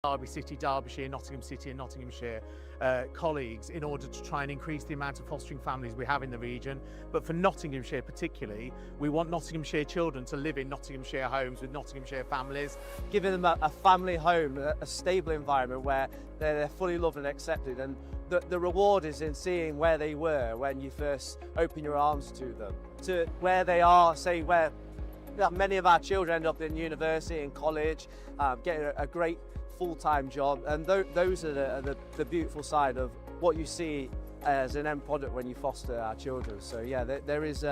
Derby City, Derbyshire, Nottingham City and Nottinghamshire colleagues in order to try and increase the amount of fostering families we have in the region. But for Nottinghamshire particularly, we want Nottinghamshire children to live in Nottinghamshire homes with Nottinghamshire families. Giving them a family home, a stable environment where they're fully loved and accepted, and the reward is in seeing where they were when you first open your arms to them, to where they are, say where many of our children end up in university and college, getting a great full-time job, and those are the beautiful side of what you see as an end product when you foster our children. So yeah, there is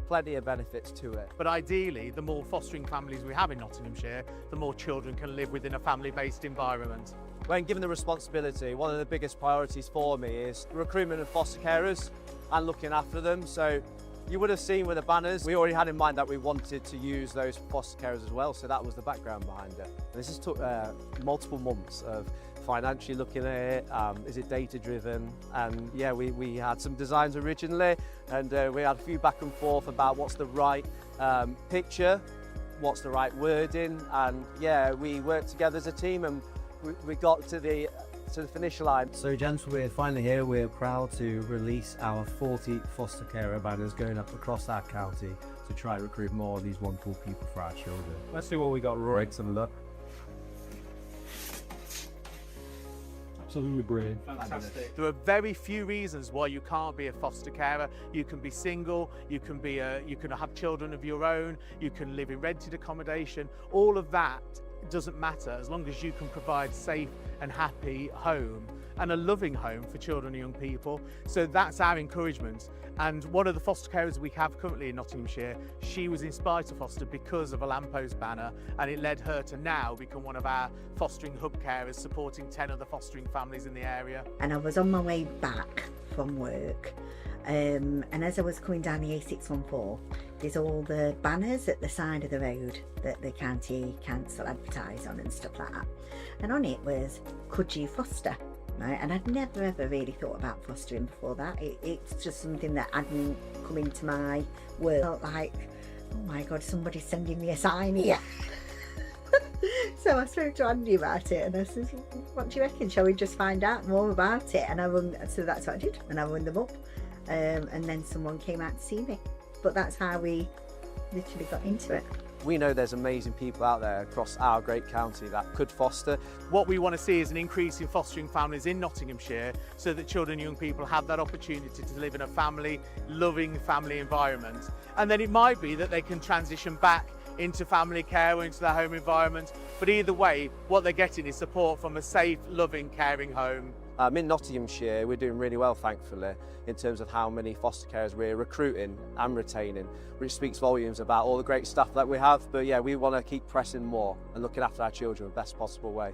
plenty of benefits to it. But ideally, the more fostering families we have in Nottinghamshire, the more children can live within a family-based environment. When given the responsibility, one of the biggest priorities for me is recruitment of foster carers and looking after them. So you would have seen with the banners, we already had in mind that we wanted to use those foster carers as well, so that was the background behind it. This has took multiple months of financially looking at it, is it data driven, and yeah, we had some designs originally, and we had a few back and forth about what's the right picture, what's the right wording, and yeah, we worked together as a team and we got to the finish line. So gents, we're finally here. We're proud to release our 40 foster carer banners going up across our county to try and recruit more of these wonderful people for our children. Let's see what we got, Roy. Break some luck. Absolutely brilliant. Fantastic. There are very few reasons why you can't be a foster carer. You can be single, you can have children of your own, you can live in rented accommodation. All of that doesn't matter as long as you can provide safe and happy home and a loving home for children and young people. So that's our encouragement. And one of the foster carers we have currently in Nottinghamshire, she was inspired to foster because of a lamppost banner, and it led her to now become one of our fostering hub carers, supporting 10 other fostering families in the area. And I was on my way back from work, and as I was coming down the A614, there's all the banners at the side of the road that the county council advertise on and stuff like that. And on it was, could you foster? Right? And I'd never ever really thought about fostering before that. It's just something that hadn't come into my world. I felt like, oh my God, somebody's sending me a sign here. So I spoke to Andy about it and I said, what do you reckon? Shall we just find out more about it? And so that's what I did, and I rung them up, and then someone came out to see me. But that's how we literally got into it. We know there's amazing people out there across our great county that could foster. What we want to see is an increase in fostering families in Nottinghamshire so that children and young people have that opportunity to live in a family, loving family environment. And then it might be that they can transition back into family care or into their home environment. But either way, what they're getting is support from a safe, loving, caring home. In Nottinghamshire, we're doing really well, thankfully, in terms of how many foster carers we're recruiting and retaining, which speaks volumes about all the great stuff that we have. But yeah, we want to keep pressing more and looking after our children in the best possible way.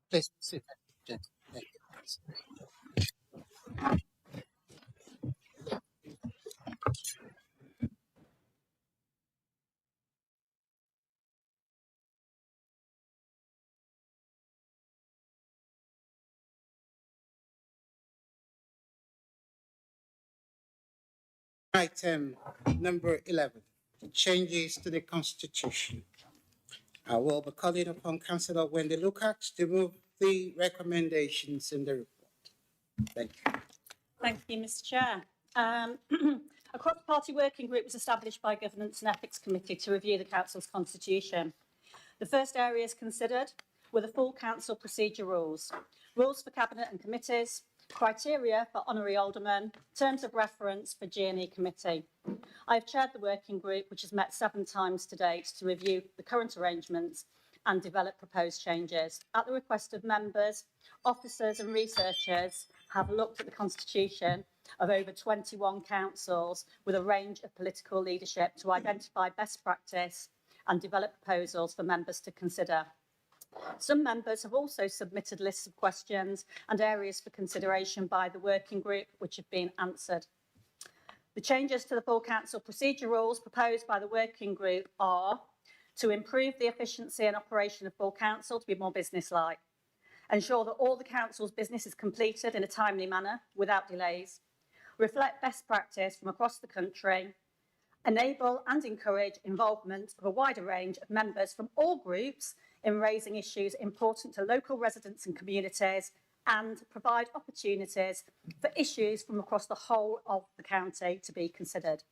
Please sit. Gentlemen. Thank you. Item number 11, changes to the Constitution. I will be calling upon Councillor Wendy Lukacs to move the recommendations in the report. Thank you. Thank you, Mr. Chair. A cross-party working group was established by Governance and Ethics Committee to review the Council's constitution. The first areas considered were the full Council procedure rules, rules for Cabinet and committees, criteria for honorary aldermen, terms of reference for G&E committee. I have chaired the working group, which has met 7 times to date to review the current arrangements and develop proposed changes. At the request of members, officers and researchers have looked at the constitution of over 21 councils with a range of political leadership to identify best practice and develop proposals for members to consider. Some members have also submitted lists of questions and areas for consideration by the working group, which have been answered. The changes to the full council procedure rules proposed by the working group are to improve the efficiency and operation of full council to be more businesslike, ensure that all the council's business is completed in a timely manner without delays, reflect best practice from across the country, enable and encourage involvement of a wider range of members from all groups in raising issues important to local residents and communities, and provide opportunities for issues from across the whole of the county to be considered.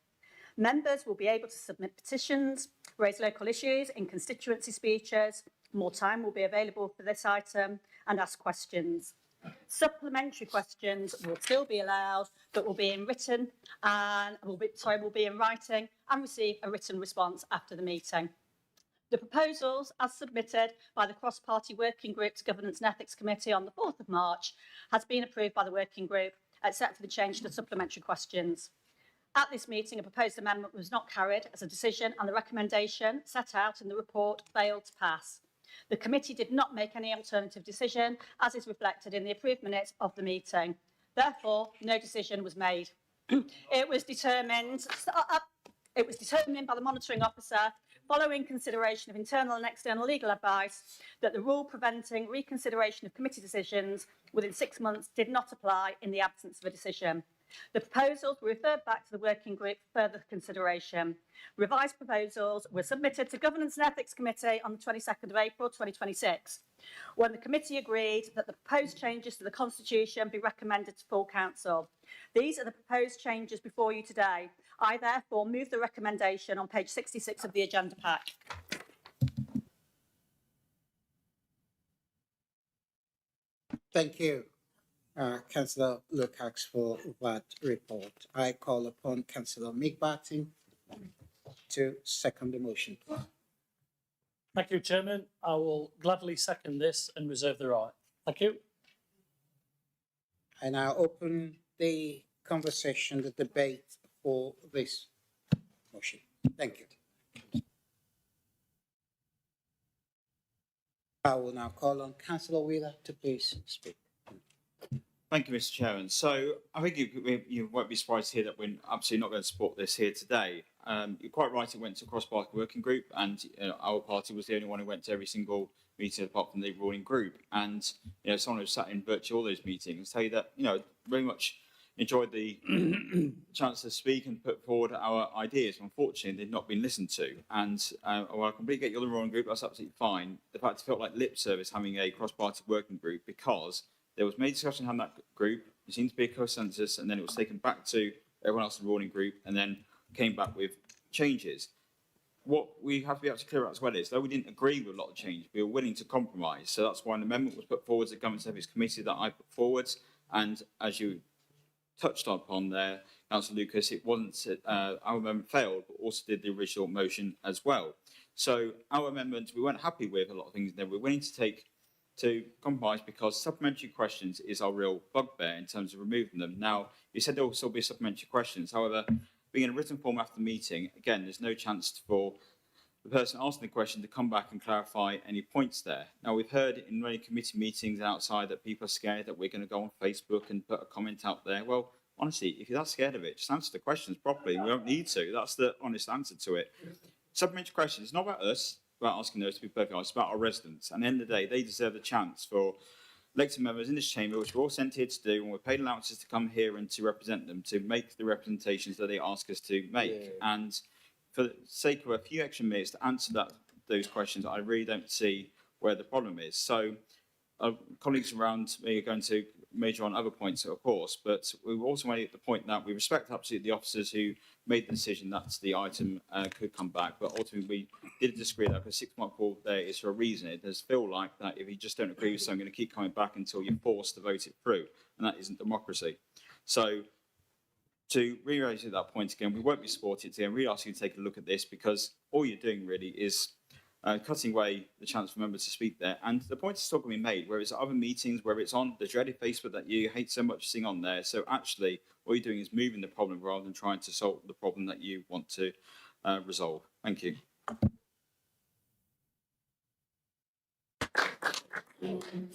Members will be able to submit petitions, raise local issues in constituency speeches, more time will be available for this item, and ask questions. Supplementary questions will still be allowed, but will be in written and will be in writing and receive a written response after the meeting. The proposals, as submitted by the cross-party working group to Governance and Ethics Committee on the 4th of March, has been approved by the working group, except for the change to supplementary questions. At this meeting, a proposed amendment was not carried as a decision, and the recommendation set out in the report failed to pass. The committee did not make any alternative decision, as is reflected in the approved minutes of the meeting. Therefore, no decision was made. It was determined by the monitoring officer, following consideration of internal and external legal advice, that the rule preventing reconsideration of committee decisions within 6 months did not apply in the absence of a decision. The proposals were referred back to the working group for further consideration. Revised proposals were submitted to Governance and Ethics Committee on the 22nd of April 2026, when the committee agreed that the proposed changes to the Constitution be recommended to full council. These are the proposed changes before you today. I therefore move the recommendation on page 66 of the agenda pack. Thank you, Councillor Lukacs, for that report. I call upon Councillor Mick Barton to second the motion. Thank you, Chairman. I will gladly second this and reserve the right. Thank you. I now open the conversation, the debate for this motion. Thank you. I will now call on Councillor Wheeler to please speak. Thank you, Mr. Chairman. So I think you won't be surprised to hear that we're absolutely not going to support this here today. You're quite right, it went to cross-party working group, and our party was the only one who went to every single meeting apart from the ruling group. And someone who sat in virtually all those meetings tell you that very much enjoyed the chance to speak and put forward our ideas. Unfortunately, they've not been listened to. And while I completely get you're the ruling group, that's absolutely fine. The fact it felt like lip service having a cross-party working group, because there was made discussion on that group, there seemed to be a consensus, and then it was taken back to everyone else in the ruling group, and then came back with changes. What we have to be absolutely clear about as well is, though we didn't agree with a lot of change, we were willing to compromise. So that's why an amendment was put forward to the Governance Ethics Committee that I put forward. And as you touched upon there, Councillor Lucas, it wasn't our amendment failed, but also did the original motion as well. So our amendment, we weren't happy with a lot of things there. We're willing to compromise, because supplementary questions is our real bugbear in terms of removing them. Now, you said there will still be supplementary questions. However, being in a written form after the meeting, again, there's no chance for the person asking the question to come back and clarify any points there. Now, we've heard in many committee meetings outside that people are scared that we're going to go on Facebook and put a comment out there. Well, honestly, if you're that scared of it, just answer the questions properly. We don't need to. That's the honest answer to it. Supplementary questions. It's not about us, about asking those to be perfectly honest. It's about our residents. And at the end of the day, they deserve a chance for elected members in this chamber, which we're all sent here to do, and we're paid allowances to come here and to represent them, to make the representations that they ask us to make. And for the sake of a few extra minutes to answer those questions, I really don't see where the problem is. So colleagues around me are going to major on other points, of course, but we also made the point that we respect absolutely the officers who made the decision that the item could come back, but ultimately we did disagree that the 6-month rule there is for a reason. It does feel like that if you just don't agree with something, you're going to keep coming back until you're forced to vote it through, and that isn't democracy. So to reiterate that point again, we won't be supporting it today, and really ask you to take a look at this, because all you're doing really is cutting away the chance for members to speak there. And the point is still going to be made, whether it's at other meetings, whether it's on the dreaded Facebook that you hate so much seeing on there. So actually, what you're doing is moving the problem rather than trying to solve the problem that you want to resolve. Thank you.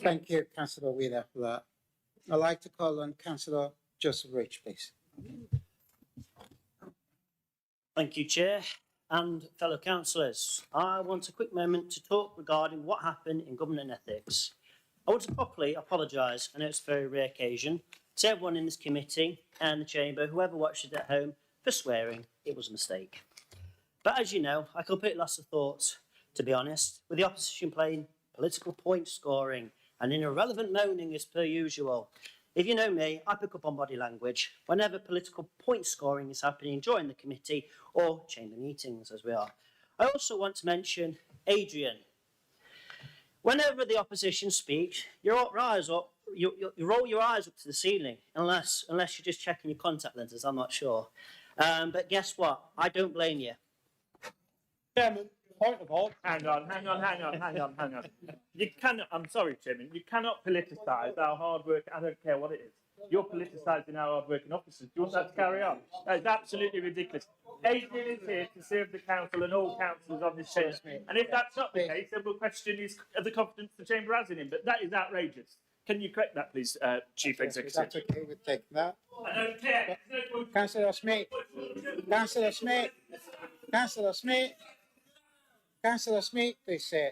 Thank you, Councillor Wheeler, for that. I'd like to call on Councillor Joseph Rich, please. Thank you, Chair. And fellow councillors, I want a quick moment to talk regarding what happened in government ethics. I want to properly apologise, I know it's a very rare occasion, to everyone in this committee and the chamber, whoever watched it at home, for swearing. It was a mistake. But as you know, I completely lost the thought, to be honest, with the opposition playing political point scoring and in irrelevant moaning as per usual. If you know me, I pick up on body language whenever political point scoring is happening during the committee or chamber meetings, as we are. I also want to mention Adrian. Whenever the opposition speaks, you roll your eyes up to the ceiling, unless you're just checking your contact lenses, I'm not sure. But guess what? I don't blame you. Chairman, point of order. Hang on. You cannot, I'm sorry, Chairman, you cannot politicise our hard work. I don't care what it is. You're politicising our hard working officers. Do you want that to carry on? That is absolutely ridiculous. Adrian is here to serve the council and all councillors on this chamber. And if that's not the case, then we'll question the confidence the chamber has in him. But that is outrageous. Can you correct that, please, Chief Executive? That's okay, we'll take that. I don't care. Councillor Smith. Councillor Smith. Councillor Smith. Councillor Smith, please say.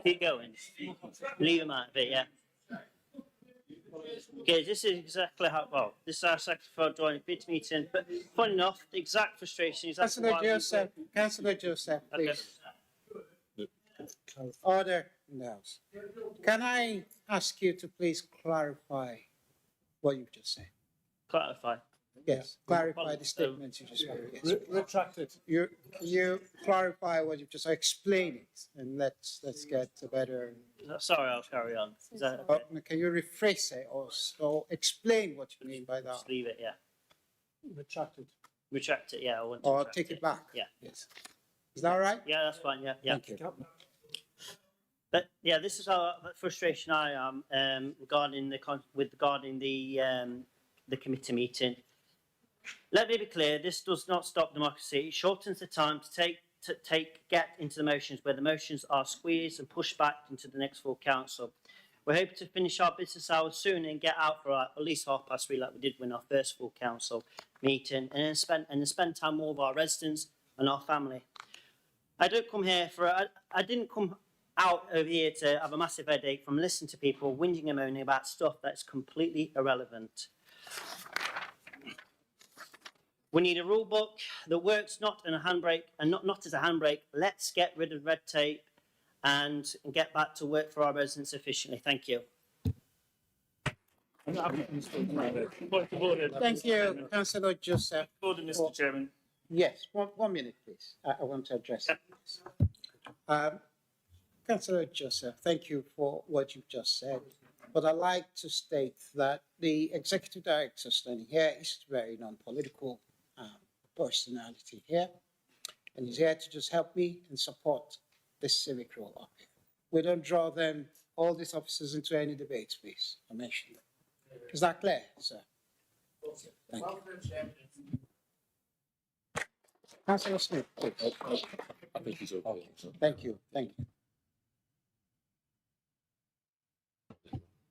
Keep going. Leave him out of it, yeah. Okay, this is exactly how, well, this is our secretary for joining a bid meeting, but funny enough, the exact frustration is that's Councillor Joseph, Councillor Joseph, please. Okay. Order in the House. Can I ask you to please clarify what you've just said? Clarify. Yes, clarify the statement you just made. Yes. Retracted. You clarify what you've just explain it, and let's get a better. Sorry, I'll carry on. Is that okay? Can you rephrase it or explain what you mean by that? Just leave it, yeah. Retracted. Retract it, yeah. I want to Or retract take it back. Yeah. Yes. Is that all right? Yeah, that's fine, yeah. Thank you. But yeah, this is how frustration I am regarding the committee meeting. Let me be clear, this does not stop democracy. It shortens the time to get into the motions, where the motions are squeezed and pushed back into the next full council. We're hoping to finish our business hours soon and get out for at least 3:30, like we did when our first full council meeting, and then spend time more with our residents and our family. I didn't come out over here to have a massive headache from listening to people whinging and moaning about stuff that's completely irrelevant. We need a rule book that works not in a handbrake and not as a handbrake. Let's get rid of red tape and get back to work for our residents efficiently. Thank you. Thank you, Councillor Joseph. Order, Mr. Chairman. Yes, 1 minute, please. I want to address this. Councillor Joseph, thank you for what you've just said. But I'd like to state that the Executive Director standing here is very non-political personality here. And he's here to just help me and support this civic role up here. We don't draw them, all these officers, into any debates, please. I mentioned that. Is that clear, sir? Thank you. Councillor Smith, please. I think he's okay. Thank you, thank you.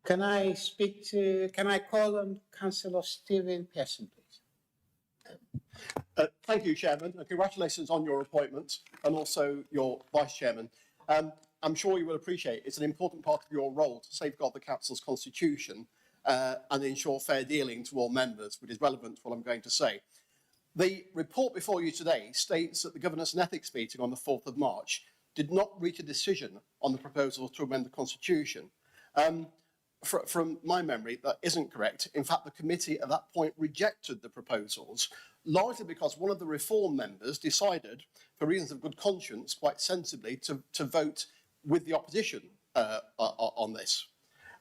Can I call on Councillor Stephen Pearson, please? Thank you, Chairman, and congratulations on your appointment and also your Vice Chairman. I'm sure you will appreciate it's an important part of your role to safeguard the Council's constitution and ensure fair dealing to all members, which is relevant to what I'm going to say. The report before you today states that the Governance and Ethics meeting on the 4th of March did not reach a decision on the proposal to amend the Constitution. From my memory, that isn't correct. In fact, the committee at that point rejected the proposals, largely because one of the reform members decided, for reasons of good conscience, quite sensibly, to vote with the opposition on this.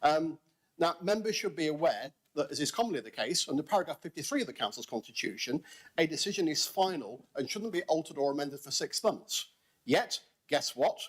Now, members should be aware that, as is commonly the case, under paragraph 53 of the Council's Constitution, a decision is final and shouldn't be altered or amended for 6 months. Yet, guess what?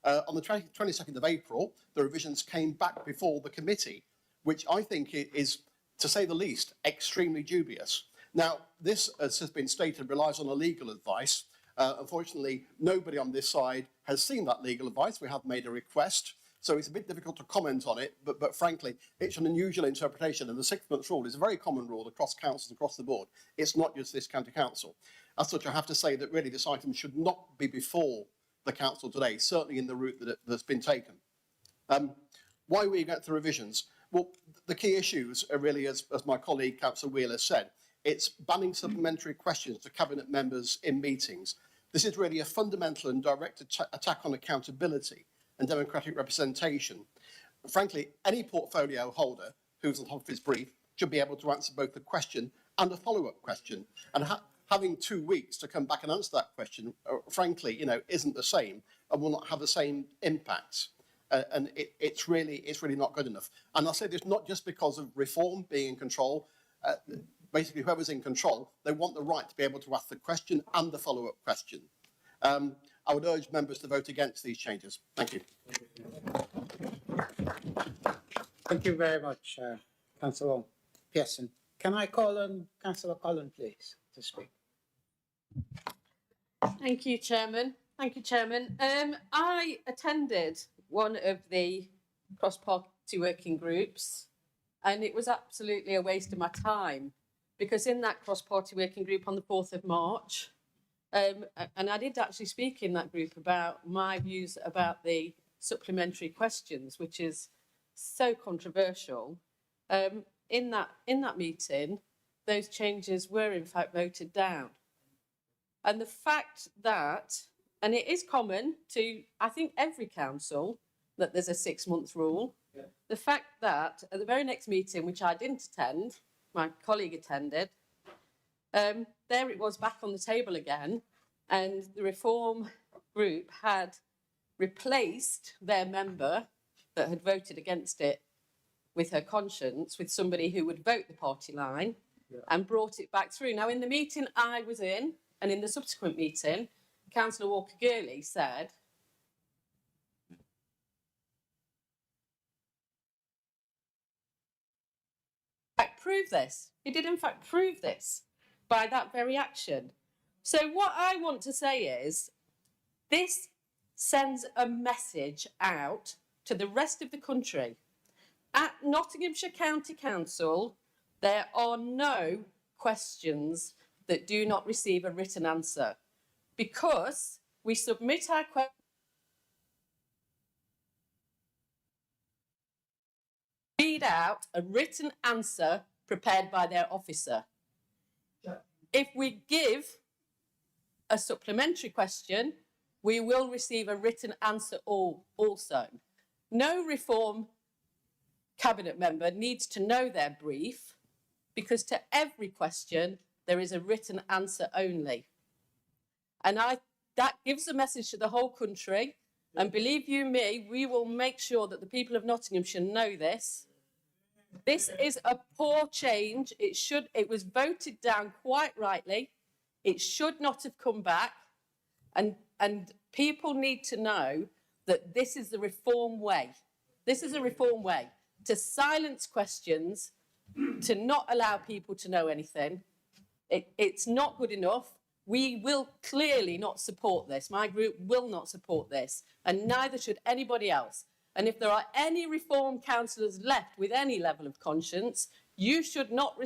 On the 22nd of April, the revisions came back before the committee, which I think is, to say the least, extremely dubious. Now, this, as has been stated, relies on a legal advice. Unfortunately, nobody on this side has seen that legal advice. We have made a request, so it's a bit difficult to comment on it, but frankly, it's an unusual interpretation, and the 6-month rule is a very common rule across councils across the board. It's not just this county council. As such, I have to say that really this item should not be before the council today, certainly in the route that's been taken. Why we get the revisions? Well, the key issues are really, as my colleague Councillor Wheeler said, it's banning supplementary questions to cabinet members in meetings. This is really a fundamental and direct attack on accountability and democratic representation. Frankly, any portfolio holder who's on top of his brief should be able to answer both the question and a follow-up question. And having 2 weeks to come back and answer that question, frankly, isn't the same and will not have the same impact. And it's really not good enough. And I'll say this not just because of reform being in control. Basically, whoever's in control, they want the right to be able to ask the question and the follow-up question. I would urge members to vote against these changes. Thank you. Thank you very much, Councillor Pearson. Can I call on Councillor Collins, please, to speak? Thank you, Chairman. Thank you, Chairman. I attended one of the cross-party working groups, and it was absolutely a waste of my time, because in that cross-party working group on the 4th of March, and I did actually speak in that group about my views about the supplementary questions, which is so controversial. In that meeting, those changes were in fact voted down. And the fact that, and it is common to, I think, every council, that there's a 6-month rule. Yeah. The fact that at the very next meeting, which I didn't attend, my colleague attended, there it was back on the table again, and the reform group had replaced their member that had voted against it with her conscience with somebody who would vote the party line, yeah, and brought it back through. Now, in the meeting I was in, and in the subsequent meeting, Councillor Walker-Gurley said, prove this. He did in fact prove this by that very action. So what I want to say is, this sends a message out to the rest of the country. At Nottinghamshire County Council, there are no questions that do not receive a written answer, because we submit our questions read out a written answer prepared by their officer. If we give a supplementary question, we will receive a written answer also. No reform cabinet member needs to know their brief, because to every question there is a written answer only. And that gives a message to the whole country. And believe you me, we will make sure that the people of Nottinghamshire know this. This is a poor change. It was voted down quite rightly. It should not have come back. And people need to know that this is the reform way. This is a reform way to silence questions to not allow people to know anything. It's not good enough. We will clearly not support this. My group will not support this, and neither should anybody else. And if there are any reform councillors left with any level of conscience, you should not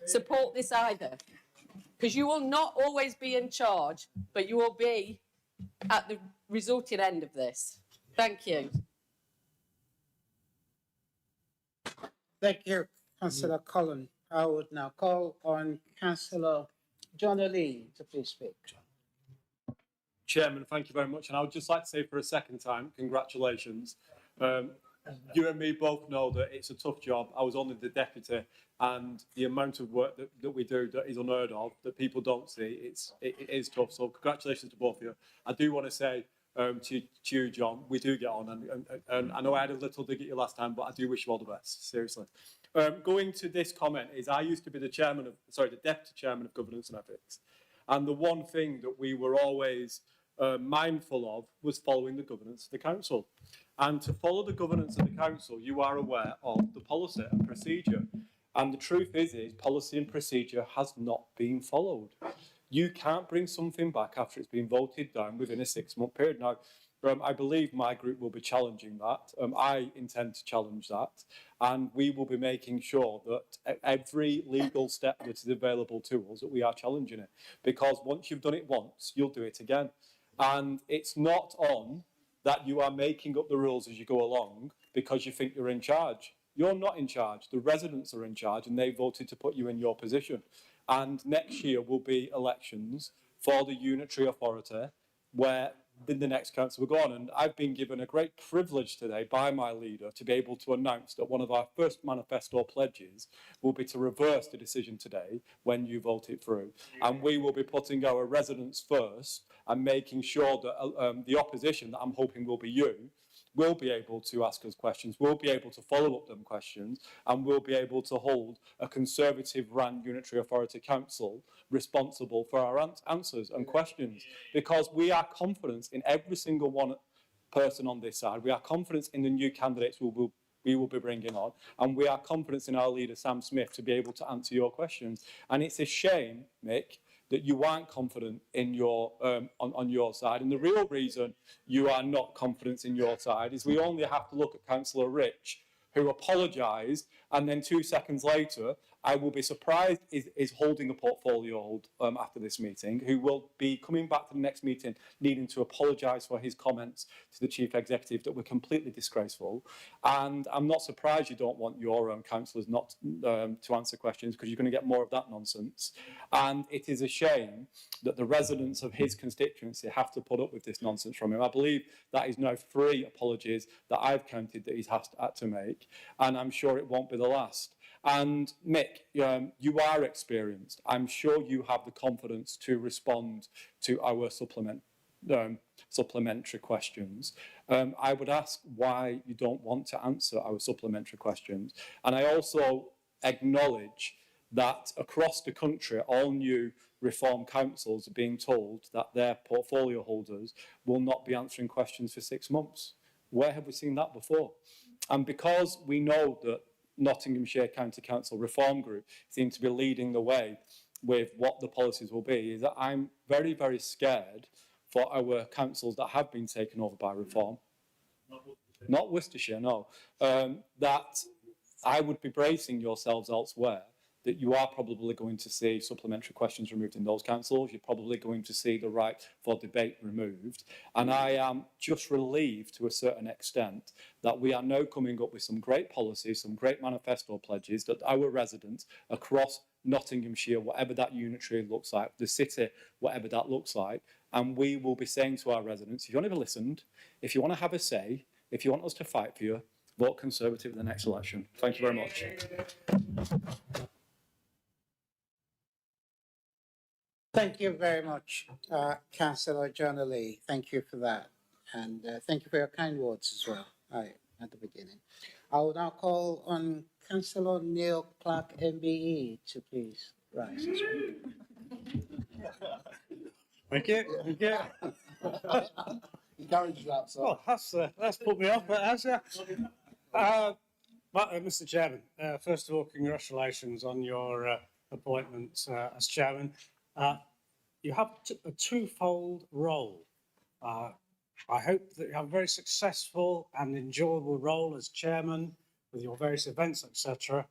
support this either, because you will not always be in charge, but you will be at the resulting end of this. Thank you. Thank you, Councillor Cullen. I would now call on Councillor John Lee to please speak. Chairman, thank you very much. And I would just like to say for a second time, congratulations. You and me both know that it's a tough job. I was only the deputy, and the amount of work that we do that is unheard of, that people don't see, it is tough. So congratulations to both of you. I do want to say to you, John, we do get on, and I know I had a little dig at you last time, but I do wish you all the best, seriously. Going to this comment is, I used to be the deputy chairman of governance and ethics, and the one thing that we were always mindful of was following the governance of the council. And to follow the governance of the council, you are aware of the policy and procedure. And the truth is policy and procedure has not been followed. You can't bring something back after it's been voted down within a 6-month period. Now, I believe my group will be challenging that. I intend to challenge that. And we will be making sure that every legal step that is available to us, that we are challenging it. Because once you've done it once, you'll do it again. And it's not on that you are making up the rules as you go along because you think you're in charge. You're not in charge. The residents are in charge, and they voted to put you in your position. And next year will be elections for the unitary authority, where then the next council will go on. And I've been given a great privilege today by my leader to be able to announce that one of our first manifesto pledges will be to reverse the decision today when you vote it through. And we will be putting our residents first and making sure that the opposition, that I'm hoping will be you, will be able to ask us questions, will be able to follow up them questions, and will be able to hold a Conservative-run Unitary Authority Council responsible for our answers and questions. Because we are confident in every single one person on this side. We are confident in the new candidates we will be bringing on, and we are confident in our leader, Sam Smith, to be able to answer your questions. And it's a shame, Mick, that you aren't confident in your on your side. And the real reason you are not confident in your side is we only have to look at Councillor Rich, who apologised, and then 2 seconds later, I will be surprised, is holding a portfolio hold after this meeting, who will be coming back to the next meeting needing to apologise for his comments to the Chief Executive that were completely disgraceful. And I'm not surprised you don't want your own councillors not to answer questions, because you're going to get more of that nonsense. And it is a shame that the residents of his constituency have to put up with this nonsense from him. I believe that is now 3 apologies that I've counted that he's had to make, and I'm sure it won't be the last. And Mick, you are experienced. I'm sure you have the confidence to respond to our supplementary questions. I would ask why you don't want to answer our supplementary questions. And I also acknowledge that across the country, all new reform councils are being told that their portfolio holders will not be answering questions for 6 months. Where have we seen that before? And because we know that Nottinghamshire County Council Reform Group seem to be leading the way with what the policies will be, is that I'm very, very scared for our councils that have been taken over by reform. Not Worcestershire, no. That I would be bracing yourselves elsewhere, that you are probably going to see supplementary questions removed in those councils. You're probably going to see the right for debate removed. And I am just relieved to a certain extent that we are now coming up with some great policies, some great manifesto pledges that our residents across Nottinghamshire, whatever that unitary looks like, the city, whatever that looks like, and we will be saying to our residents, if you want to be listened, if you want to have a say, if you want us to fight for you, vote Conservative in the next election. Thank you very much. Thank you very much, Councillor John Lee. Thank you for that. And thank you for your kind words as well at the beginning. I will now call on Councillor Neil Clark, MBE, to please rise. Thank you. Thank you. Encourages that, so. Oh, that's put me off, but that's Well, Mr. Chairman, first of all, congratulations on your appointment as chairman. You have a twofold role. I hope that you have a very successful and enjoyable role as chairman with your various events, etc.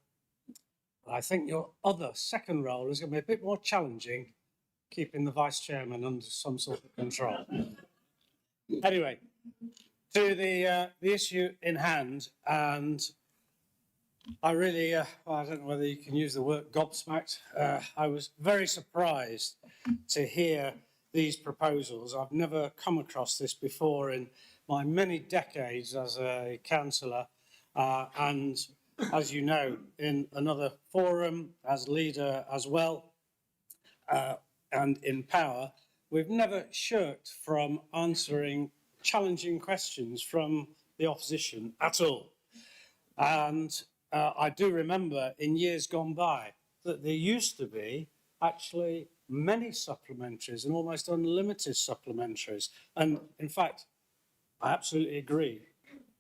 I think your second role is going to be a bit more challenging, keeping the vice chairman under some sort of control. Anyway, to the issue in hand, and I really, I don't know whether you can use the word gobsmacked. I was very surprised to hear these proposals. I've never come across this before in my many decades as a councillor, and as you know, in another forum as leader as well, and in power, we've never shirked from answering challenging questions from the opposition at all. And I do remember in years gone by that there used to be actually many supplementaries and almost unlimited supplementaries. And in fact, I absolutely agree,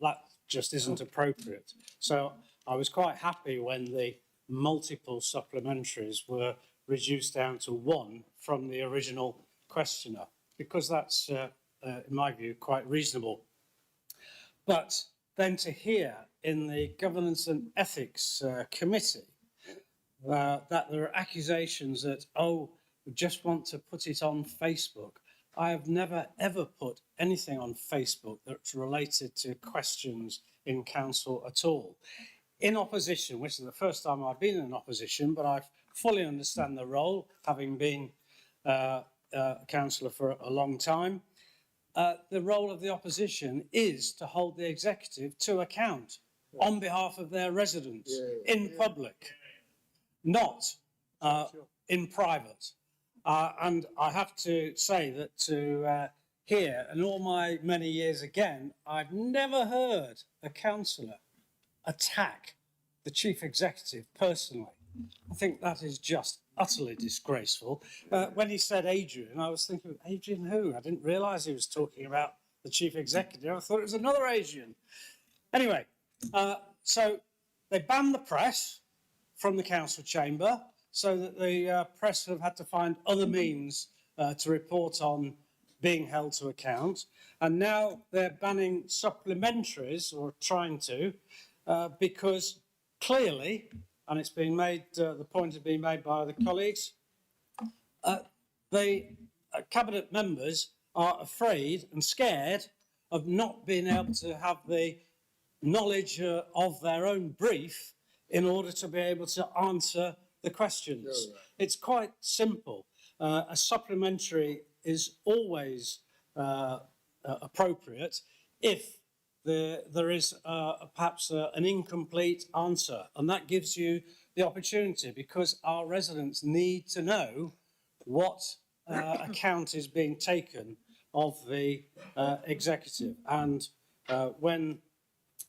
that just isn't appropriate. So I was quite happy when the multiple supplementaries were reduced down to one from the original questioner, because that's, in my view, quite reasonable. But then to hear in the Governance and Ethics Committee that there are accusations that, oh, we just want to put it on Facebook. I have never, ever put anything on Facebook that's related to questions in council at all. In opposition, which is the first time I've been in opposition, but I fully understand the role, having been a councillor for a long time. The role of the opposition is to hold the executive to account on behalf of their residents in public, not in private. And I have to say that to hear, in all my many years again, I've never heard a councillor attack the chief executive personally. I think that is just utterly disgraceful. When he said Adrian, I was thinking, Adrian who? I didn't realise he was talking about the chief executive. I thought it was another Adrian. Anyway, so they banned the press from the council chamber so that the press have had to find other means to report on being held to account. And now they're banning supplementaries, or trying to, because clearly, and it's been made, the point has been made by other colleagues, the cabinet members are afraid and scared of not being able to have the knowledge of their own brief in order to be able to answer the questions. It's quite simple. A supplementary is always appropriate if there is perhaps an incomplete answer, and that gives you the opportunity, because our residents need to know what account is being taken of the executive. And when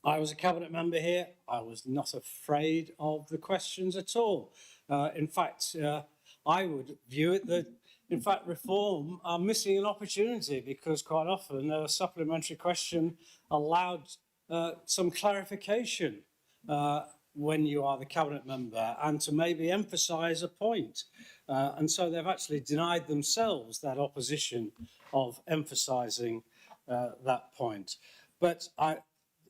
I was a cabinet member here, I was not afraid of the questions at all. In fact, I would view it that, in fact, Reform are missing an opportunity, because quite often a supplementary question allowed some clarification when you are the cabinet member, and to maybe emphasise a point. And so they've actually denied themselves that opposition of emphasising that point. But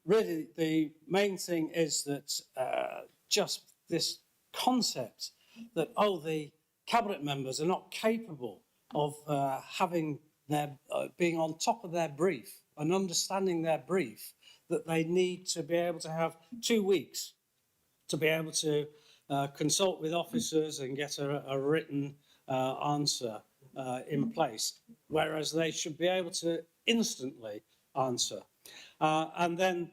really, the main thing is that just this concept that, oh, the cabinet members are not capable of having their being on top of their brief and understanding their brief, that they need to be able to have 2 weeks to be able to consult with officers and get a written answer in place, whereas they should be able to instantly answer. And then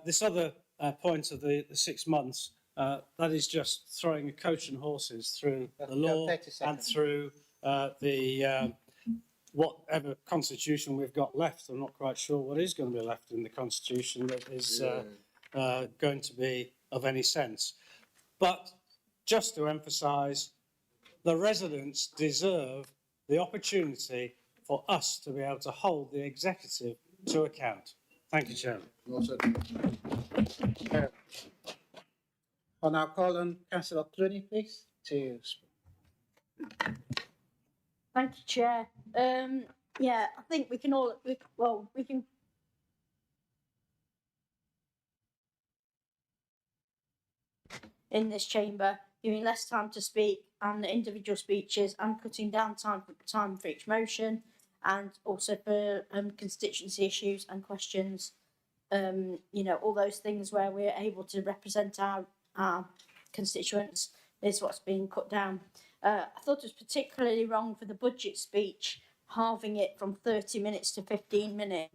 this other point of the 6 months, that is just throwing a coach and horses through the law and through the whatever constitution we've got left. I'm not quite sure what is going to be left in the constitution that is going to be of any sense. But just to emphasise, the residents deserve the opportunity for us to be able to hold the executive to account. Thank you, Chairman. Well said. I'll now call on Councillor Clooney, please, to speak. Thank you, Chair. Yeah, I think we can all, we can. In this chamber, giving less time to speak and individual speeches and cutting down time for each motion, and also for constituency issues and questions. You know, all those things where we're able to represent our constituents is what's being cut down. I thought it was particularly wrong for the budget speech, halving it from 30 minutes to 15 minutes.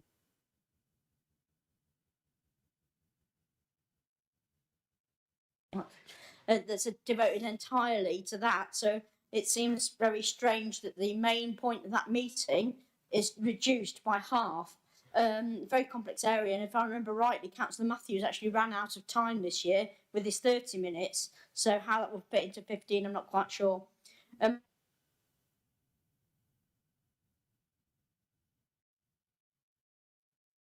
That's devoted entirely to that. So it seems very strange that the main point of that meeting is reduced by half. Very complex area, and if I remember rightly, Councillor Matthews actually ran out of time this year with his 30 minutes. So how that will fit into 15, I'm not quite sure.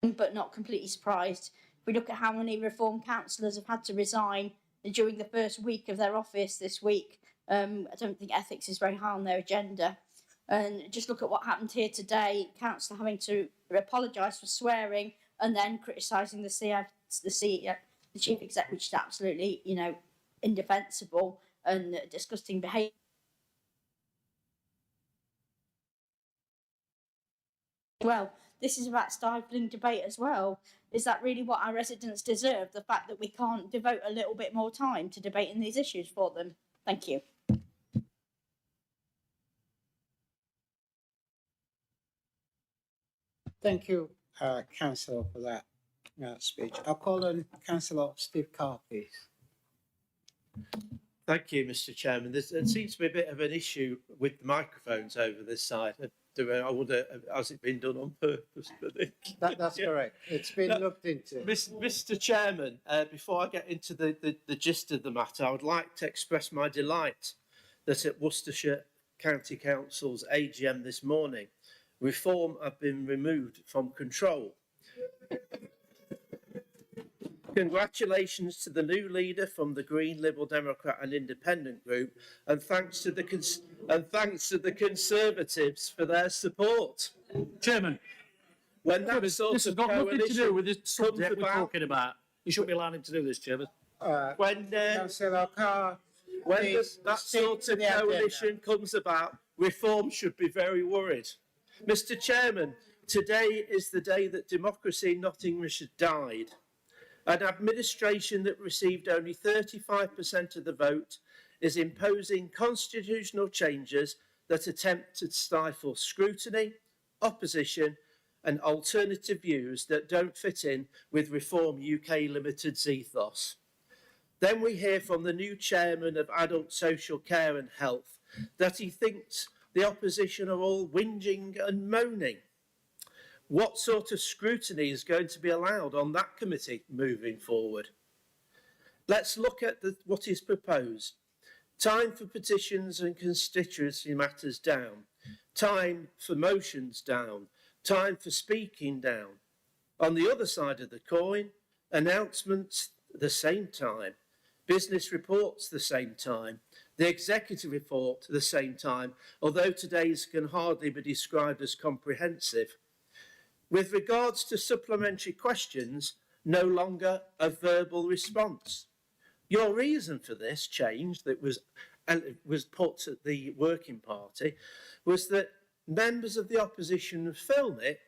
But not completely surprised. If we look at how many reform councillors have had to resign during the first week of their office this week, I don't think ethics is very high on their agenda. And just look at what happened here today, councillor having to apologise for swearing and then criticising the chief exec, which is absolutely, you know, indefensible and disgusting behaviour. Well, this is about stifling debate as well. Is that really what our residents deserve? The fact that we can't devote a little bit more time to debating these issues for them? Thank you. Thank you, Councillor, for that speech. I'll call on Councillor Steve Carr, please. Thank you, Mr. Chairman. There seems to be a bit of an issue with the microphones over this side. I wonder, has it been done on purpose? That's correct. It's been looked into. Mr. Chairman, before I get into the gist of the matter, I would like to express my delight that at Worcestershire County Council's AGM this morning, reform have been removed from control. Congratulations to the new leader from the Green, Liberal Democrat and Independent group, and thanks to the Conservatives for their support. Chairman, when that this has got nothing to do with this subject we're talking about. You shouldn't be allowing him to do this, Chairman. When Councillor Carr, that sort of coalition comes about, reform should be very worried. Mr. Chairman, today is the day that democracy in Nottingham has died. An administration that received only 35% of the vote is imposing constitutional changes that attempt to stifle scrutiny, opposition and alternative views that don't fit in with Reform UK Limited's ethos. Then we hear from the new chairman of Adult Social Care and Health that he thinks the opposition are all whinging and moaning. What sort of scrutiny is going to be allowed on that committee moving forward? Let's look at what is proposed. Time for petitions and constituency matters down. Time for motions down. Time for speaking down. On the other side of the coin, announcements the same time. Business reports the same time. The executive report the same time, although today's can hardly be described as comprehensive. With regards to supplementary questions, no longer a verbal response. Your reason for this change that was put at the working party was that members of the opposition would film it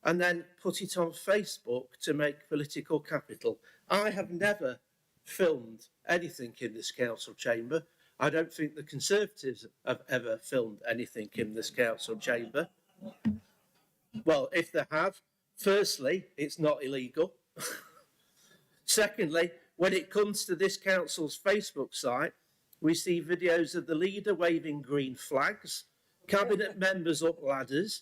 and then put it on Facebook to make political capital. I have never filmed anything in this council chamber. I don't think the Conservatives have ever filmed anything in this council chamber. Well, if they have, firstly, it's not illegal. Secondly, when it comes to this council's Facebook site, we see videos of the leader waving green flags, cabinet members up ladders,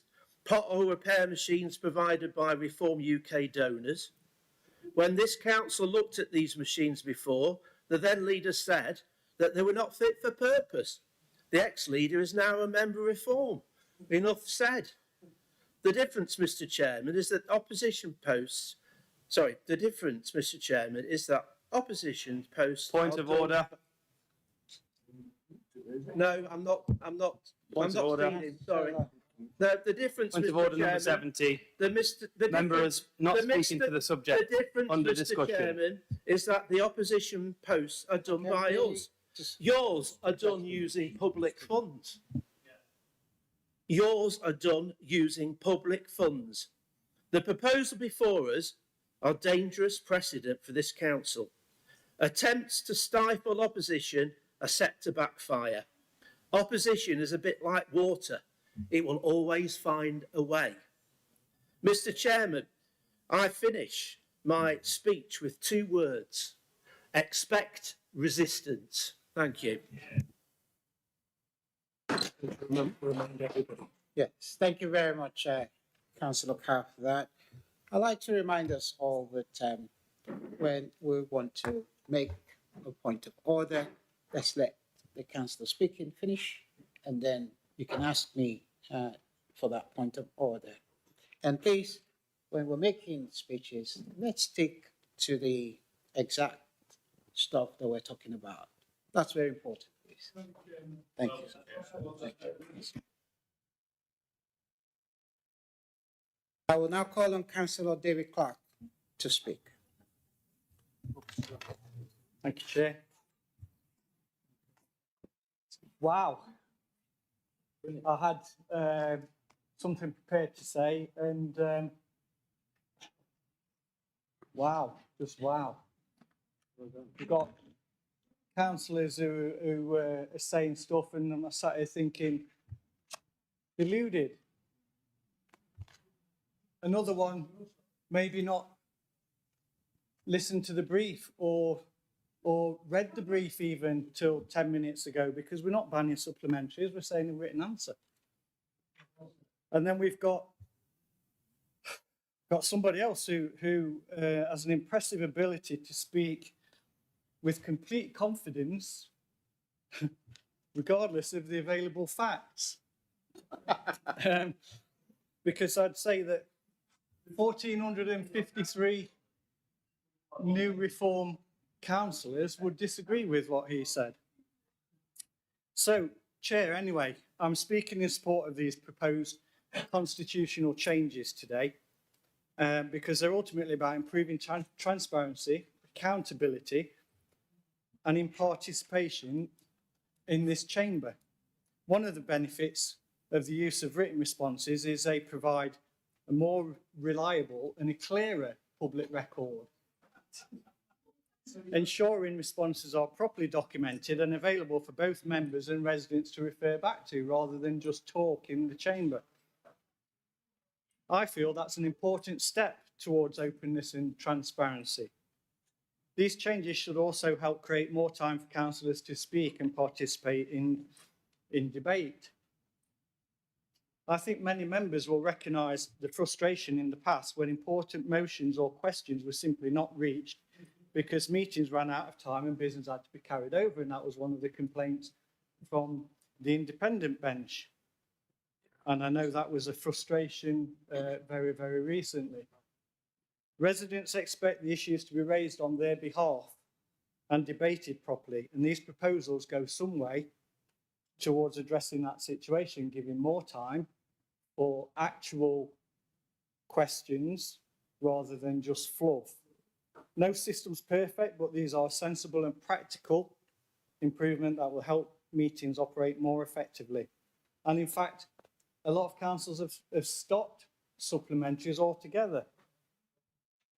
pothole repair machines provided by Reform UK donors. When this council looked at these machines before, the then leader said that they were not fit for purpose. The ex-leader is now a member of Reform. Enough said. The difference, Mr. Chairman, is that opposition posts, the difference, Mr. Chairman, is that opposition posts. Point of order. No, I'm not. Point of order. Speaking, sorry. The difference. Point Mr. of order Chairman, number 70. The Member difference- is not the speaking to the subject The difference, under Mr. discussion. Chairman, is that the opposition posts are done by us. Yours are done using public funds. Yours are done using public funds. The proposal before us are dangerous precedent for this council. Attempts to stifle opposition are set to backfire. Opposition is a bit like water. It will always find a way. Mr. Chairman, I finish my speech with 2 words. Expect resistance. Thank you. Yes, thank you very much, Councillor Carr, for that. I'd like to remind us all that when we want to make a point of order, let's let the councillor speak and finish, and then you can ask me for that point of order. And please, when we're making speeches, let's stick to the exact stuff that we're talking about. That's very important, please. Thank you. Thank you. I will now call on Councillor David Clark to speak. Thank you, Chair. Wow. I had something prepared to say, and wow, just wow. We've got councillors who are saying stuff, and I'm sat here thinking, deluded. Another one, maybe not listened to the brief or read the brief even till 10 minutes ago, because we're not banning supplementaries, we're saying a written answer. And then we've got somebody else who has an impressive ability to speak with complete confidence, regardless of the available facts. Because I'd say that 1,453 new reform councillors would disagree with what he said. So, Chair, anyway, I'm speaking in support of these proposed constitutional changes today, because they're ultimately about improving transparency, accountability, and in participation in this chamber. One of the benefits of the use of written responses is they provide a more reliable and a clearer public record, ensuring responses are properly documented and available for both members and residents to refer back to, rather than just talk in the chamber. I feel that's an important step towards openness and transparency. These changes should also help create more time for councillors to speak and participate in debate. I think many members will recognise the frustration in the past when important motions or questions were simply not reached because meetings ran out of time and business had to be carried over, and that was one of the complaints from the independent bench. And I know that was a frustration very, very recently. Residents expect the issues to be raised on their behalf and debated properly, and these proposals go some way towards addressing that situation, giving more time for actual questions rather than just fluff. No system's perfect, but these are sensible and practical improvement that will help meetings operate more effectively. And in fact, a lot of councils have stopped supplementaries altogether.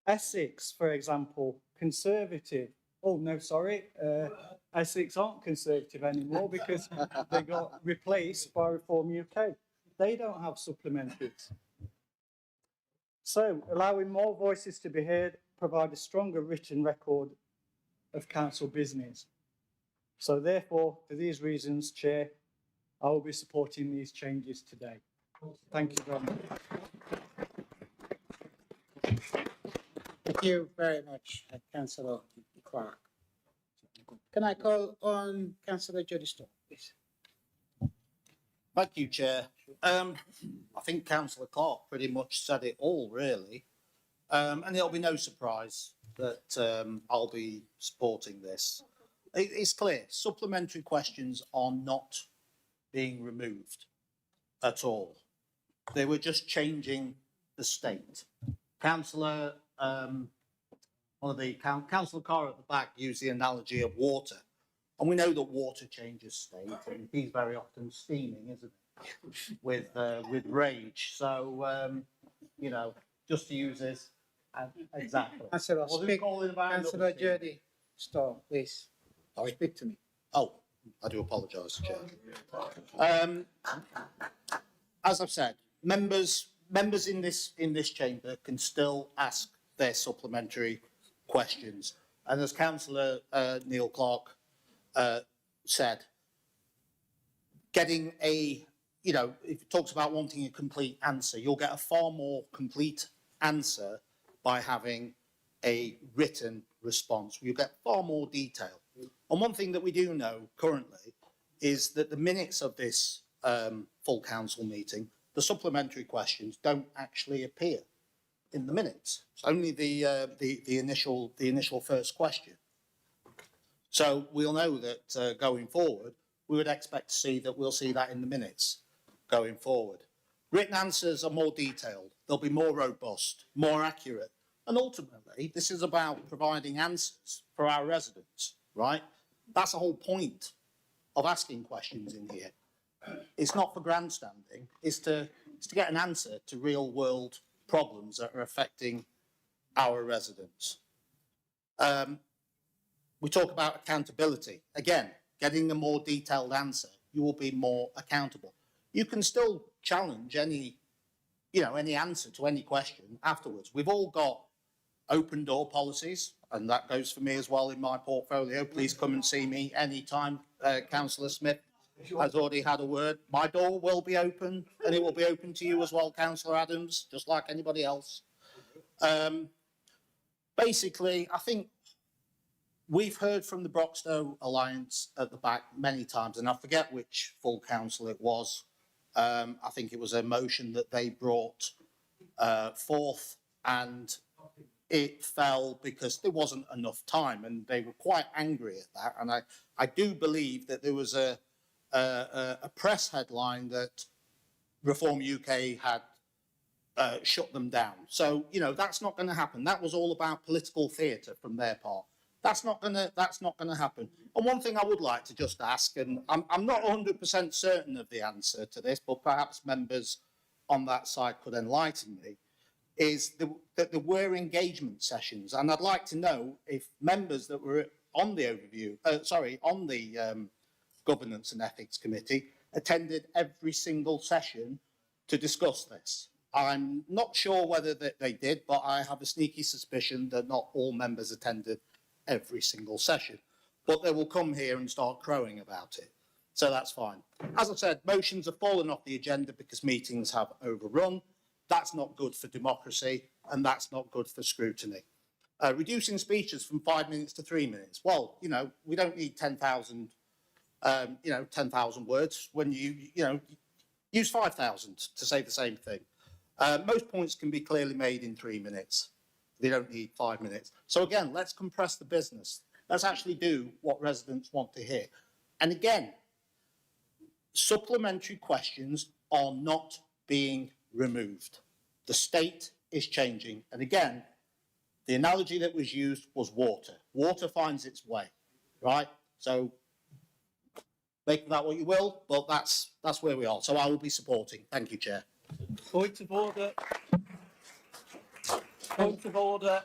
Essex, for example, Conservative. Oh, no, sorry. Essex aren't Conservative anymore because they got replaced by Reform UK. They don't have supplementaries. So, allowing more voices to be heard, provide a stronger written record of council business. So, therefore, for these reasons, Chair, I will be supporting these changes today. Thank you very much. Thank you very much, Councillor Clark. Can I call on Councillor Jody Storr, please? Thank you, Chair. I think Councillor Clark pretty much said it all, really. And it'll be no surprise that I'll be supporting this. It's clear, supplementary questions are not being removed at all. They were just changing the state. Councillor, Councillor Carr at the back used the analogy of water. And we know that water changes state, and he's very often steaming, isn't he, with rage. So, you know, just to use his, exactly. Councillor, Well, who's speak. calling about Councillor another steam? Jody Storr, please. Sorry? Speak to me. Oh, I do apologise, Chair. As I've said, members in this chamber can still ask their supplementary questions. And as Councillor Neil Clark said, getting a, you know, if it talks about wanting a complete answer, you'll get a far more complete answer by having a written response. You'll get far more detail. And one thing that we do know currently is that the minutes of this full council meeting, the supplementary questions don't actually appear in the minutes. It's only the initial first question. So we'll know that going forward, we would expect to see that we'll see that in the minutes going forward. Written answers are more detailed. They'll be more robust, more accurate. And ultimately, this is about providing answers for our residents, right? That's the whole point of asking questions in here. It's not for grandstanding. It's to get an answer to real world problems that are affecting our residents. We talk about accountability. Again, getting a more detailed answer, you will be more accountable. You can still challenge any answer to any question afterwards. We've all got open door policies, and that goes for me as well in my portfolio. Please come and see me anytime. Councillor Smith has already had a word. My door will be open, and it will be open to you as well, Councillor Adams, just like anybody else. Basically, I think we've heard from the Broxtowe Alliance at the back many times, and I forget which full council it was. I think it was a motion that they brought forth, and it fell because there wasn't enough time, and they were quite angry at that. And I do believe that there was a press headline that Reform UK had shut them down. So, you know, that's not going to happen. That was all about political theatre from their part. That's not going to happen. And one thing I would like to just ask, and I'm not 100% certain of the answer to this, but perhaps members on that side could enlighten me, is that there were engagement sessions, and I'd like to know if members that were on the on the Governance and Ethics Committee attended every single session to discuss this. I'm not sure whether they did, but I have a sneaky suspicion that not all members attended every single session. But they will come here and start crowing about it. So that's fine. As I said, motions have fallen off the agenda because meetings have overrun. That's not good for democracy, and that's not good for scrutiny. Reducing speeches from 5 minutes to 3 minutes. Well, you know, we don't need 10,000 words when you use 5,000 to say the same thing. Most points can be clearly made in 3 minutes. They don't need 5 minutes. So again, let's compress the business. Let's actually do what residents want to hear. And again, supplementary questions are not being removed. The state is changing. And again, the analogy that was used was water. Water finds its way, right? So make of that what you will, but that's where we are. So I will be supporting. Thank you, Chair. Point of order. Point of order.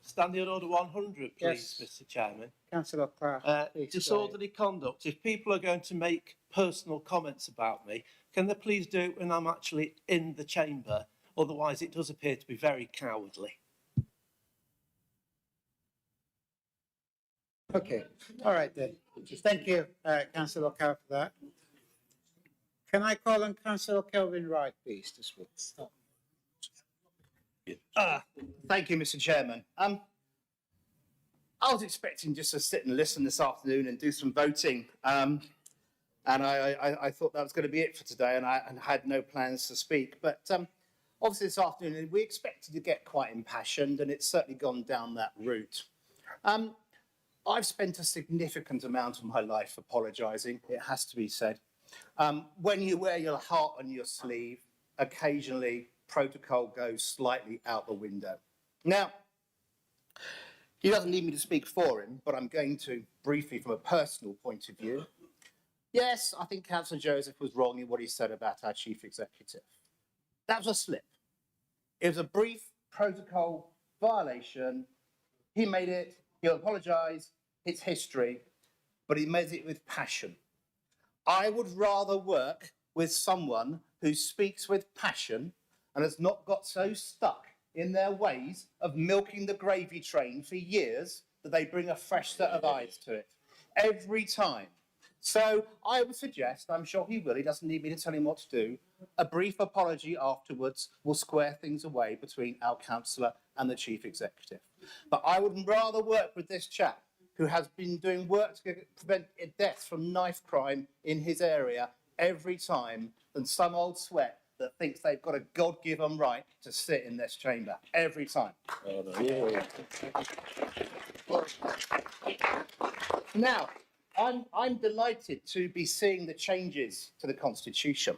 Standing Order 100, please, Yes. Mr. Chairman. Councillor Clark, please. Disorderly conduct. If people are going to make personal comments about me, can they please do it when I'm actually in the chamber? Otherwise, it does appear to be very cowardly. Okay, all right then. Thank you, Councillor Carr, for that. Can I call on Councillor Kelvin Wright, please, to speak? Thank you, Mr. Chairman. I was expecting just to sit and listen this afternoon and do some voting, and I thought that was going to be it for today, and I had no plans to speak. But obviously this afternoon we expected to get quite impassioned, and it's certainly gone down that route. I've spent a significant amount of my life apologising, it has to be said. When you wear your heart on your sleeve, occasionally protocol goes slightly out the window. Now, he doesn't need me to speak for him, but I'm going to briefly from a personal point of view. Yes, I think Councillor Joseph was wrong in what he said about our Chief Executive. That was a slip. It was a brief protocol violation. He made it, he'll apologise, it's history, but he made it with passion. I would rather work with someone who speaks with passion and has not got so stuck in their ways of milking the gravy train for years that they bring a fresh set of eyes to it every time. So I would suggest, I'm sure he will, he doesn't need me to tell him what to do, a brief apology afterwards will square things away between our councillor and the Chief Executive. But I would rather work with this chap who has been doing work to prevent deaths from knife crime in his area every time than some old sweat that thinks they've got a God-given right to sit in this chamber every time. Now, I'm delighted to be seeing the changes to the Constitution,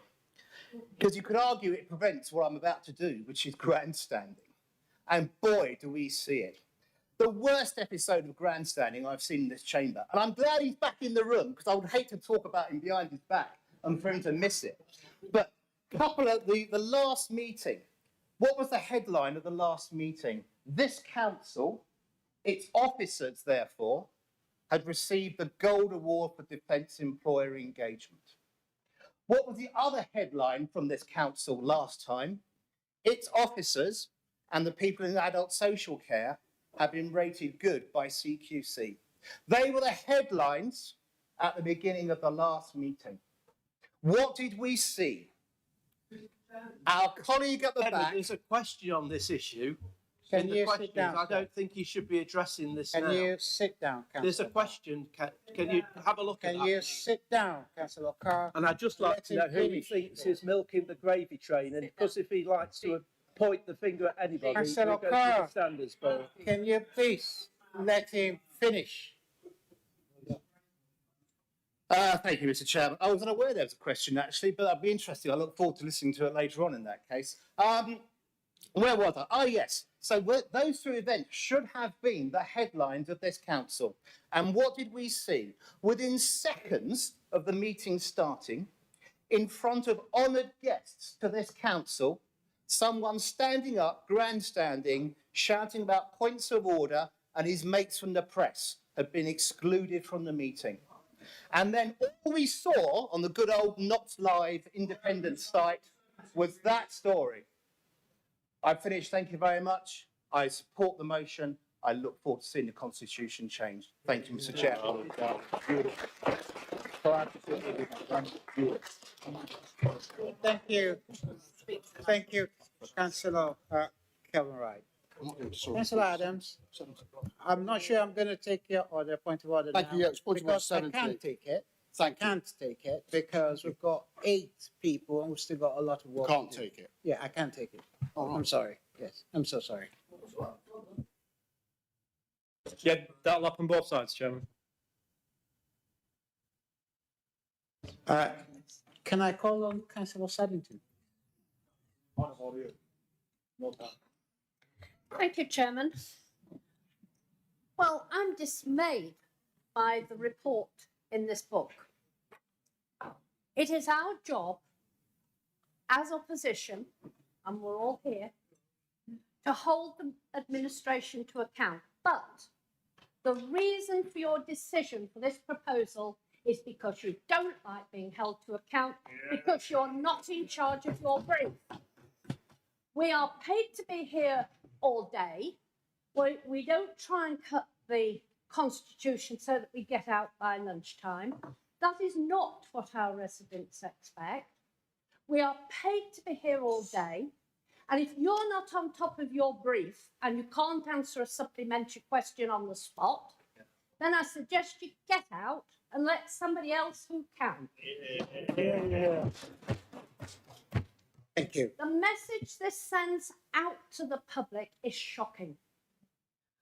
because you could argue it prevents what I'm about to do, which is grandstanding. And boy, do we see it. The worst episode of grandstanding I've seen in this chamber, and I'm glad he's back in the room, because I would hate to talk about him behind his back and for him to miss it. But couple of the last meeting, what was the headline of the last meeting? This council, its officers, therefore, had received the Gold Award for Defence Employer Engagement. What was the other headline from this council last time? Its officers and the people in adult social care have been rated good by CQC. They were the headlines at the beginning of the last meeting. What did we see? Our colleague at the back... There's a question on this issue. Can you sit down? I don't think you should be addressing this now. Can you sit down, Councillor? There's a question. Can you have a look at that? Can you sit down, Councillor Carr? And I'd just like to know who he thinks is milking the gravy train, and because if he likes to point the finger at anybody, Councillor we'll go to Carr, the standards board. can you please let him finish? Thank you, Mr. Chairman. I was unaware there was a question, actually, but that'd be interesting. I look forward to listening to it later on in that case. Where was I? Oh, yes. So those two events should have been the headlines of this council. And what did we see? Within seconds of the meeting starting, in front of honoured guests to this council, someone standing up, grandstanding, shouting about points of order, and his mates from the press had been excluded from the meeting. And then all we saw on the good old Not Live independent site was that story. I've finished. Thank you very much. I support the motion. I look forward to seeing the Constitution changed. Thank you, Mr. Chair. Thank you. Thank you, Councillor Kelvin Wright. Councillor Adams, I'm not sure I'm going to take your order, point of order Thank now, you. Yeah, it's point of order because I 70. can't take it. Thank I can't take it because we've got 8 people and we've still got a lot of work. Can't to do. take it. Yeah, I can't take it. All right. I'm sorry. Yes, I'm so sorry. Yeah, that'll happen both sides, Chairman. Can I call on Councillor Saddington? Thank you, Chairman. Well, I'm dismayed by the report in this book. It is our job as opposition, and we're all here, to hold the administration to account. But the reason for your decision for this proposal is because you don't like being held to account, because you're not in charge of your brief. We are paid to be here all day. We don't try and cut the Constitution so that we get out by lunchtime. That is not what our residents expect. We are paid to be here all day. And if you're not on top of your brief and you can't answer a supplementary question on the spot, then I suggest you get out and let somebody else who can. Thank you. The message this sends out to the public is shocking.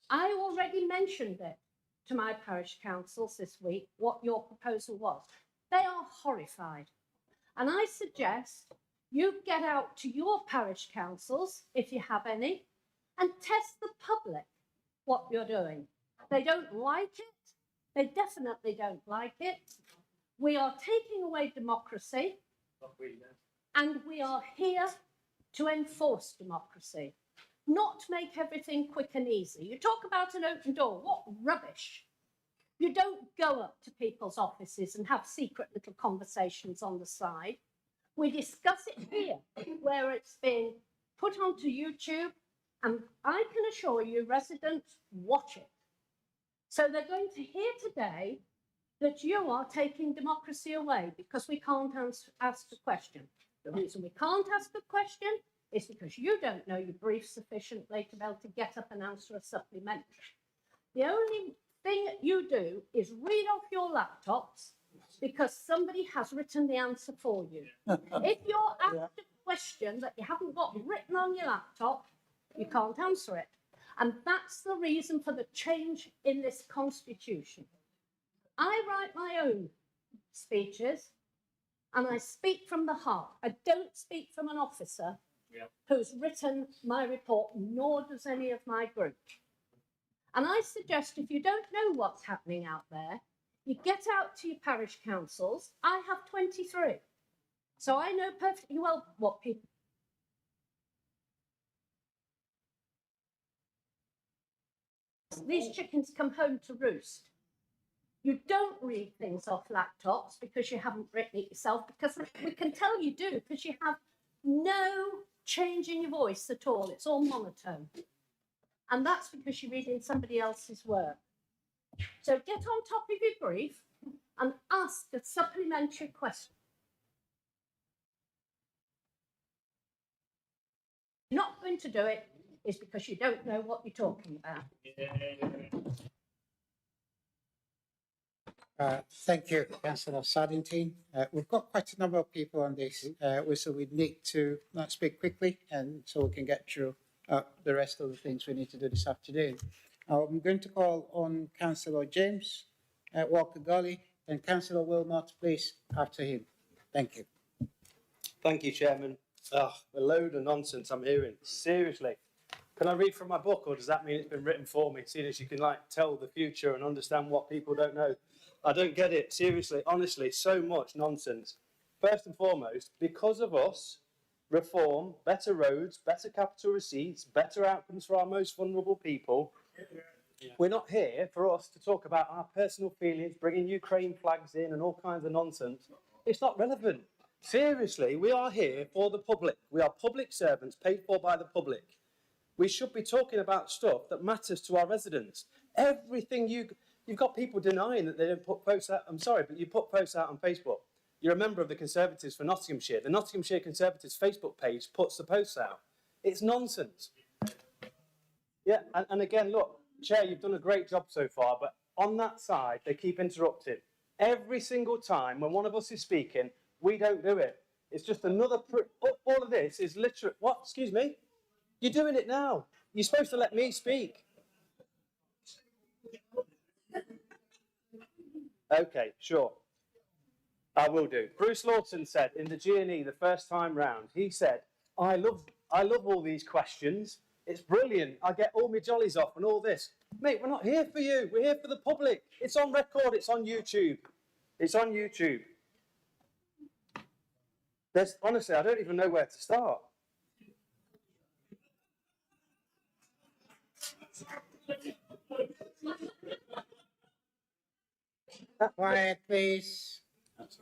I already mentioned it to my parish councils this week, what your proposal was. They are horrified. And I suggest you get out to your parish councils, if you have any, and test the public what you're doing. They don't like it. They definitely don't like it. We are taking away democracy, and we are here to enforce democracy, not make everything quick and easy. You talk about an open door. What rubbish. You don't go up to people's offices and have secret little conversations on the side. We discuss it here, where it's been put onto YouTube, and I can assure you residents watch it. So they're going to hear today that you are taking democracy away because we can't ask a question. The reason we can't ask a question is because you don't know your brief sufficiently to be able to get up and answer a supplementary. The only thing you do is read off your laptops because somebody has written the answer for you. If you're asked a question that you haven't got written on your laptop, you can't answer it. And that's the reason for the change in this constitution. I write my own speeches and I speak from the heart. I don't speak from an officer who's written my report, nor does any of my group. And I suggest if you don't know what's happening out there, you get out to your parish councils. I have 23. So I know perfectly well what people... These chickens come home to roost. You don't read things off laptops because you haven't written it yourself, because we can tell you do, because you have no change in your voice at all. It's all monotone. And that's because you're reading somebody else's work. So get on top of your brief and ask a supplementary question. You're not going to do it is because you don't know what you're talking about. Thank you, Councillor Sardentine. We've got quite a number of people on this, so we need to speak quickly, and so we can get through the rest of the things we need to do this afternoon. I'm going to call on Councillor James Walker-Gully, and Councillor Wilmot, please, after him. Thank you. Thank you, Chairman. A load of nonsense I'm hearing. Seriously. Can I read from my book, or does that mean it's been written for me, seeing as you can tell the future and understand what people don't know? I don't get it. Seriously, honestly, so much nonsense. First and foremost, because of us, reform, better roads, better capital receipts, better outcomes for our most vulnerable people. We're not here for us to talk about our personal feelings, bringing Ukraine flags in and all kinds of nonsense. It's not relevant. Seriously, we are here for the public. We are public servants paid for by the public. We should be talking about stuff that matters to our residents. Everything you've got people denying that they don't put posts out. I'm sorry, but you put posts out on Facebook. You're a member of the Conservatives for Nottinghamshire. The Nottinghamshire Conservatives Facebook page puts the posts out. It's nonsense. Yeah, and again, look, Chair, you've done a great job so far, but on that side, they keep interrupting. Every single time when one of us is speaking, we don't do it. It's just another... all of this is literally... What? Excuse me? You're doing it now. You're supposed to let me speak. Okay, sure. I will do. Bruce Lawton said in the G&E the first time round, he said, I love all these questions. It's brilliant. I get all my jollies off and all this. Mate, we're not here for you. We're here for the public. It's on record. It's on YouTube. It's on YouTube. Honestly, I don't even know where to start. Quiet, please.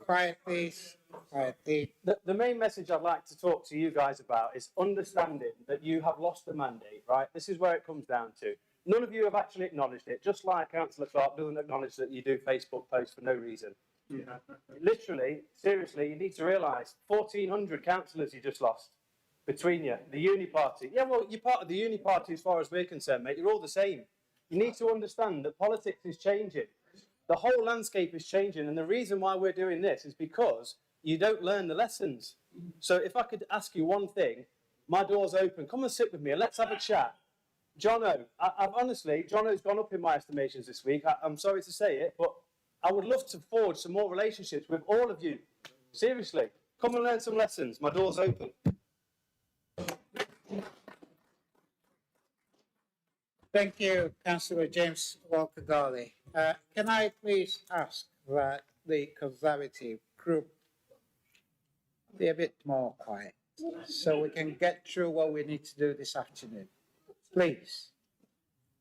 Quiet, please. Quiet, please. The main message I'd like to talk to you guys about is understanding that you have lost the mandate, right? This is where it comes down to. None of you have actually acknowledged it, just like Councillor Clark doesn't acknowledge that you do Facebook posts for no reason. Yeah. Literally, seriously, you need to realise 1,400 councillors you just lost between you, the Uni Party. Yeah, well, you're part of the Uni Party as far as we're concerned, mate. You're all the same. You need to understand that politics is changing. The whole landscape is changing, and the reason why we're doing this is because you don't learn the lessons. So if I could ask you one thing, my door's open. Come and sit with me and let's have a chat. Jono, I've honestly, Jono's gone up in my estimations this week. I'm sorry to say it, but I would love to forge some more relationships with all of you. Seriously, come and learn some lessons. My door's open. Thank you, Councillor James Walker-Gawley. Can I please ask that the Conservative group be a bit more quiet so we can get through what we need to do this afternoon? Please,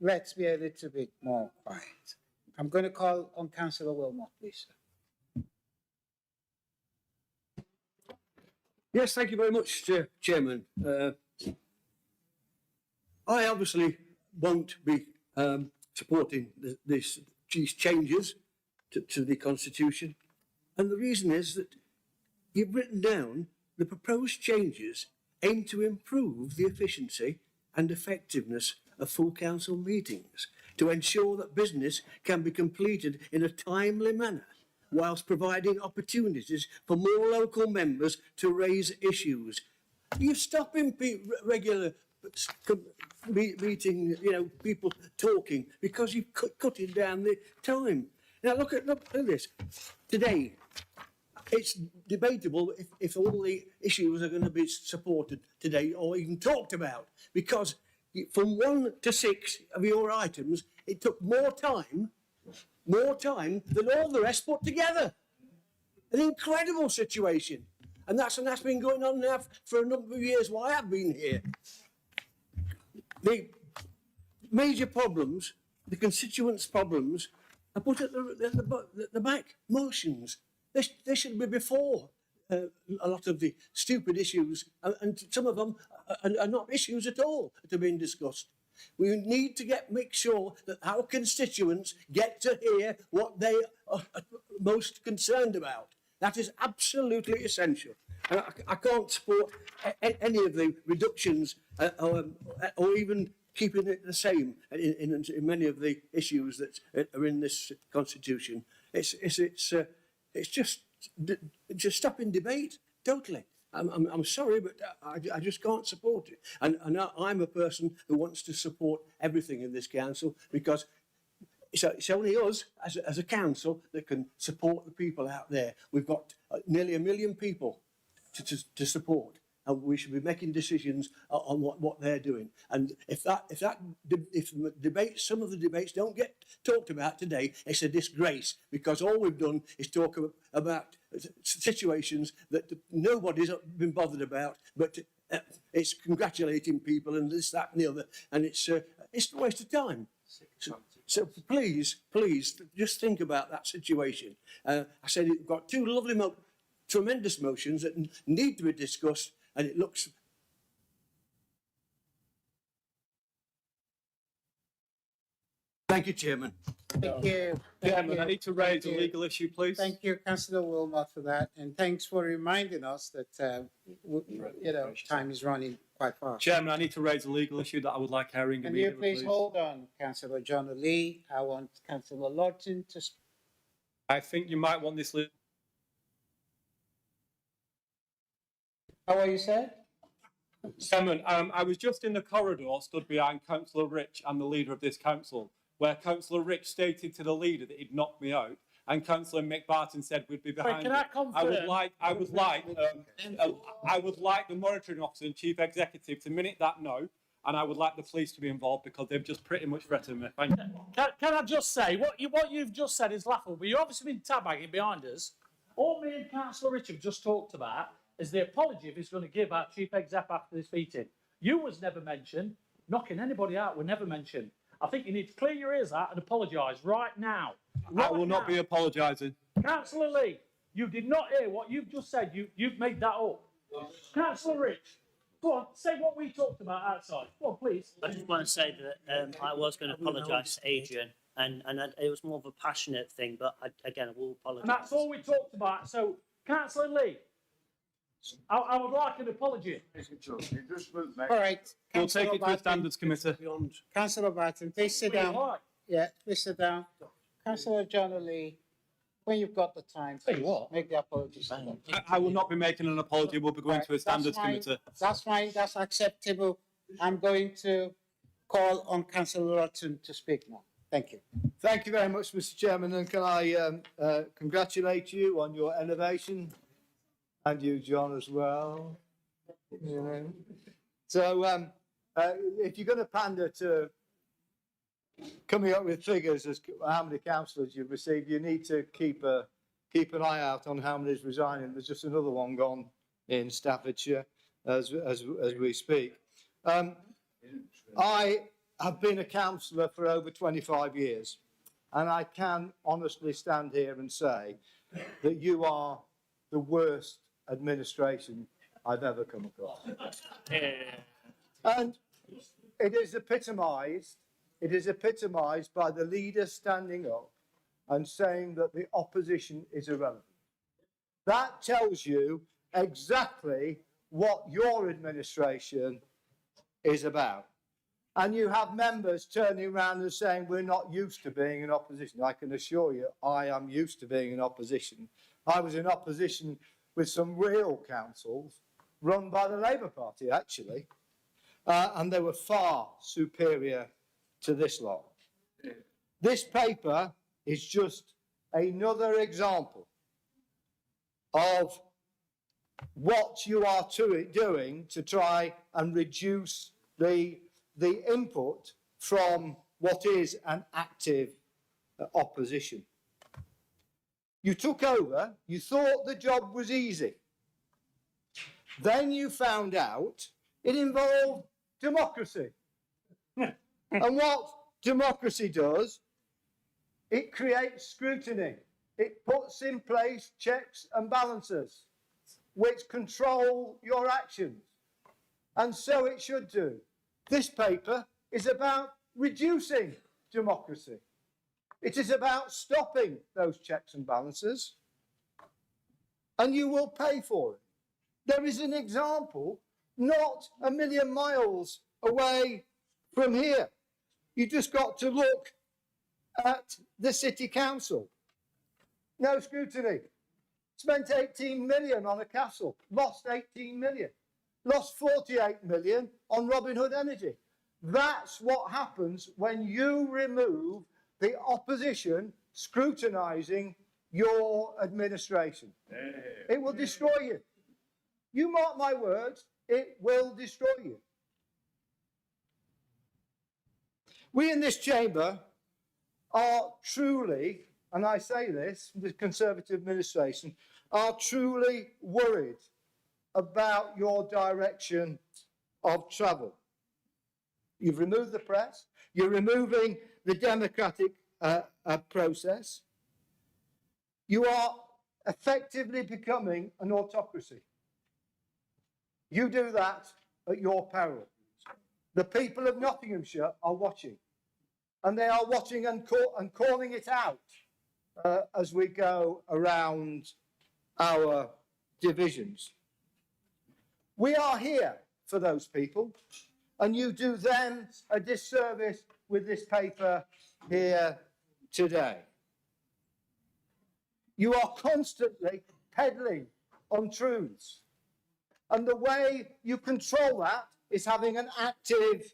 let's be a little bit more quiet. I'm going to call on Councillor Wilmot, please. Yes, thank you very much, Chairman. I obviously won't be supporting these changes to the Constitution. And the reason is that you've written down the proposed changes aim to improve the efficiency and effectiveness of full council meetings to ensure that business can be completed in a timely manner, whilst providing opportunities for more local members to raise issues. You're stopping regular meeting, people talking because you've cutting down the time. Now look at this. Today, it's debatable if all the issues are going to be supported today or even talked about, because from 1 to 6 of your items, it took more time than all the rest put together. An incredible situation. And that's been going on now for a number of years while I've been here. The major problems, the constituents' problems, are put at the back. Motions. They should be before a lot of the stupid issues, and some of them are not issues at all that are being discussed. We need to make sure that our constituents get to hear what they are most concerned about. That is absolutely essential. And I can't support any of the reductions or even keeping it the same in many of the issues that are in this constitution. It's just stopping debate totally. I'm sorry, but I just can't support it. And I'm a person who wants to support everything in this council, because it's only us as a council that can support the people out there. We've got nearly 1 million people to support, and we should be making decisions on what they're doing. And if the debates, some of the debates don't get talked about today, it's a disgrace, because all we've done is talk about situations that nobody's been bothered about, but it's congratulating people and this, that and the other, and it's a waste of time. So please, just think about that situation. I said you've got two lovely, tremendous motions that need to be discussed, and it looks... Thank you, Chairman. Thank you. Chairman, I need to raise a legal issue, please. Thank you, Councillor Wilmot, for that, and thanks for reminding us that time is running quite fast. Chairman, I need to raise a legal issue that I would like hearing Can you immediately, please hold on, Councillor John Lee? I want Councillor Lawton to speak. I think you might want this. How are you, sir? Chairman, I was just in the corridor, stood behind Councillor Rich and the leader of this council, where Councillor Rich stated to the leader that he'd knocked me out, and Councillor Mick Barton said we'd be behind. Can I confirm? I would like the monitoring officer and chief executive to minute that no, and I would like the police to be involved, because they've just pretty much threatened me. Thank you. Can I just say, what you've just said is laughable, but you've obviously been tab-bagging behind us. All me and Councillor Richard just talked about is the apology if he's going to give our chief exec after this meeting. You was never mentioned. Knocking anybody out were never mentioned. I think you need to clear your ears out and apologise right now. I will not be apologising. Councillor Lee, you did not hear what you've just said. You've made that up. Councillor Rich, go on, say what we talked about outside. Go on, please. I just want to say that I was going to apologise to Adrian, and it was more of a passionate thing, but again, I will apologise. And that's all we talked about. So, Councillor Lee, I would like an apology. All right. We'll take it to the Standards Committee. Councillor Barton, please sit down. Yeah, please sit down. Councillor John Lee, when you've got the time, Tell you what. make the apologies. I will not be making an apology. We'll be going to a standards That's fine. committee. That's fine, that's acceptable. I'm going to call on Councillor Lawton to speak now. Thank you. Thank you very much, Mr. Chairman, and can I congratulate you on your elevation, and you, John, as well. You know. So, if you're going to pander to coming up with figures as how many councillors you've received, you need to keep an eye out on how many is resigning. There's just another one gone in Staffordshire as we speak. I have been a councillor for over 25 years, and I can honestly stand here and say that you are the worst administration I've ever come across. And it is epitomised by the leader standing up and saying that the opposition is irrelevant. That tells you exactly what your administration is about. And you have members turning around and saying, we're not used to being in opposition. I can assure you, I am used to being in opposition. I was in opposition with some real councils run by the Labour Party, actually. And they were far superior to this lot. This paper is just another example of what you are doing to try and reduce the input from what is an active opposition. You took over, you thought the job was easy. Then you found out it involved democracy. And what democracy does, it creates scrutiny. It puts in place checks and balances which control your actions. And so it should do. This paper is about reducing democracy. It is about stopping those checks and balances, and you will pay for it. There is an example not a million miles away from here. You just got to look at the City Council. No scrutiny. Spent 18 million on a castle, lost 18 million. Lost 48 million on Robin Hood Energy. That's what happens when you remove the opposition scrutinising your administration. It will destroy you. You mark my words, it will destroy you. We in this chamber are truly, and I say this, the Conservative administration, are truly worried about your direction of travel. You've removed the press, you're removing the democratic process. You are effectively becoming an autocracy. You do that at your peril. The people of Nottinghamshire are watching, and they are watching and calling it out as we go around our divisions. We are here for those people, and you do them a disservice with this paper here today. You are constantly peddling untruths, and the way you control that is having an active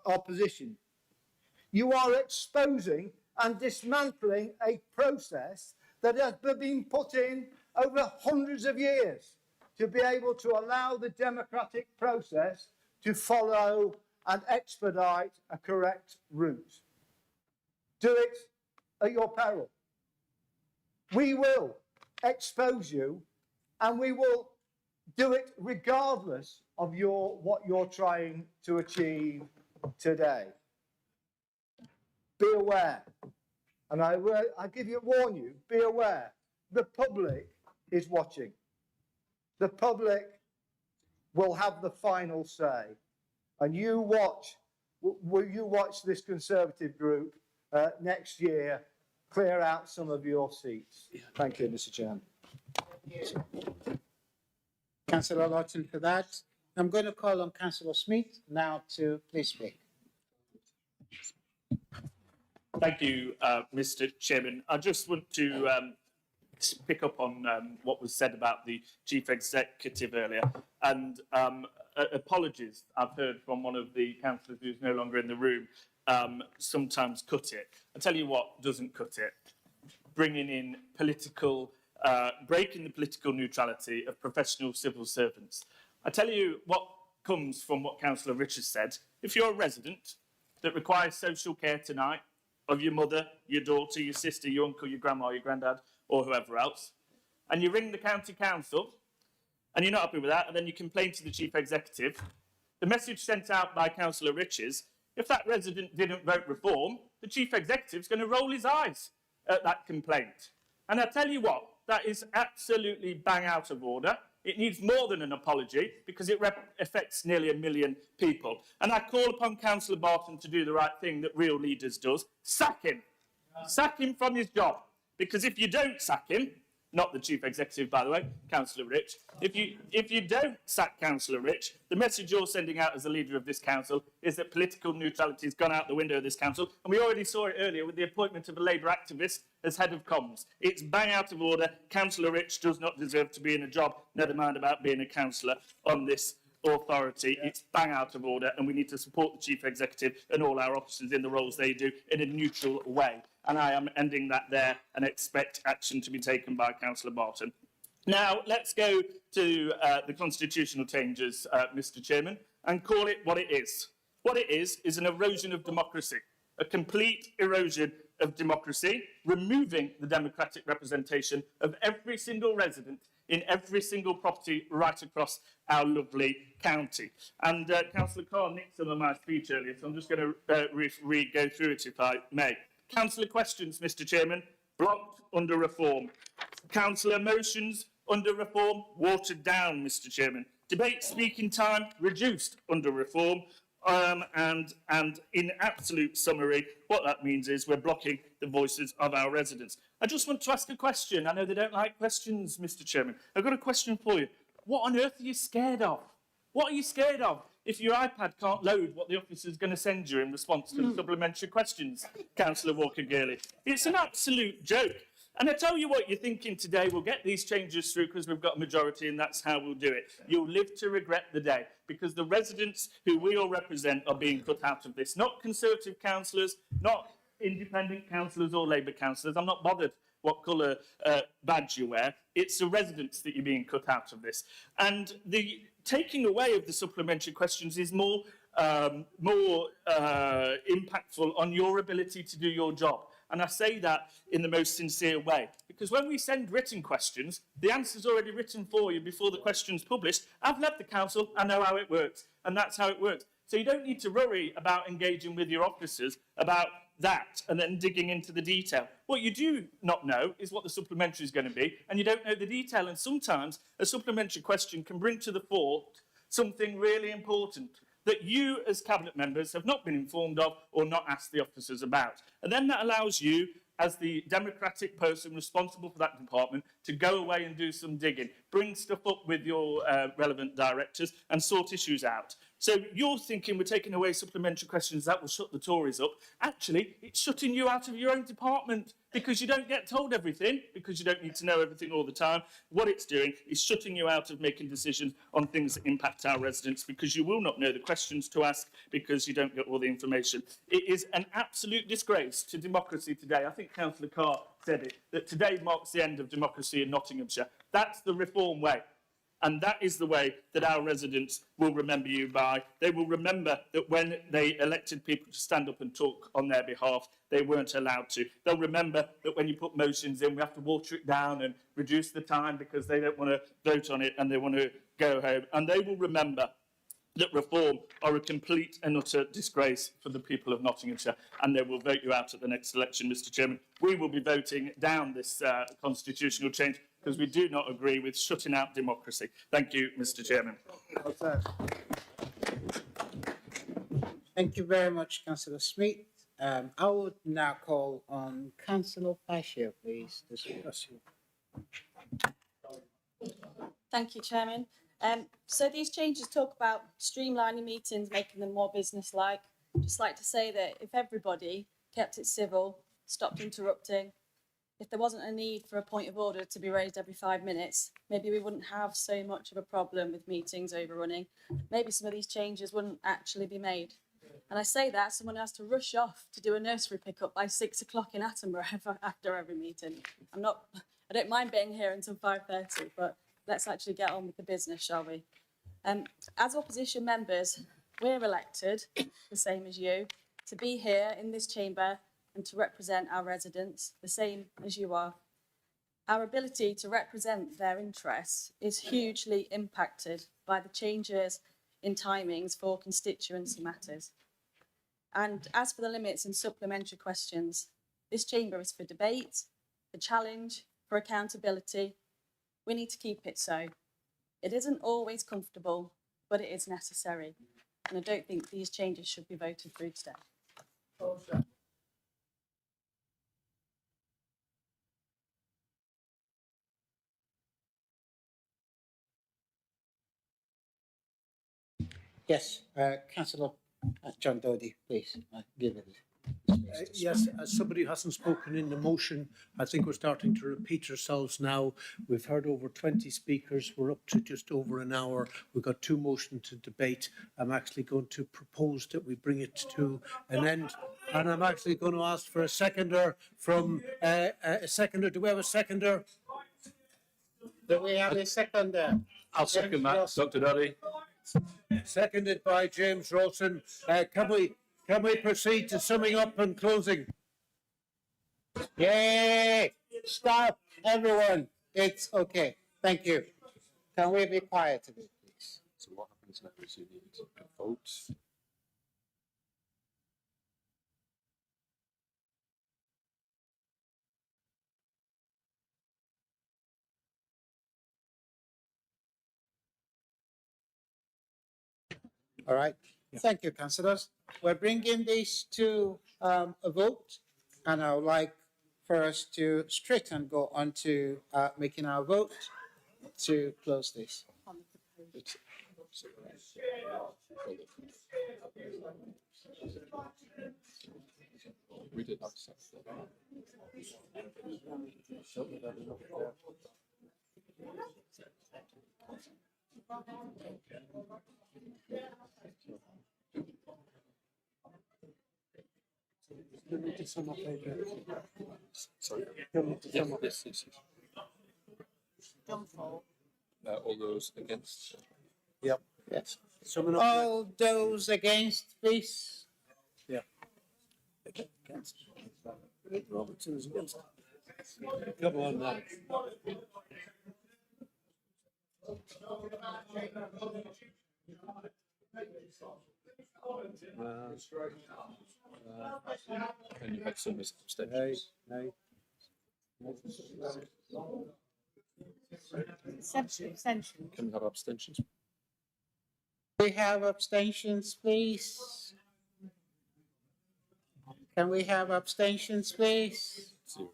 opposition. You are exposing and dismantling a process that has been put in over hundreds of years to be able to allow the democratic process to follow and expedite a correct route. Do it at your peril. We will expose you, and we will do it regardless of what you're trying to achieve today. Be aware, and I warn you, be aware, the public is watching. The public will have the final say, and you watch this Conservative group next year clear out some of your seats. Thank you, Mr. Chairman. Councillor Lawton for that. I'm going to call on Councillor Smith now to please speak. Thank you, Mr. Chairman. I just want to pick up on what was said about the Chief Executive earlier. And apologies, I've heard from one of the councillors who's no longer in the room, sometimes cut it. I tell you what doesn't cut it. Bringing in political, breaking the political neutrality of professional civil servants. I tell you what comes from what Councillor Richards said. If you're a resident that requires social care tonight of your mother, your daughter, your sister, your uncle, your grandma, your granddad, or whoever else, and you ring the county council and you're not happy with that, and then you complain to the Chief Executive, the message sent out by Councillor Richards, if that resident didn't vote reform, the Chief Executive's going to roll his eyes at that complaint. And I tell you what, that is absolutely bang out of order. It needs more than an apology because it affects nearly 1 million people. And I call upon Councillor Barton to do the right thing that real leaders does. Sack him. Sack him from his job. Because if you don't sack him, not the Chief Executive, by the way, Councillor Rich, if you don't sack Councillor Rich, the message you're sending out as the leader of this council is that political neutrality has gone out the window of this council. And we already saw it earlier with the appointment of a Labour activist as head of comms. It's bang out of order. Councillor Rich does not deserve to be in a job, never mind about being a councillor on this authority. It's bang out of order, and we need to support the Chief Executive and all our officers in the roles they do in a neutral way. And I am ending that there and expect action to be taken by Councillor Barton. Now, let's go to the constitutional changes, Mr. Chairman, and call it what it is. What it is an erosion of democracy, a complete erosion of democracy, removing the democratic representation of every single resident in every single property right across our lovely county. And Councillor Carr nicked some of my speech earlier, so I'm just going to go through it if I may. Councillor questions, Mr. Chairman, blocked under reform. Councillor motions under reform, watered down, Mr. Chairman. Debate speaking time reduced under reform. And in absolute summary, what that means is we're blocking the voices of our residents. I just want to ask a question. I know they don't like questions, Mr. Chairman. I've got a question for you. What on earth are you scared of? What are you scared of if your iPad can't load what the officer's going to send you in response to the supplementary questions, Councillor Walker-Gurley? It's an absolute joke. And I tell you what you're thinking today, we'll get these changes through because we've got a majority and that's how we'll do it. You'll live to regret the day because the residents who we all represent are being cut out of this. Not Conservative councillors, not independent councillors or Labour councillors. I'm not bothered what colour badge you wear. It's the residents that you're being cut out of this. And the taking away of the supplementary questions is more impactful on your ability to do your job. And I say that in the most sincere way. Because when we send written questions, the answer's already written for you before the question's published. I've left the council, I know how it works. And that's how it works. So you don't need to worry about engaging with your officers about that and then digging into the detail. What you do not know is what the supplementary is going to be, and you don't know the detail. And sometimes a supplementary question can bring to the fore something really important that you as cabinet members have not been informed of or not asked the officers about. And then that allows you, as the democratic person responsible for that department, to go away and do some digging, bring stuff up with your relevant directors and sort issues out. So you're thinking we're taking away supplementary questions, that will shut the Tories up. Actually, it's shutting you out of your own department because you don't get told everything, because you don't need to know everything all the time. What it's doing is shutting you out of making decisions on things that impact our residents because you will not know the questions to ask because you don't get all the information. It is an absolute disgrace to democracy today. I think Councillor Carr said it, that today marks the end of democracy in Nottinghamshire. That's the reform way. And that is the way that our residents will remember you by. They will remember that when they elected people to stand up and talk on their behalf, they weren't allowed to. They'll remember that when you put motions in, we have to water it down and reduce the time because they don't want to vote on it and they want to go home. And they will remember that reform are a complete and utter disgrace for the people of Nottinghamshire, and they will vote you out at the next election, Mr. Chairman. We will be voting down this constitutional change because we do not agree with shutting out democracy. Thank you, Mr. Chairman. Thank you very much, Councillor Smith. I would now call on Councillor Fisher, please, to speak. Thank you, Chairman. So these changes talk about streamlining meetings, making them more business-like. Just like to say that if everybody kept it civil, stopped interrupting. If there wasn't a need for a point of order to be raised every 5 minutes, maybe we wouldn't have so much of a problem with meetings overrunning. Maybe some of these changes wouldn't actually be made. And I say that someone has to rush off to do a nursery pickup by 6 o'clock in Attenborough after every meeting. I don't mind being here until 5:30, but let's actually get on with the business, shall we? As opposition members, we're elected, the same as you, to be here in this chamber and to represent our residents, the same as you are. Our ability to represent their interests is hugely impacted by the changes in timings for constituency matters. And as for the limits and supplementary questions, this chamber is for debate, for challenge, for accountability. We need to keep it so. It isn't always comfortable, but it is necessary. And I don't think these changes should be voted through today. Yes, Councillor John Dodie, please, give it. Yes, as somebody who hasn't spoken in the motion, I think we're starting to repeat ourselves now. We've heard over 20 speakers. We're up to just over an hour. We've got 2 motions to debate. I'm actually going to propose that we bring it to an end. And I'm actually going to ask for a seconder from a seconder. Do we have a seconder? Do we have a seconder? I'll second that, Dr. Doddy. Seconded by James Rawson. Can we proceed to summing up and closing? Yay! Stop, everyone. It's okay. Thank you. Can we be quiet a bit, please? So what happens now is you need a vote. All right. Thank you, councillors. We're bringing this to a vote, and I would like for us to straight and go on to making our vote to close this. We did have Sorry. Yes. All those against? Yep. Yes. All those against, please. Yeah. Against. Robertson is against. Come on now. And you had some abstentions. No. Abstention. Can we have abstentions? We have abstentions, please. Can we have abstentions, please? 0.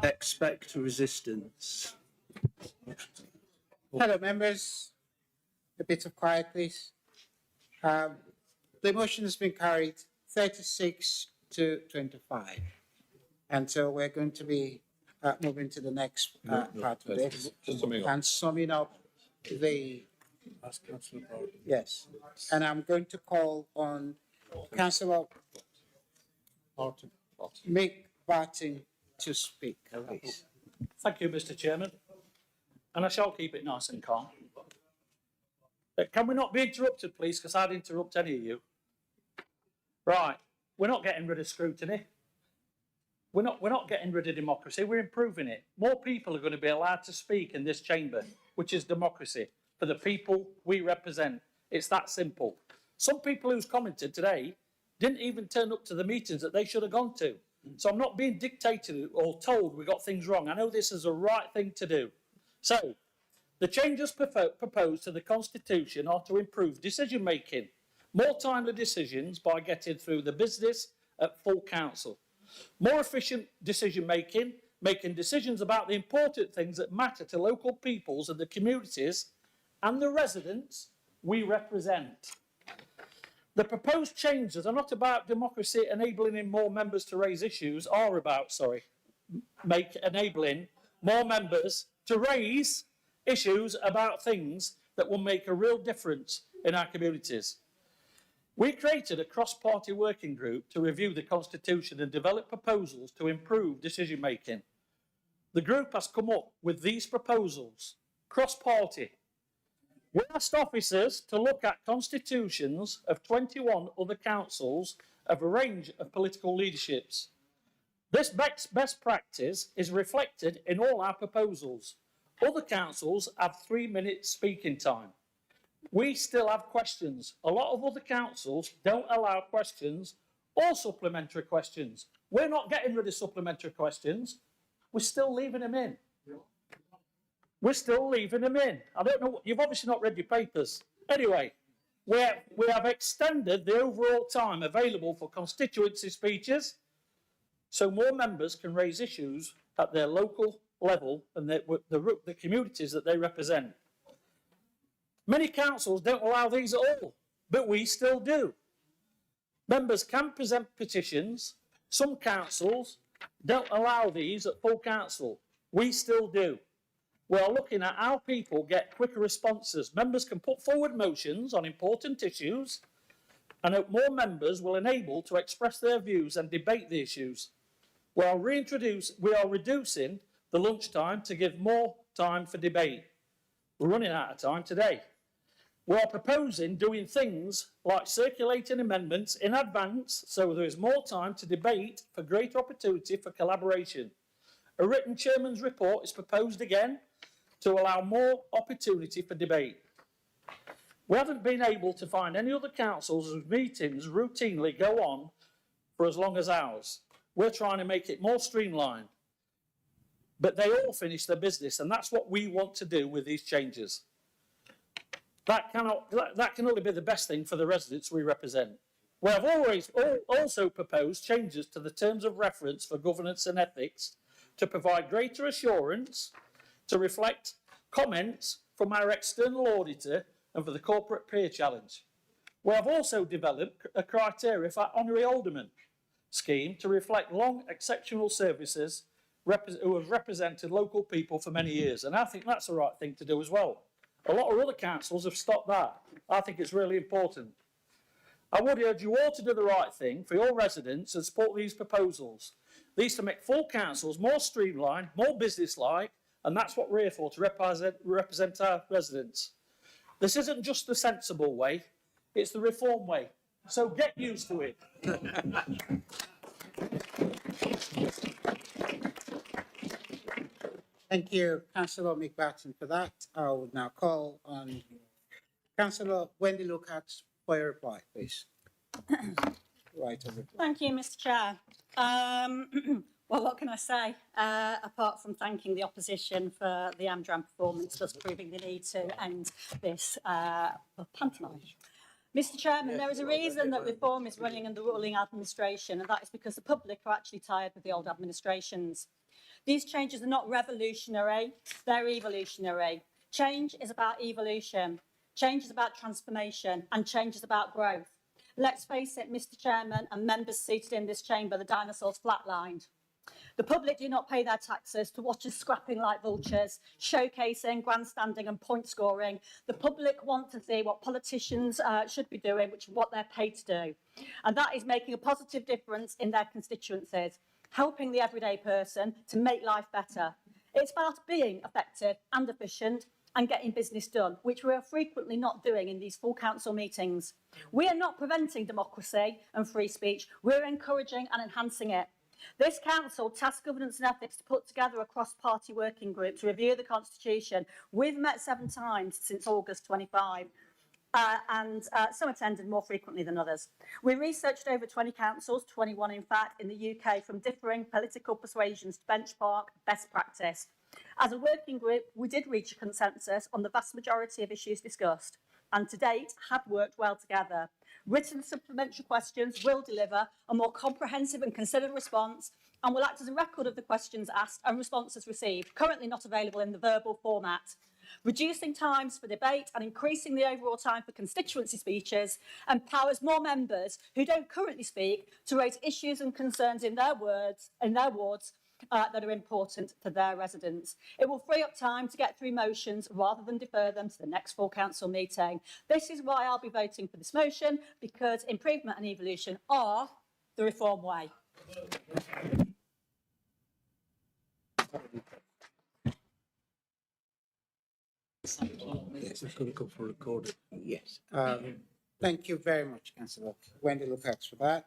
Expect resistance. Hello, members. A bit of quiet, please. The motion has been carried 36 to 25. And so we're going to be moving to the next part of this. Just summing up. And summing up the... Yes. And I'm going to call on Councillor Mick Barton to speak, please. Thank you, Mr. Chairman. And I shall keep it nice and calm. Can we not be interrupted, please? Because I'd interrupt any of you. Right. We're not getting rid of scrutiny. We're not getting rid of democracy. We're improving it. More people are going to be allowed to speak in this chamber, which is democracy, for the people we represent. It's that simple. Some people who's commented today didn't even turn up to the meetings that they should have gone to. So I'm not being dictated or told we got things wrong. I know this is the right thing to do. So the changes proposed to the Constitution are to improve decision-making, more timely decisions by getting through the business at full council, more efficient decision-making making decisions about the important things that matter to local peoples and the communities and the residents we represent. The proposed changes are not about democracy enabling more members to raise issues, enabling more members to raise issues about things that will make a real difference in our communities. We created a cross-party working group to review the Constitution and develop proposals to improve decision making. The group has come up with these proposals. Cross-party. We asked officers to look at constitutions of 21 other councils of a range of political leaderships. This best practice is reflected in all our proposals. Other councils have 3 minutes speaking time. We still have questions. A lot of other councils don't allow questions or supplementary questions. We're not getting rid of supplementary questions. We're still leaving them in. We're still leaving them in. I don't know, you've obviously not read your papers. Anyway, we have extended the overall time available for constituency speeches so more members can raise issues at their local level and the communities that they represent. Many councils don't allow these at all, but we still do. Members can present petitions. Some councils don't allow these at full council. We still do. We are looking at how people get quicker responses. Members can put forward motions on important issues, and more members will enable to express their views and debate the issues. We are reducing the lunchtime to give more time for debate. We're running out of time today. We are proposing doing things like circulating amendments in advance so there is more time to debate for greater opportunity for collaboration. A written chairman's report is proposed again to allow more opportunity for debate. We haven't been able to find any other councils whose meetings routinely go on for as long as ours. We're trying to make it more streamlined. But they all finish their business, and that's what we want to do with these changes. That can only be the best thing for the residents we represent. We have also proposed changes to the terms of reference for governance and ethics to provide greater assurance to reflect comments from our external auditor and for the corporate peer challenge. We have also developed a criteria for honorary alderman scheme to reflect long exceptional services who have represented local people for many years, and I think that's the right thing to do as well. A lot of other councils have stopped that. I think it's really important. I would urge you all to do the right thing for your residents and support these proposals. These to make full councils more streamlined, more business-like, and that's what we're here for, to represent our residents. This isn't just the sensible way, it's the reform way. So get used to it. Thank you, Councillor McBatten, for that. I would now call on Councillor Wendy Lukacs for a reply, please. Right over. Thank you, Mr. Chair. Well, what can I say, apart from thanking the opposition for the Amdram performance, thus proving the need to end this pantomime. Mr. Chairman, there is a reason that reform is running under ruling administration, and that is because the public are actually tired with the old administrations. These changes are not revolutionary, they're evolutionary. Change is about evolution, change is about transformation, and change is about growth. Let's face it, Mr. Chairman and members seated in this chamber, the dinosaurs flatlined. The public do not pay their taxes to watch us scrapping like vultures, showcasing, grandstanding and point scoring. The public want to see what politicians should be doing, which is what they're paid to do. And that is making a positive difference in their constituencies, helping the everyday person to make life better. It's about being effective and efficient and getting business done, which we are frequently not doing in these full council meetings. We are not preventing democracy and free speech, we're encouraging and enhancing it. This council tasked Governance and Ethics to put together a cross-party working group to review the Constitution. We've met 7 times since August 25. And some attended more frequently than others. We researched over 20 councils, 21 in fact, in the UK from differing political persuasions to benchmark best practice. As a working group, we did reach a consensus on the vast majority of issues discussed, and to date have worked well together. Written supplementary questions will deliver a more comprehensive and considered response and will act as a record of the questions asked and responses received, currently not available in the verbal format. Reducing times for debate and increasing the overall time for constituency speeches empowers more members who don't currently speak to raise issues and concerns in their wards that are important to their residents. It will free up time to get through motions rather than defer them to the next full council meeting. This is why I'll be voting for this motion, because improvement and evolution are the reform way. Yes, it's going to come for recording. Yes. Thank you very much, Councillor Wendy Lukacs, for that.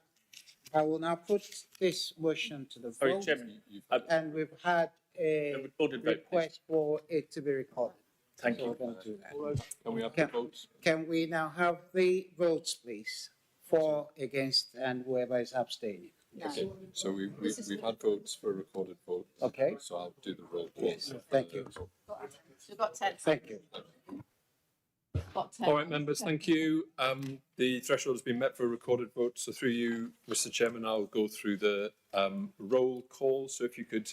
I will now put this motion to the Sorry, vote. Chairman, And we've had a recorded vote, request for it to be recorded. Thank So you. we're going to do that. Can we have the votes? Can we now have the votes, please? For, against, and whoever is abstaining? Okay, so we've had votes for a recorded vote. Okay. So I'll do the roll call. Yes, thank you. We've got 10. Thank you. Got 10. All right, members, thank you. The threshold has been met for a recorded vote. So through you, Mr. Chairman, I'll go through the roll call. So if you could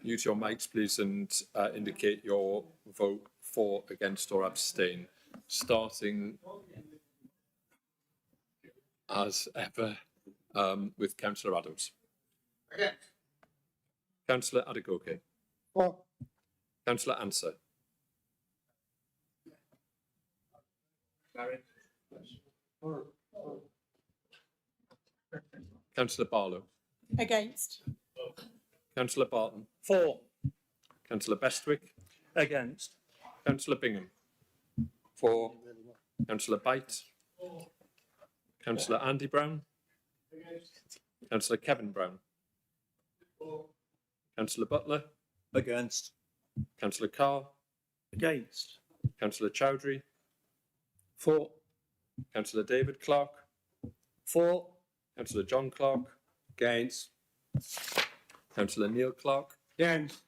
use your mics, please, and indicate your vote for, against, or abstain, starting as ever with Councillor Adams. Against. Councillor Adegoke. For. Councillor Answer. Councillor Barlow. Against. Councillor Barton. For. Councillor Bestwick. Against. Councillor Bingham. For. Councillor Bite. Councillor Andy Brown. Councillor Kevin Brown. Councillor Butler. Against. Councillor Carr. Against. Councillor Chowdhury. For. Councillor David Clark. For. Councillor John Clark. Against. Councillor Neil Clark. Against.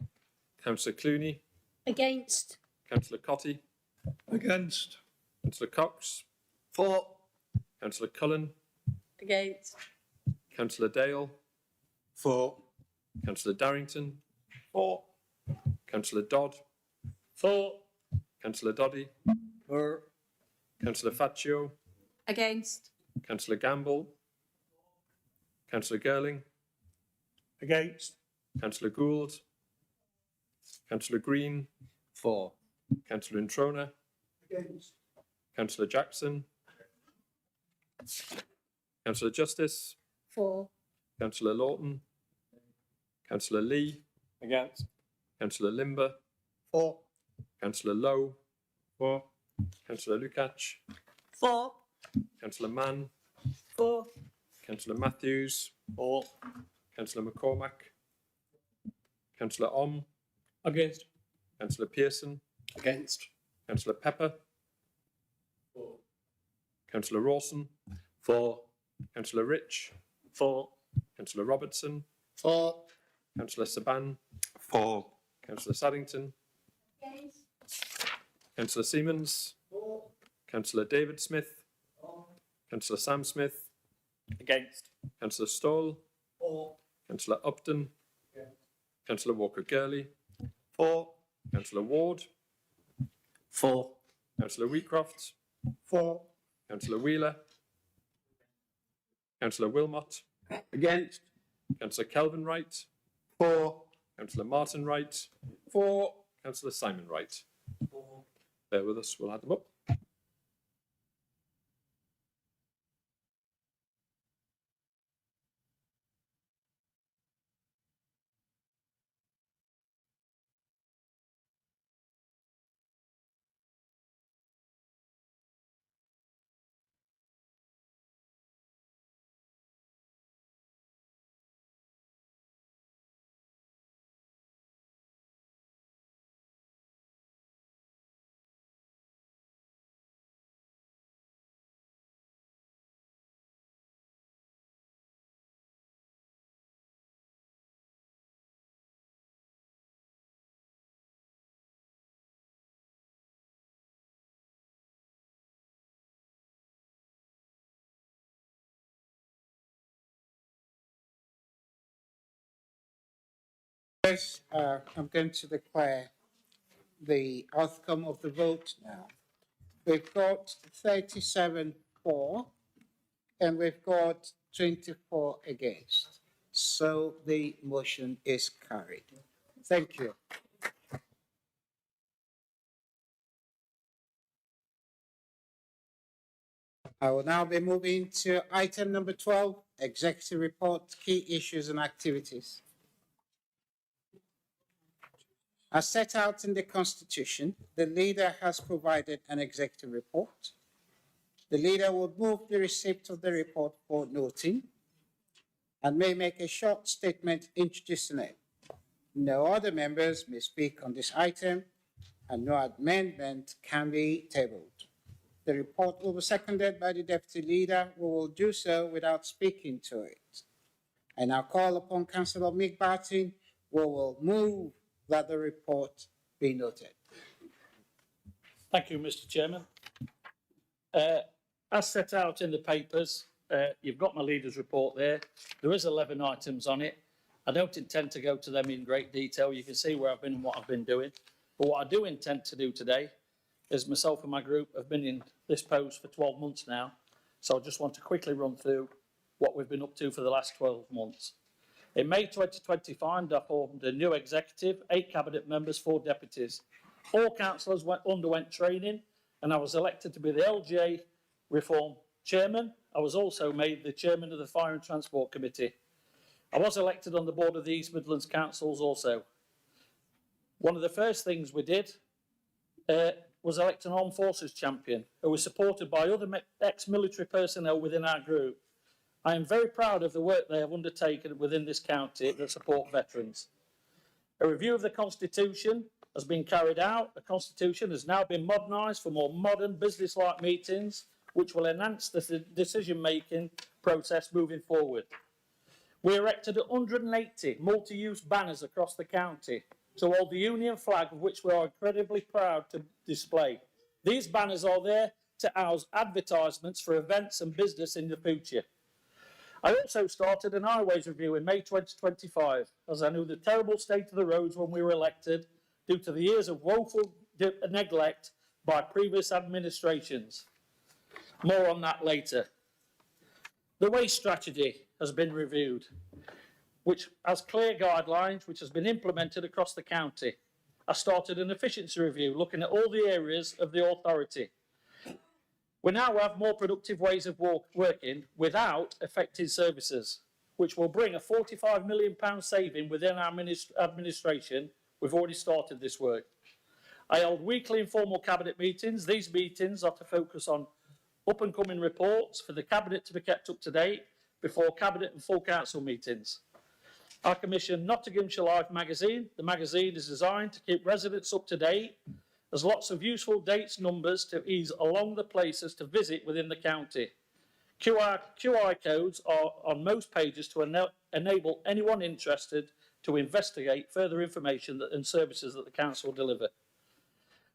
Councillor Clooney. Against. Councillor Cotty. Against. Councillor Cox. For. Councillor Cullen. Against. Councillor Dale. For. Councillor Darrington. For. Councillor Dodd. For. Councillor Doddy. For. Councillor Faccio. Against. Councillor Gamble. Councillor Girling. Against. Councillor Gould. Councillor Green. For. Councillor Introna. Against. Councillor Jackson. Councillor Justice. For. Councillor Lawton. Councillor Lee. Against. Councillor Limber. For. Councillor Lowe. For. Councillor Lukacs. For. Councillor Mann. For. Councillor Matthews. For. Councillor McCormack. Councillor Om. Against. Councillor Pearson. Against. Councillor Pepper. For. Councillor Rawson. For. Councillor Rich. For. Councillor Robertson. For. Councillor Saban. For. Councillor Saddington. Councillor Siemens. Councillor David Smith. Councillor Sam Smith. Against. Councillor Stoll. For. Councillor Upton. Councillor Walker Gurley. For. Councillor Ward. For. Councillor Wheatcroft. For. Councillor Wheeler. Councillor Wilmot. Against. Councillor Kelvin Wright. For. Councillor Martin Wright. For. Councillor Simon Wright. Bear with us, we'll add them up. Members, I'm going to declare the outcome of the vote now. We've got 37 for, and we've got 24 against. So the motion is carried. Thank you. I will now be moving to item number 12, Executive Report, Key Issues and Activities. As set out in the Constitution, the leader has provided an executive report. The leader will move the receipt of the report for noting and may make a short statement introducing it. No other members may speak on this item and no amendment can be tabled. The report will be seconded by the Deputy Leader, who will do so without speaking to it. I now call upon Councillor Mick Barton, who will move that the report be noted. Thank you, Mr. Chairman. As set out in the papers, you've got my leader's report there. There is 11 items on it. I don't intend to go to them in great detail. You can see where I've been and what I've been doing. But what I do intend to do today is myself and my group have been in this post for 12 months now. So I just want to quickly run through what we've been up to for the last 12 months. In May 2025, I formed a new executive, 8 cabinet members, 4 deputies. All councillors underwent training and I was elected to be the LGA Reform Chairman. I was also made the Chairman of the Fire and Transport Committee. I was elected on the board of the East Midlands Councils also. One of the first things we did was elect an Armed Forces Champion who was supported by other ex-military personnel within our group. I am very proud of the work they have undertaken within this county that support veterans. A review of the Constitution has been carried out. The Constitution has now been modernised for more modern business-like meetings, which will enhance the decision-making process moving forward. We erected 180 multi-use banners across the county to hold the Union flag, of which we are incredibly proud to display. These banners are there to house advertisements for events and business in the future. I also started an highways review in May 2025, as I knew the terrible state of the roads when we were elected due to the years of woeful neglect by previous administrations. More on that later. The waste strategy has been reviewed, which has clear guidelines which has been implemented across the county. I started an efficiency review looking at all the areas of the authority. We now have more productive ways of working without affecting services, which will bring a £45 million saving within our administration. We've already started this work. I held weekly informal cabinet meetings. These meetings are to focus on up and coming reports for the cabinet to be kept up to date before cabinet and full council meetings. I commissioned Nottinghamshire Live magazine. The magazine is designed to keep residents up to date. There's lots of useful dates, numbers to ease along the places to visit within the county. QR codes are on most pages to enable anyone interested to investigate further information and services that the council deliver.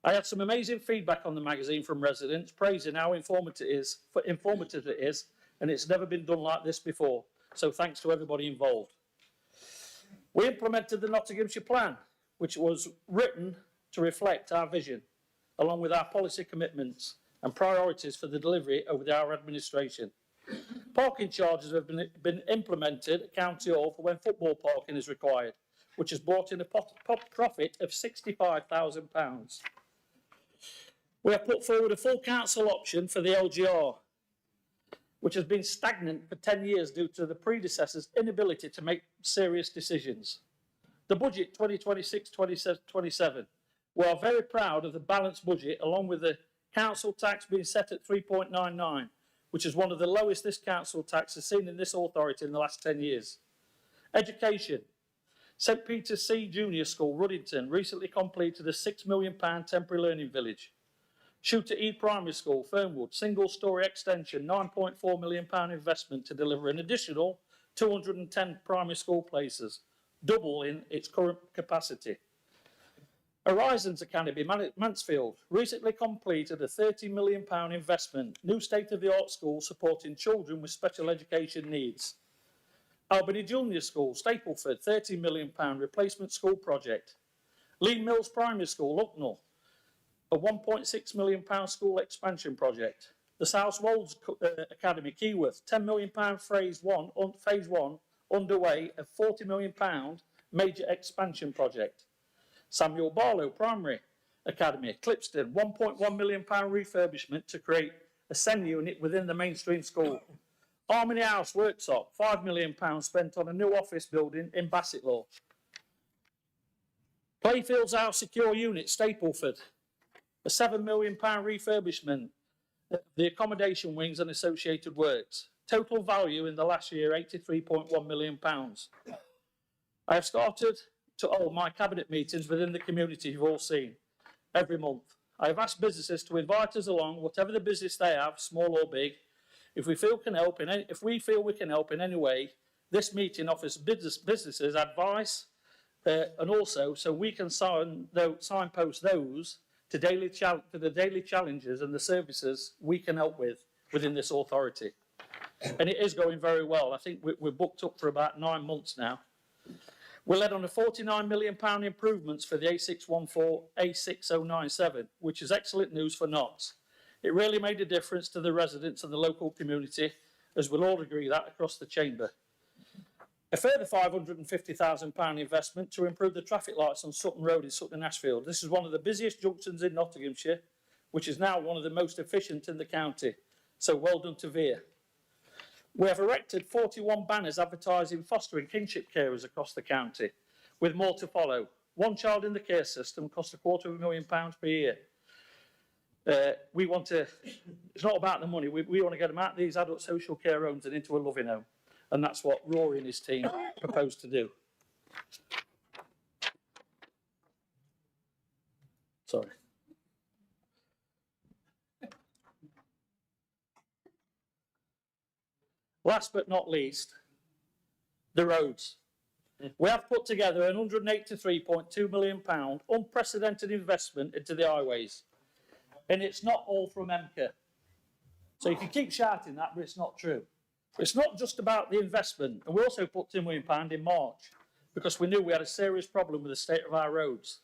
I had some amazing feedback on the magazine from residents, praising how informative it is, and it's never been done like this before. So thanks to everybody involved. We implemented the Nottinghamshire Plan, which was written to reflect our vision, along with our policy commitments and priorities for the delivery over our administration. Parking charges have been implemented at County Hall for when football parking is required, which has brought in a profit of £65,000. We have put forward a full council option for the LGR, which has been stagnant for 10 years due to the predecessor's inability to make serious decisions. The budget 2026-27, we are very proud of the balanced budget, along with the council tax being set at 3.99, which is one of the lowest this council tax has seen in this authority in the last 10 years. Education. St Peter's C Junior School, Ruddington, recently completed a £6 million temporary learning village. Shooter Ede Primary School, Fernwood, single-storey extension, £9.4 million investment to deliver an additional 210 primary school places, double in its current capacity. Horizons Academy, Mansfield, recently completed a £30 million investment, new state-of-the-art school supporting children with special education needs. Albany Junior School, Stapleford, £13 million replacement school project. Lee Mills Primary School, Lucknell, a £1.6 million school expansion project. The South Wolds Academy, Keyworth, £10 million phase one underway, a £40 million major expansion project. Samuel Barlow Primary Academy, Clipston, £1.1 million refurbishment to create a SEN unit within the mainstream school. Harmony House Worktop, £5 million spent on a new office building in Bassetlaw. Playfields House Secure Unit, Stapleford, a £7 million refurbishment of the accommodation wings and associated works. Total value in the last year, £83.1 million. I have started to hold my cabinet meetings within the community you've all seen every month. I have asked businesses to invite us along, whatever the business they have, small or big. If we feel we can help in any way, this meeting offers businesses advice, and also so we can signpost those to the daily challenges and the services we can help with within this authority. And it is going very well. I think we're booked up for about 9 months now. We led on a £49 million improvements for the A614, A6097, which is excellent news for Notts. It really made a difference to the residents and the local community, as we'll all agree that across the chamber. A further £550,000 investment to improve the traffic lights on Sutton Road in Sutton and Ashfield. This is one of the busiest junctions in Nottinghamshire, which is now one of the most efficient in the county. So well done to Veer. We have erected 41 banners advertising fostering kinship carers across the county, with more to follow. One child in the care system costs £250,000 per year. It's not about the money, we want to get them out of these adult social care homes and into a loving home. And that's what Rory and his team propose to do. Sorry. Last but not least, the roads. We have put together an £183.2 million unprecedented investment into the highways. And it's not all from MCA. So you can keep shouting that, but it's not true. It's not just about the investment. And we also put £2 million in March because we knew we had a serious problem with the state of our roads.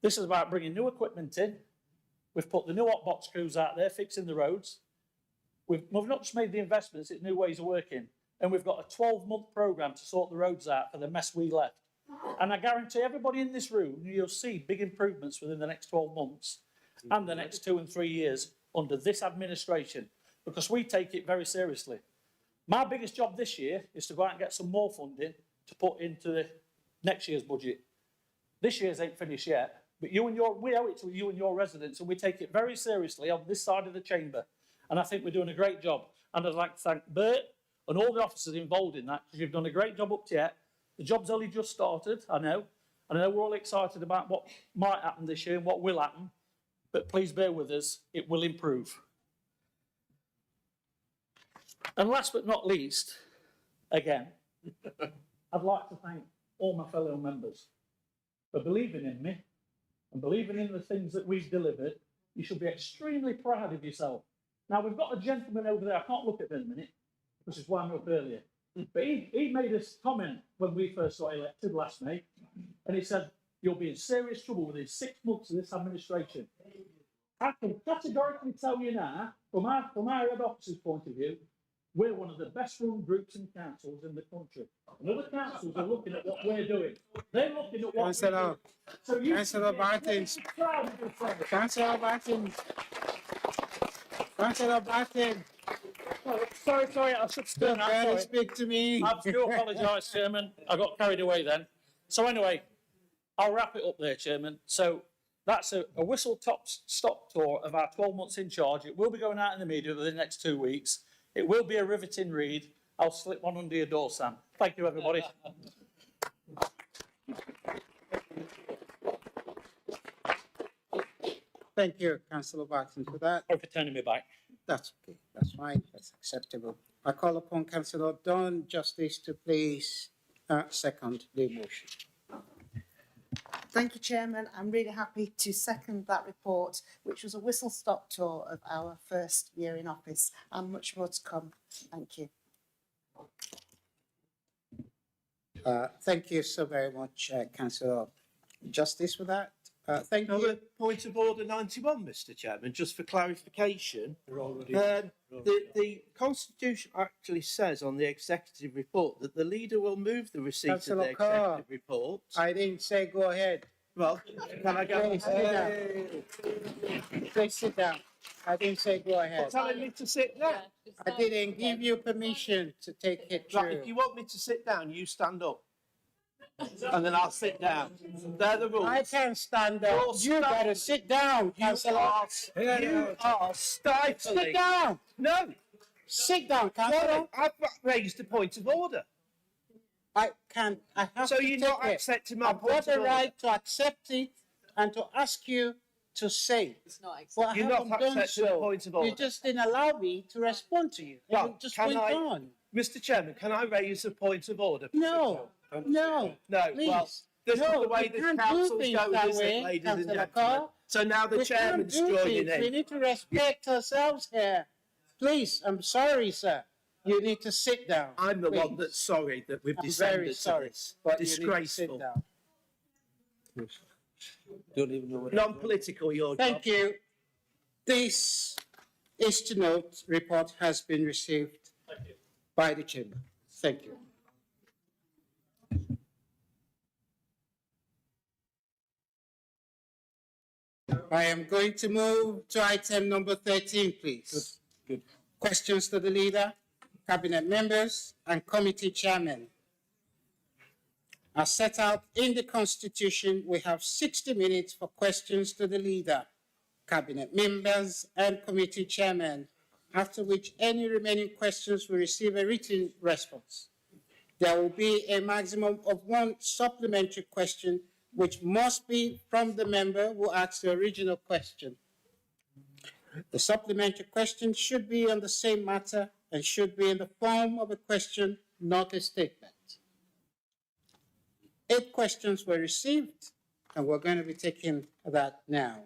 This is about bringing new equipment in. We've put the new hot box crews out there fixing the roads. We've not just made the investments, it's new ways of working. And we've got a 12-month programme to sort the roads out for the mess we left. And I guarantee everybody in this room, you'll see big improvements within the next 12 months and the next 2 and 3 years under this administration, because we take it very seriously. My biggest job this year is to go out and get some more funding to put into the next year's budget. This year's ain't finished yet, but we owe it to you and your residents, and we take it very seriously on this side of the chamber. And I think we're doing a great job. And I'd like to thank Bert and all the officers involved in that, because you've done a great job up to yet. The job's only just started, I know. And I know we're all excited about what might happen this year and what will happen. But please bear with us, it will improve. And last but not least, again, I'd like to thank all my fellow members for believing in me and believing in the things that we've delivered. You should be extremely proud of yourself. Now, we've got a gentleman over there, I can't look at him in a minute, which is why I'm up earlier. But he made a comment when we first got elected last May, and he said, you'll be in serious trouble within 6 months of this administration. I can categorically tell you now, from our head office's point of view, we're one of the best run groups and councils in the country. And other councils are looking at what we're doing. They're looking at what we're doing. So Councillor Barton. Councillor Barton. Councillor Barton. Sorry, I should turn that. Speak to me. I do apologise, Chairman. I got carried away then. So anyway, I'll wrap it up there, Chairman. So that's a whistle-stop tour of our 12 months in charge. It will be going out in the media within the next 2 weeks. It will be a riveting read. I'll slip one under your door, Sam. Thank you, everybody. Thank you, Councillor Barton, for that. Sorry for turning me back. That's okay. That's fine. That's acceptable. I call upon Councillor Dunn Justice to please second the motion. Thank you, Chairman. I'm really happy to second that report, which was a whistle-stop tour of our first year in office, and much more to come. Thank you. Thank you so very much, Councillor Justice, for that. Thank you. Another point of order 91, Mr. Chairman, just for clarification. The Constitution actually says on the executive report that the leader will move the receipt of the Councillor Carr, executive report. I didn't say go ahead. Well, can I go? Please sit down. Please sit down. I didn't say go ahead. You're telling me to sit down. I didn't give you permission to take it through. Right, if you want me to sit down, you stand up. And then I'll sit down. They're the rules. I can't stand up. You better sit down, Councillor. You are stifling. Sit down. No. Sit down, Councillor. I've raised a point of order. I can't. I have So to you're take not it. accepting my I've point got of the order. right to accept it and to ask you to say. It's not Well, I You're not haven't done accepting the so. point of order. You just didn't allow me to respond to you. Right, You just can went I- on. Mr. Chairman, can I raise a point of order? No, no, No, please. well, this No, is the way we this can't do council's things going, that isn't way, it, ladies and Councillor gentlemen? Carr. So now the We can't chairman's do joining things. We in. need to respect ourselves here. Please, I'm sorry, sir. You need to sit down. I'm the one please. that's sorry that we've I'm descended very to sorry, this. but you need to sit Disgraceful. down. Don't even know what non-political, your job. Thank you. This is to note report has been received by the chamber. Thank you. I am going to move to item number 13, please. Good. Questions to the leader, cabinet members, and committee chairmen. As set out in the Constitution, we have 60 minutes for questions to the leader, cabinet members, and committee chairmen, after which any remaining questions will receive a written response. There will be a maximum of one supplementary question, which must be from the member who asked the original question. The supplementary question should be on the same matter and should be in the form of a question, not a statement. 8 questions were received, and we're going to be taking that now.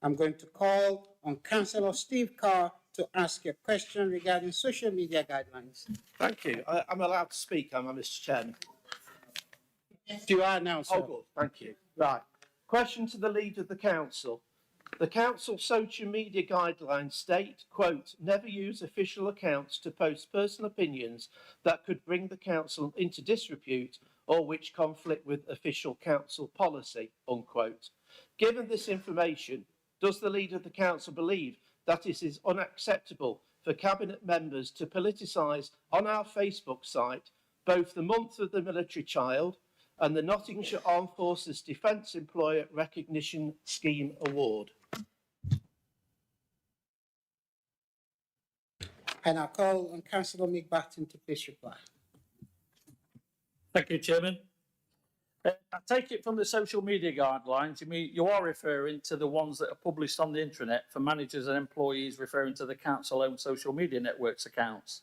I'm going to call on Councillor Steve Carr to ask a question regarding social media guidelines. Thank you. I'm allowed to speak, am I, Mr. Chairman? You are now, sir. Oh, good. Thank you. Right. Question to the leader of the council. The council's social media guidelines state, quote, never use official accounts to post personal opinions that could bring the council into disrepute or which conflict with official council policy, unquote. Given this information, does the leader of the council believe that it is unacceptable for cabinet members to politicise on our Facebook site both the month of the military child and the Nottinghamshire Armed Forces Defence Employer Recognition Scheme Award? And I call on Councillor McBatton to please reply. Thank you, Chairman. I take it from the social media guidelines, you are referring to the ones that are published on the intranet for managers and employees, referring to the council-owned social media networks accounts.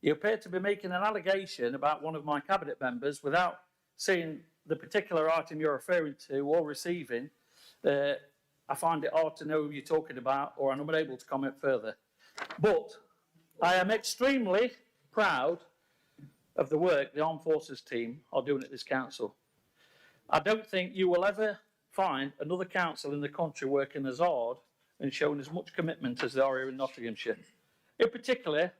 You appear to be making an allegation about one of my cabinet members without seeing the particular item you're referring to or receiving. I find it hard to know who you're talking about, or I'm unable to comment further. But I am extremely proud of the work the Armed Forces team are doing at this council. I don't think you will ever find another council in the country working as hard and showing as much commitment as they are here in Nottinghamshire. In particular,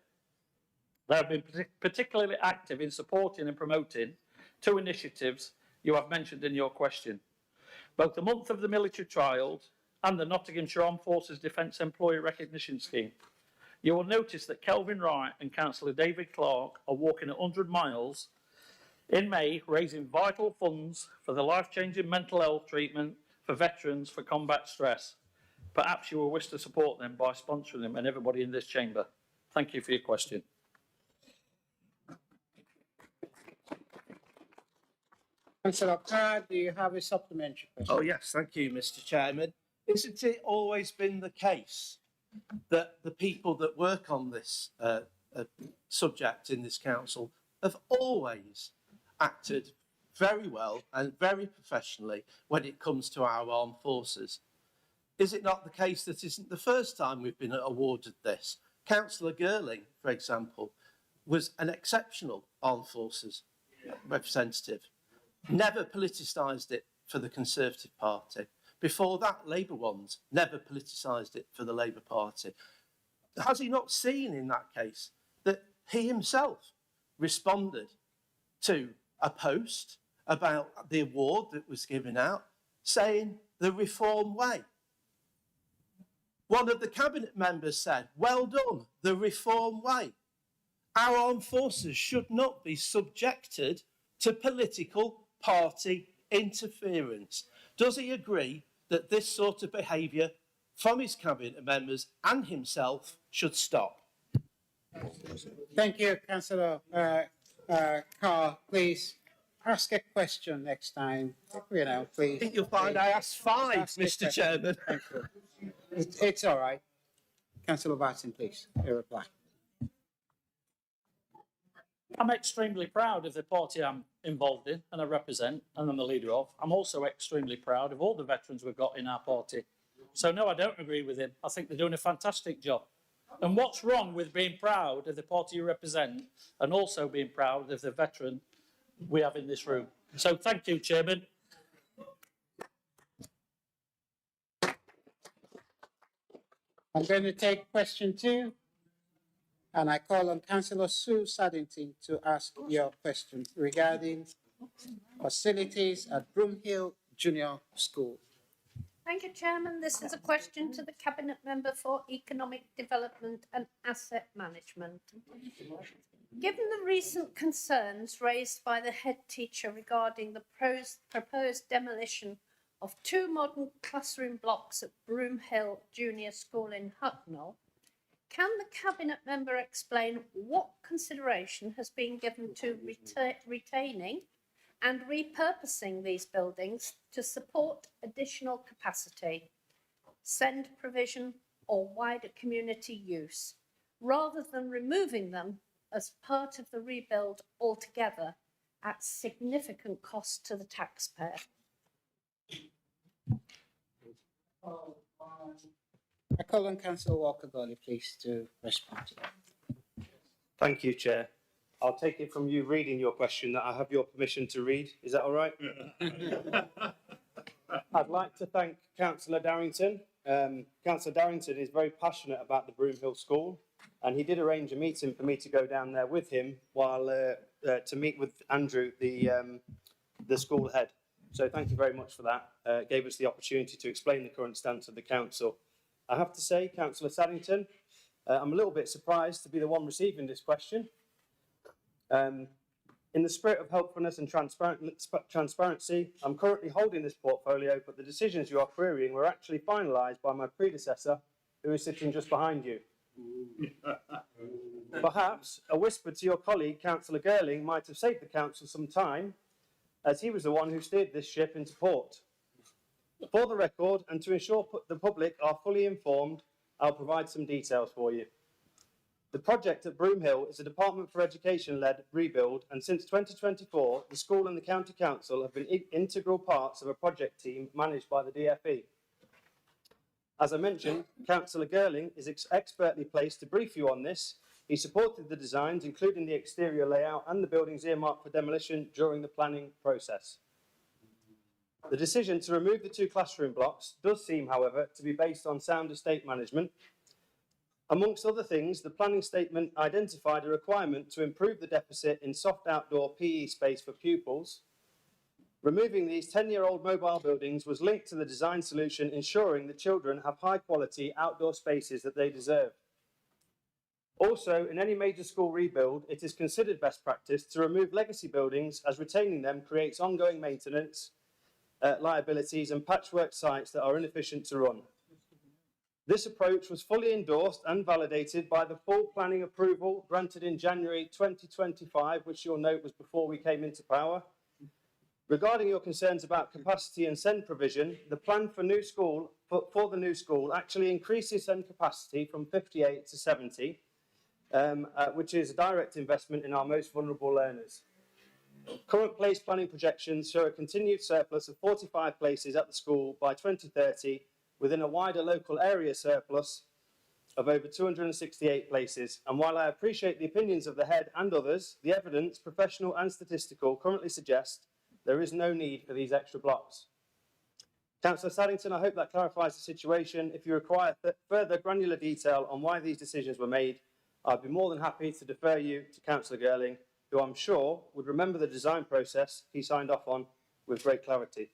they have been particularly active in supporting and promoting 2 initiatives you have mentioned in your question. Both the Month of the Military Child and the Nottinghamshire Armed Forces Defence Employee Recognition Scheme. You will notice that Kelvin Wright and Councillor David Clark are walking 100 miles in May, raising vital funds for the life-changing mental health treatment for veterans for combat stress. Perhaps you will wish to support them by sponsoring them and everybody in this chamber. Thank you for your question. Councillor Carr, do you have a supplementary question? Oh, yes, thank you, Mr. Chairman. Isn't it always been the case that the people that work on this subject in this council have always acted very well and very professionally when it comes to our armed forces? Is it not the case that isn't the first time we've been awarded this? Councillor Girling, for example, was an exceptional armed forces representative, never politicised it for the Conservative Party. Before that, Labour ones never politicised it for the Labour Party. Has he not seen in that case that he himself responded to a post about the award that was given out, saying the Reform way? One of the cabinet members said, well done, the Reform way. Our armed forces should not be subjected to political party interference. Does he agree that this sort of behaviour from his cabinet members and himself should stop? Thank you, Councillor Carr. Please ask a question next time. You know, please. I think you'll find I asked 5, Mr. Chairman. Thank you. It's all right. Councillor Barton, please, your reply. I'm extremely proud of the party I'm involved in and I represent and I'm the leader of. I'm also extremely proud of all the veterans we've got in our party. So no, I don't agree with him. I think they're doing a fantastic job. And what's wrong with being proud of the party you represent and also being proud of the veteran we have in this room? So thank you, Chairman. I'm going to take question 2. And I call on Councillor Sue Saddington to ask your question regarding facilities at Broomhill Junior School. Thank you, Chairman. This is a question to the Cabinet Member for Economic Development and Asset Management. Given the recent concerns raised by the head teacher regarding the proposed demolition of 2 modern classroom blocks at Broomhill Junior School in Hucknall, can the Cabinet Member explain what consideration has been given to retaining and repurposing these buildings to support additional capacity, SEND provision or wider community use, rather than removing them as part of the rebuild altogether at significant cost to the taxpayer? I call on Councillor Walker-Gawley, please, to respond to that. Thank you, Chair. I'll take it from you reading your question that I have your permission to read. Is that all right? I'd like to thank Councillor Darrington. Councillor Darrington is very passionate about the Broomhill School, and he did arrange a meeting for me to go down there with him while to meet with Andrew, the school head. So thank you very much for that. It gave us the opportunity to explain the current stance of the council. I have to say, Councillor Saddington, I'm a little bit surprised to be the one receiving this question. In the spirit of helpfulness and transparency, I'm currently holding this portfolio, but the decisions you are querying were actually finalised by my predecessor, who is sitting just behind you. Perhaps a whisper to your colleague, Councillor Girling, might have saved the council some time, as he was the one who steered this ship into port. For the record, and to ensure the public are fully informed, I'll provide some details for you. The project at Broomhill is a Department for Education-led rebuild, and since 2024, the school and the County Council have been integral parts of a project team managed by the DFE. As I mentioned, Councillor Girling is expertly placed to brief you on this. He supported the designs, including the exterior layout and the buildings earmarked for demolition during the planning process. The decision to remove the 2 classroom blocks does seem, however, to be based on sound estate management. Amongst other things, the planning statement identified a requirement to improve the deficit in soft outdoor PE space for pupils. Removing these 10-year-old mobile buildings was linked to the design solution, ensuring the children have high-quality outdoor spaces that they deserve. Also, in any major school rebuild, it is considered best practice to remove legacy buildings, as retaining them creates ongoing maintenance liabilities and patchwork sites that are inefficient to run. This approach was fully endorsed and validated by the full planning approval granted in January 2025, which you'll note was before we came into power. Regarding your concerns about capacity and SEND provision, the plan for the new school actually increases SEND capacity from 58 to 70, which is a direct investment in our most vulnerable learners. Current place planning projections show a continued surplus of 45 places at the school by 2030, within a wider local area surplus of over 268 places, and while I appreciate the opinions of the head and others, the evidence, professional and statistical, currently suggests there is no need for these extra blocks. Councillor Saddington, I hope that clarifies the situation. If you require further granular detail on why these decisions were made, I'd be more than happy to defer you to Councillor Girling, who I'm sure would remember the design process he signed off on with great clarity.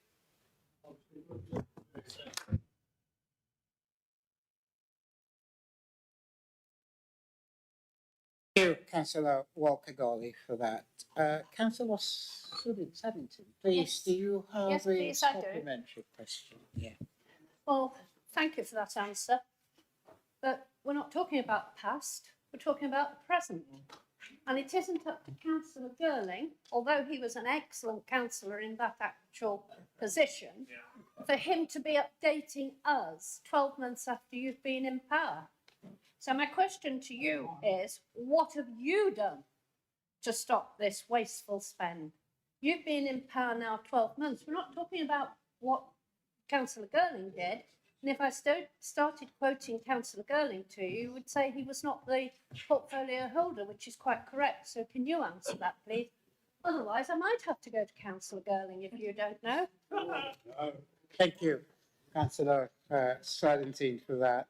Thank you, Councillor Walker-Gawley, for that. Councillor Saddington, please, Yes. do you have Yes, a please, I do. supplementary question? Yeah. Well, thank you for that answer. But we're not talking about the past, we're talking about the present. And it isn't up to Councillor Girling, although he was an excellent councillor in that actual position, for him to be updating us 12 months after you've been in power. So my question to you is, what have you done to stop this wasteful spend? You've been in power now 12 months. We're not talking about what Councillor Girling did. And if I started quoting Councillor Girling to you, you would say he was not the portfolio holder, which is quite correct. So can you answer that, please? Otherwise, I might have to go to Councillor Girling if you don't know. Thank you, Councillor Saddington, for that.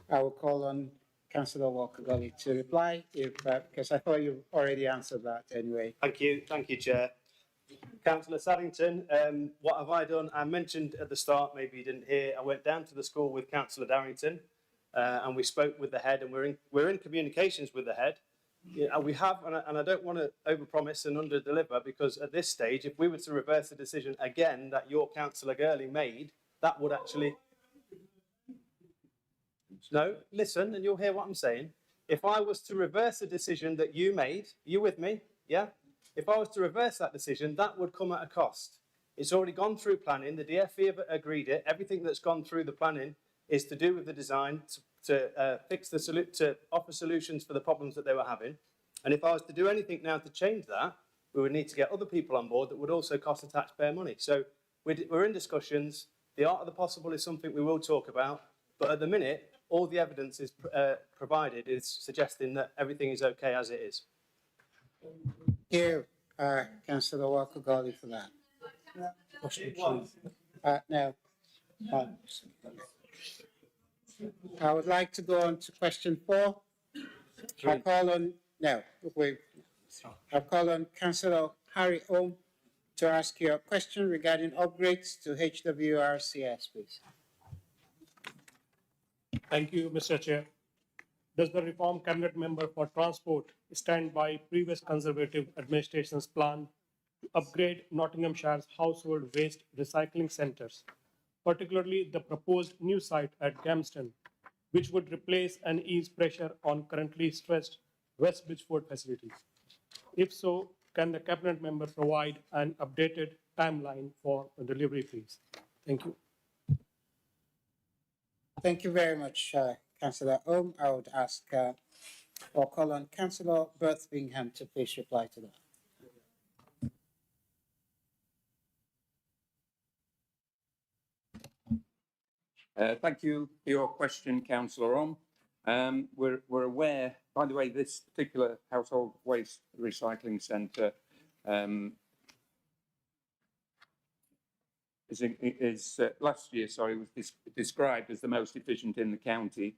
I will call on Councillor Walker-Gawley to reply, because I thought you already answered that anyway. Thank you, Chair. Councillor Saddington, what have I done? I mentioned at the start, maybe you didn't hear, I went down to the school with Councillor Darrington and we spoke with the head, and we're in communications with the head. We have, and I don't want to overpromise and underdeliver, because at this stage, if we were to reverse the decision again that your Councillor Girling made, that would actually... No, listen, and you'll hear what I'm saying. If I was to reverse the decision that you made, are you with me? Yeah? If I was to reverse that decision, that would come at a cost. It's already gone through planning. The DFE have agreed it. Everything that's gone through the planning is to do with the design, to offer solutions for the problems that they were having. And if I was to do anything now to change that, we would need to get other people on board that would also cost the taxpayer money. So we're in discussions. The art of the possible is something we will talk about. But at the minute, all the evidence is provided is suggesting that everything is okay as it is. Thank you, Councillor Walker-Gawley, for that. No. I would like to go on to question 4. I'll call on Councillor Harry Ohm to ask you a question regarding upgrades to HWRCS, please. Thank you, Mr. Chair. Does the Reform Cabinet Member for Transport stand by previous Conservative administration's plan to upgrade Nottinghamshire's household waste recycling centres, particularly the proposed new site at Gamston, which would replace and ease pressure on currently stressed West Bridgeford facilities? If so, can the Cabinet Member provide an updated timeline for delivery, please? Thank you. Thank you very much, Councillor Ohm. I would ask or call on Councillor Birmingham to please reply to that. Thank you for your question, Councillor Ohm. We're aware, by the way, this particular household waste recycling centre last year, was described as the most efficient in the county.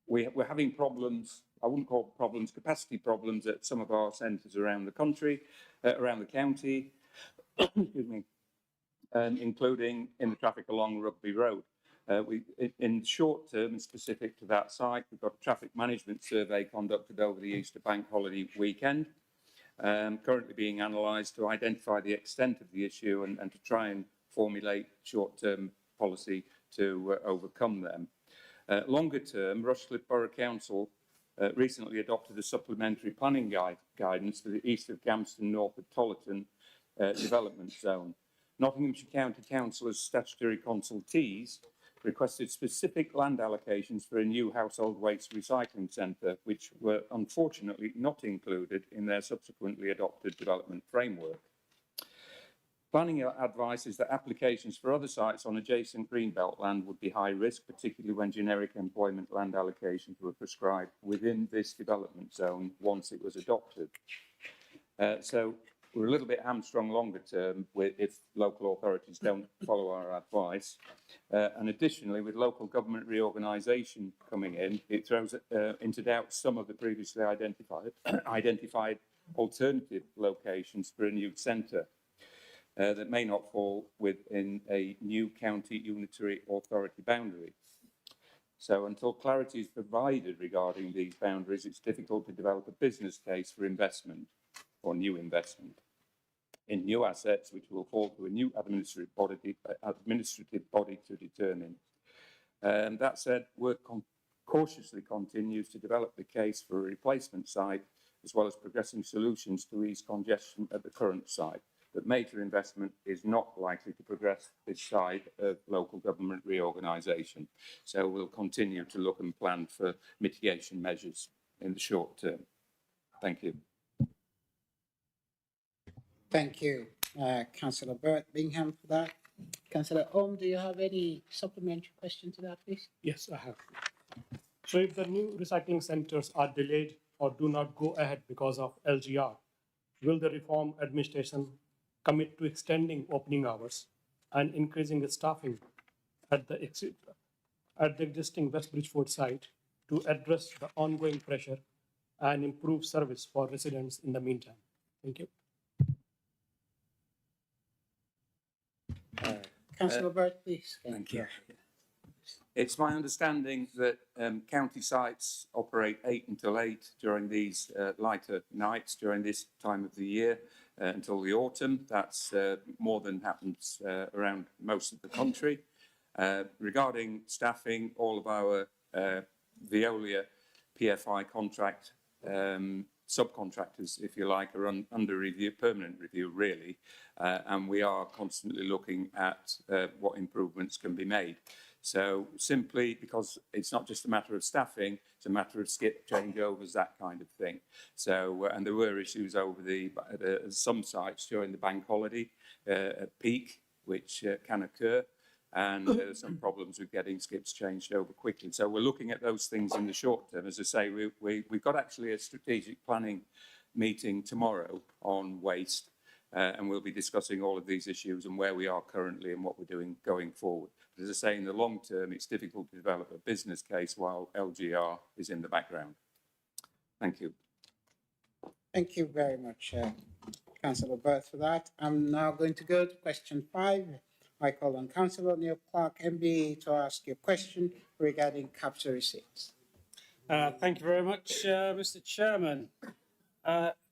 We're having problems, I wouldn't call problems, capacity problems at some of our centres around the country, around the county, excuse me, including in the traffic along Rugby Road. In the short term, and specific to that site, we've got a traffic management survey conducted over the Easter bank holiday weekend, currently being analysed to identify the extent of the issue and to try and formulate short-term policy to overcome them. Longer term, Rushcliffe Borough Council recently adopted a supplementary planning guidance for the east of Gamston, north of Tollerton development zone. Nottinghamshire County Council's statutory consultees requested specific land allocations for a new household waste recycling centre, which were unfortunately not included in their subsequently adopted development framework. Planning advice is that applications for other sites on adjacent greenbelt land would be high risk, particularly when generic employment land allocations were prescribed within this development zone once it was adopted. So we're a little bit hamstrung longer term if local authorities don't follow our advice. And additionally, with local government reorganisation coming in, it throws into doubt some of the previously identified alternative locations for a new centre that may not fall within a new county unitary authority boundary. So until clarity is provided regarding these boundaries, it's difficult to develop a business case for investment or new investment in new assets, which will fall to a new administrative body to determine. That said, work cautiously continues to develop the case for a replacement site, as well as progressing solutions to ease congestion at the current site. But major investment is not likely to progress this side of local government reorganisation. So we'll continue to look and plan for mitigation measures in the short term. Thank you. Thank you, Councillor Burt Bingham, for that. Councillor Ohm, do you have any supplementary question to that, please? Yes, I have. So if the new recycling centres are delayed or do not go ahead because of LGR, will the reform administration commit to extending opening hours and increasing the staffing at the existing West Bridgeford site to address the ongoing pressure and improve service for residents in the meantime? Thank you. Councillor Burt, please. Thank you. It's my understanding that county sites operate 8 until 8 during these lighter nights during this time of the year until the autumn. That's more than happens around most of the country. Regarding staffing, all of our Veolia PFI contract subcontractors, if you like, are under review, permanent review, really, and we are constantly looking at what improvements can be made. So simply because it's not just a matter of staffing, it's a matter of skip changeovers, that kind of thing. So, and there were issues over some sites during the bank holiday at peak, which can occur, and there are some problems with getting skips changed over quickly. So we're looking at those things in the short term. As I say, we've got actually a strategic planning meeting tomorrow on waste, and we'll be discussing all of these issues and where we are currently and what we're doing going forward. But as I say, in the long term, it's difficult to develop a business case while LGR is in the background. Thank you. Thank you very much, Councillor Burt, for that. I'm now going to go to question 5. I call on Councillor Neil Clark, MBE, to ask you a question regarding capture receipts. Thank you very much, Mr. Chairman.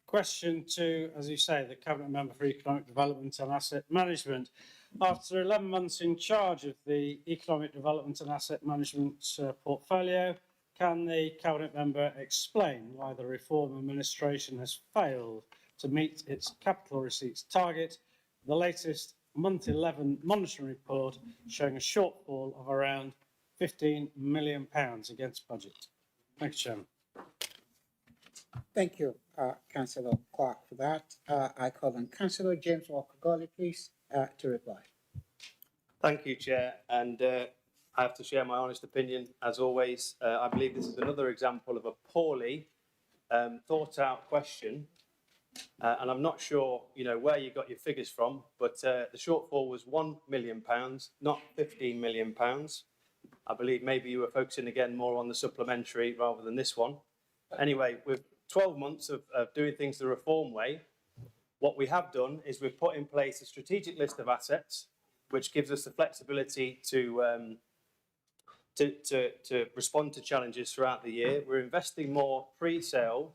Question to, as you say, the Cabinet Member for Economic Development and Asset Management. After 11 months in charge of the Economic Development and Asset Management portfolio, can the Cabinet Member explain why the Reform Administration has failed to meet its capital receipts target? The latest month 11 monitoring report showing a shortfall of around £15 million against budget. Thank you, Chairman. Thank you, Councillor Clark, for that. I call on Councillor James Walker-Gawley, please, to reply. Thank you, Chair. And I have to share my honest opinion, as always. I believe this is another example of a poorly thought out question. And I'm not sure, where you got your figures from, but the shortfall was £1 million, not £15 million. I believe maybe you were focusing again more on the supplementary rather than this one. Anyway, with 12 months of doing things the reform way, what we have done is we've put in place a strategic list of assets, which gives us the flexibility to respond to challenges throughout the year. We're investing more pre-sale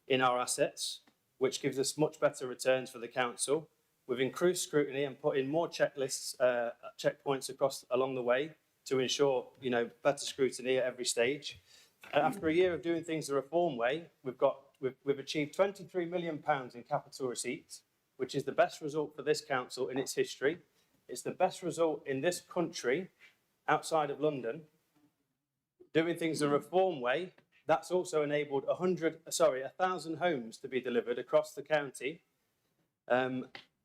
in our assets, which gives us much better returns for the council. We've increased scrutiny and put in more checklists, checkpoints along the way to ensure, better scrutiny at every stage. After a year of doing things the reform way, we've achieved £23 million in capital receipts, which is the best result for this council in its history. It's the best result in this country outside of London. Doing things the reform way, that's also enabled 1,000 homes to be delivered across the county.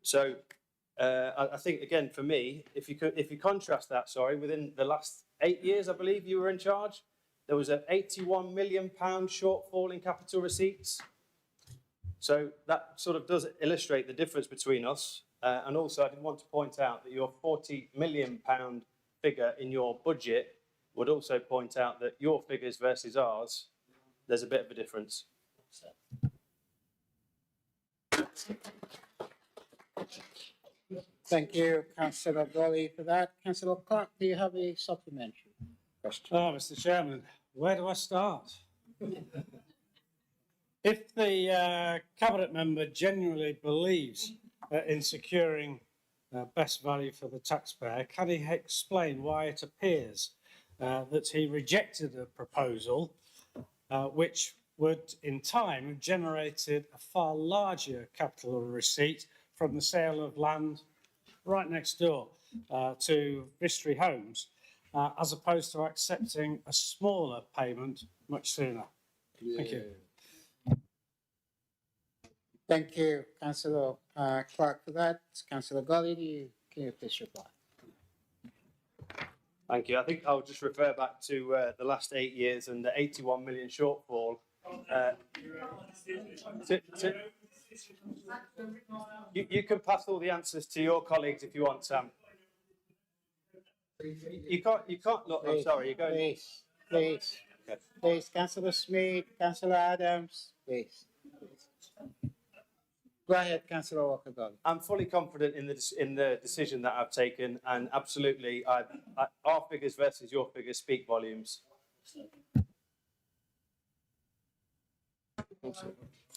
So I think again for me, if you contrast that, sorry, within the last 8 years, I believe you were in charge, there was an £81 million shortfall in capital receipts. So that sort of does illustrate the difference between us. And also, I did want to point out that your £40 million figure in your budget would also point out that your figures versus ours, there's a bit of a difference. Thank you, Councillor Golly, for that. Councillor Clark, do you have a supplementary question? Oh, Mr. Chairman, where do I start? If the cabinet member genuinely believes in securing best value for the taxpayer, can he explain why it appears that he rejected a proposal which would in time have generated a far larger capital receipt from the sale of land right next door to Vistry Homes, as opposed to accepting a smaller payment much sooner? Thank you. Thank you, Councillor Clark, for that. Councillor Golly, can you please reply? Thank you. I think I'll just refer back to the last 8 years and the 81 million shortfall. You can pass all the answers to your colleagues if you want, Sam. You can't look, I'm sorry, you're going. Please, Okay. please, Councillor Smith, Councillor Adams, please. Go ahead, Councillor Walker-Golly. I'm fully confident in the decision that I've taken, and absolutely, our figures versus your figures speak volumes.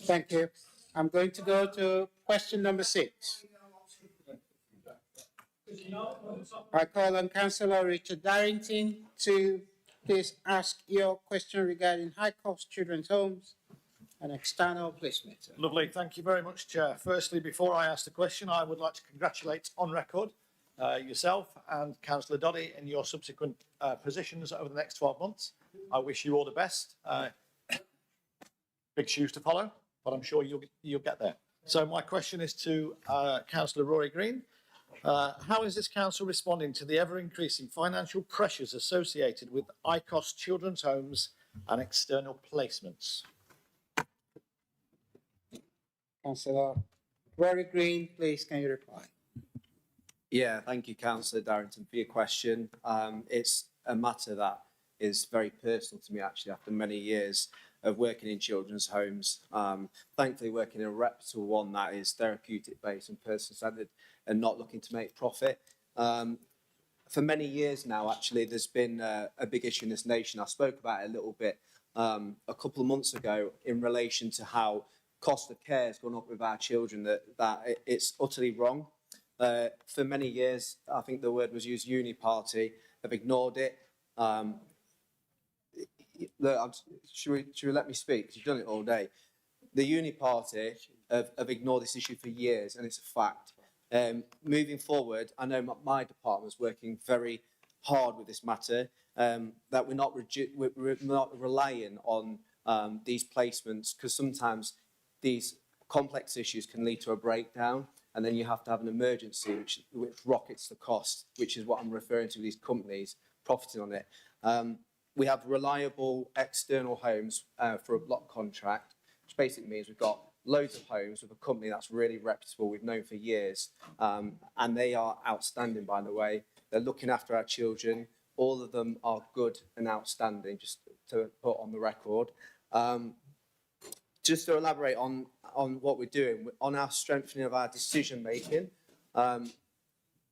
Thank you. I'm going to go to question number 6. I call on Councillor Richard Darrington to please ask your question regarding high-cost children's homes and external placement. Lovely. Thank you very much, Chair. Firstly, before I ask the question, I would like to congratulate on record yourself and Councillor Doddy in your subsequent positions over the next 12 months. I wish you all the best. Big shoes to follow, but I'm sure you'll get there. So my question is to Councillor Rory Green. How is this council responding to the ever-increasing financial pressures associated with high-cost children's homes and external placements? Councillor Rory Green, please, can you reply? Yeah, thank you, Councillor Darrington, for your question. It's a matter that is very personal to me, actually, after many years of working in children's homes. Thankfully, working in a reputable one that is therapeutic-based and person-centred and not looking to make profit. For many years now, actually, there's been a big issue in this nation. I spoke about it a little bit a couple of months ago in relation to how cost of care has gone up with our children, that it's utterly wrong. For many years, I think the word was used, uni-party, have ignored it. Look, should we let me speak? Because you've done it all day. The uni-party have ignored this issue for years, and it's a fact. Moving forward, I know my department is working very hard with this matter, that we're not relying on these placements, because sometimes these complex issues can lead to a breakdown, and then you have to have an emergency, which rockets the cost, which is what I'm referring to with these companies profiting on it. We have reliable external homes for a block contract, which basically means we've got loads of homes with a company that's really reputable, we've known for years, and they are outstanding, by the way. They're looking after our children. All of them are good and outstanding, just to put on the record. Just to elaborate on what we're doing, on our strengthening of our decision making,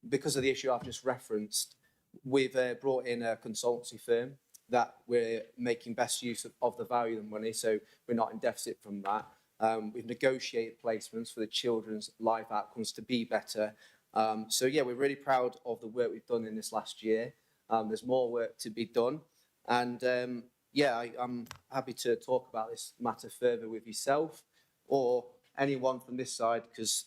because of the issue I've just referenced, we've brought in a consultancy firm that we're making best use of the value of the money, so we're not in deficit from that. We've negotiated placements for the children's life outcomes to be better. So yeah, we're really proud of the work we've done in this last year. There's more work to be done, and yeah, I'm happy to talk about this matter further with yourself or anyone from this side, because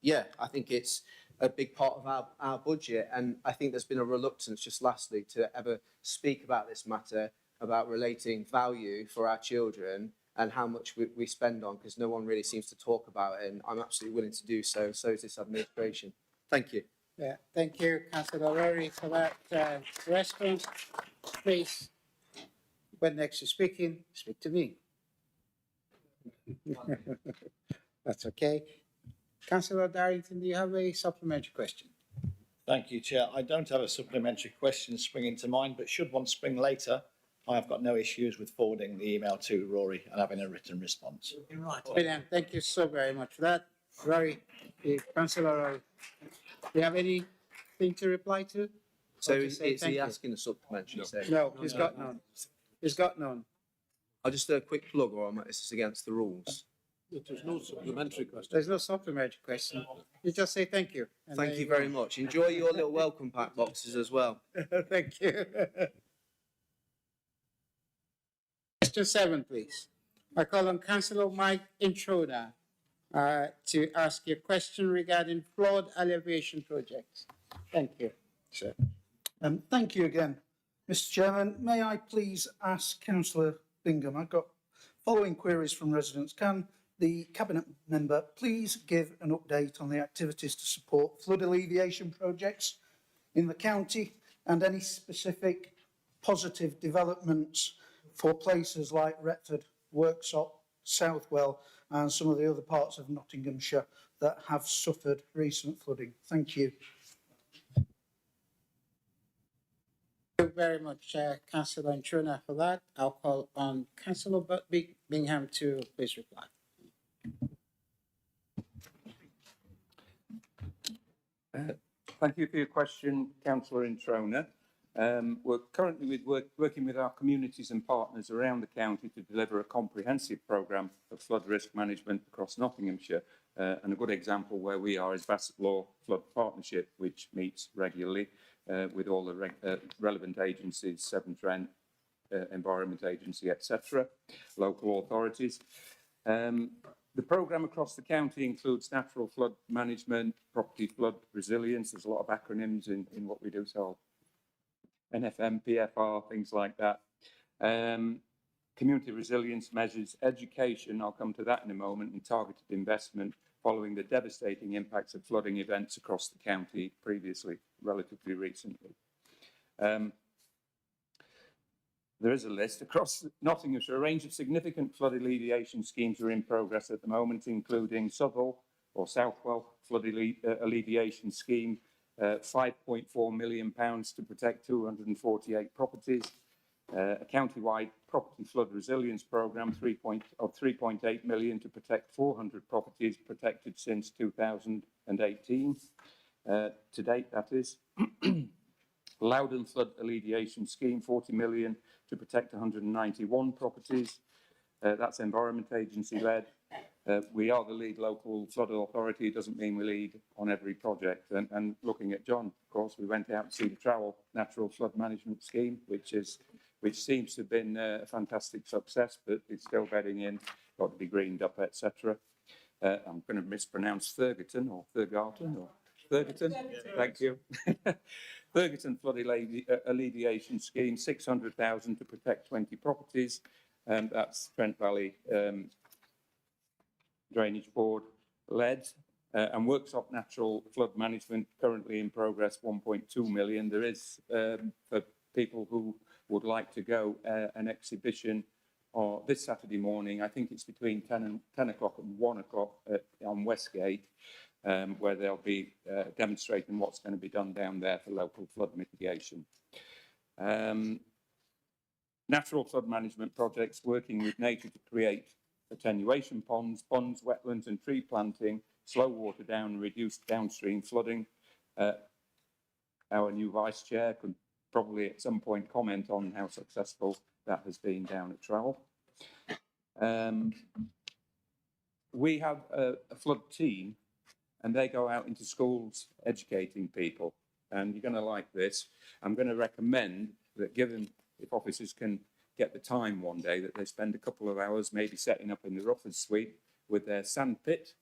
yeah, I think it's a big part of our budget, and I think there's been a reluctance, just lastly, to ever speak about this matter, about relating value for our children and how much we spend on, because no one really seems to talk about it, and I'm absolutely willing to do so, and so is this administration. Thank you. Yeah, thank you, Councillor Rory, for that response. Please, when next you're speaking, speak to me. That's okay. Councillor Darrington, do you have a supplementary question? Thank you, Chair. I don't have a supplementary question springing to mind, but should one spring later, I have got no issues with forwarding the email to Rory and having a written response. Brilliant. Thank you so very much for that. Rory, Councillor Rory, do you have anything to reply to? So Or to is say he thank you? asking a supplementary? No, he's got none. He's got none. I'll just do a quick plug, or is this against the rules? There's no supplementary question. There's no supplementary question. You just say thank you. and Thank there you go. very much. Enjoy your little welcome pack boxes as well. Thank you. Question 7, please. I call on Councillor Mike Intruder to ask you a question regarding flood alleviation projects. Thank you, sir. Thank you again. Mr Chairman, may I please ask Councillor Bingham, I've got following queries from residents. Can the Cabinet Member please give an update on the activities to support flood alleviation projects in the county and any specific positive developments for places like Retford, Worksop, Southwell and some of the other parts of Nottinghamshire that have suffered recent flooding? Thank you. Thank you very much, Councillor Intruder, for that. I'll call on Councillor Bingham to please reply. Thank you for your question, Councillor Introna. We're currently working with our communities and partners around the county to deliver a comprehensive programme of flood risk management across Nottinghamshire. And a good example where we are is Bassett Law Flood Partnership, which meets regularly with all the relevant agencies, Severn Trent, Environment Agency, etc., local authorities. The programme across the county includes natural flood management, property flood resilience. There's a lot of acronyms in what we do, so NFM, PFR, things like that. Community resilience measures, education, I'll come to that in a moment, and targeted investment following the devastating impacts of flooding events across the county previously, relatively recently. There is a list across Nottinghamshire. A range of significant flood alleviation schemes are in progress at the moment, including Southwell or Southwell Flood Alleviation Scheme, £5.4 million to protect 248 properties, a county-wide property flood resilience programme of 3.8 million to protect 400 properties protected since 2018, to date that is. Loudon Flood Alleviation Scheme, 40 million to protect 191 properties. That's Environment Agency led. We are the lead local flood authority. It doesn't mean we lead on every project. And looking at John, of course, we went out to see the Trowell Natural Flood Management Scheme, which seems to have been a fantastic success, but it's still bedding in, got to be greened up, etc. I'm going to mispronounce Thurgerton or Thurgarton or Thurgerton. Thank you. Thurgerton Flood Alleviation Scheme, 600,000 to protect 20 properties. That's Trent Valley Drainage Board led. And Worksop Natural Flood Management, currently in progress, 1.2 million. There is, for people who would like to go, an exhibition this Saturday morning. I think it's between 10 o'clock and 1 o'clock on Westgate, where they'll be demonstrating what's going to be done down there for local flood mitigation. Natural flood management projects working with nature to create attenuation ponds, wetlands and tree planting, slow water down and reduce downstream flooding. Our new Vice Chair could probably at some point comment on how successful that has been down at Trowell. We have a flood team and they go out into schools educating people. And you're going to like this. I'm going to recommend that, given if officers can get the time one day, that they spend a couple of hours maybe setting up in the Rufford Suite with their sandpit.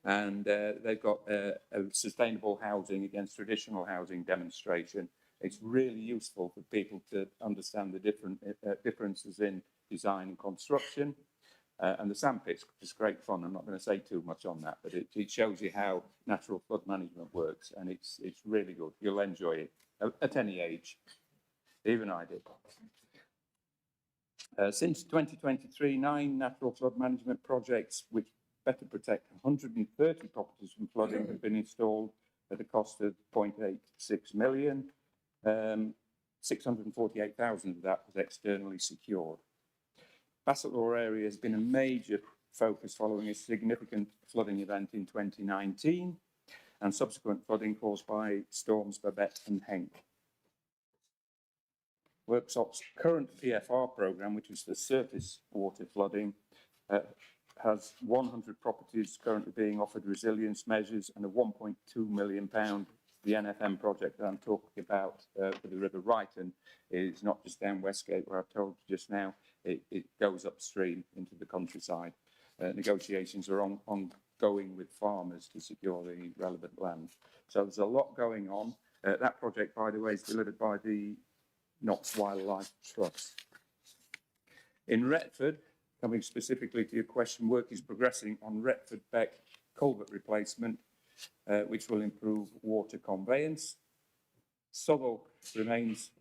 And they've got a sustainable housing against traditional housing demonstration. It's really useful for people to understand the different differences in design and construction. And the sandpit's just great fun. I'm not going to say too much on that, but it shows you how natural flood management works, and it's really good. You'll enjoy it at any age. Even I did. Since 2023, 9 natural flood management projects which better protect 130 properties from flooding have been installed at a cost of 0.86 million. 648,000 of that was externally secured. Bassetlaw area has been a major focus following a significant flooding event in 2019 and subsequent flooding caused by storms Babette and Henk. Worksop's current PFR programme, which is for surface water flooding, has 100 properties currently being offered resilience measures and a £1.2 million. The NFM project that I'm talking about for the River Ryton is not just down Westgate, where I've told you just now, it goes upstream into the countryside. Negotiations are ongoing with farmers to secure the relevant land. So there's a lot going on. That project, by the way, is delivered by the Knox Wildlife Trust. In Retford, coming specifically to your question, work is progressing on Retford Beck culvert replacement, which will improve water conveyance. Southwark remains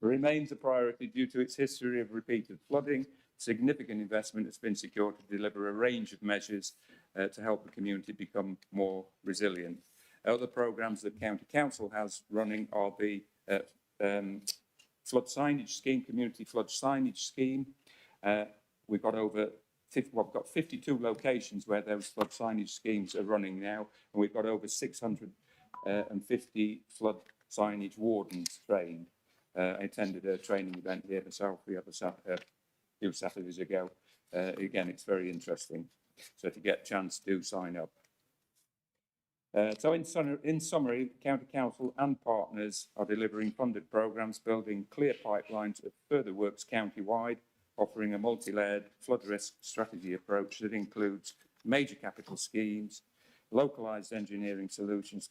remains a priority due to its history of repeated flooding. Significant investment has been secured to deliver a range of measures to help the community become more resilient. Other programmes that County Council has running are the flood signage scheme, community flood signage scheme. We've got we've got 52 locations where those flood signage schemes are running now, and we've got over 650 flood signage wardens trained. I attended a training event here myself a few Saturdays ago. Again, it's very interesting. So if you get a chance, do sign up. So in summary, County Council and partners are delivering funded programmes, building clear pipelines of further works county-wide, offering a multi-layered flood risk strategy approach that includes major capital schemes, localised engineering solutions,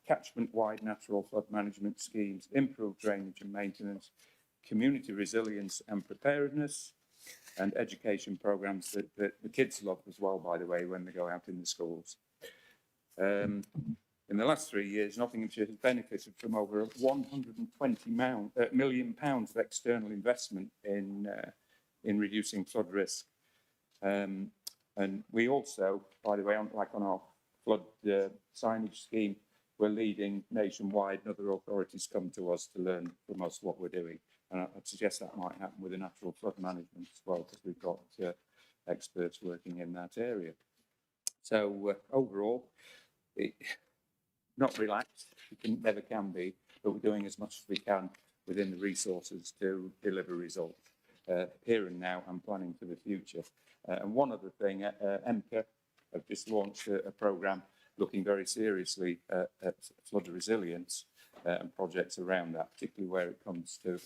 catchment-wide natural flood management schemes, improved drainage and maintenance, community resilience and preparedness, and education programmes that the kids love as well, by the way, when they go out in the schools. In the last 3 years, Nottinghamshire has benefited from over £120 million of external investment in reducing flood risk. And we also, by the way, like on our flood signage scheme, we're leading nationwide, and other authorities come to us to learn from us what we're doing. And I'd suggest that might happen with the natural flood management as well, because we've got experts working in that area. So overall, not relaxed, never can be, but we're doing as much as we can within the resources to deliver results here and now, and planning for the future. And one other thing, MCA have just launched a programme looking very seriously at flood resilience and projects around that, particularly where it comes to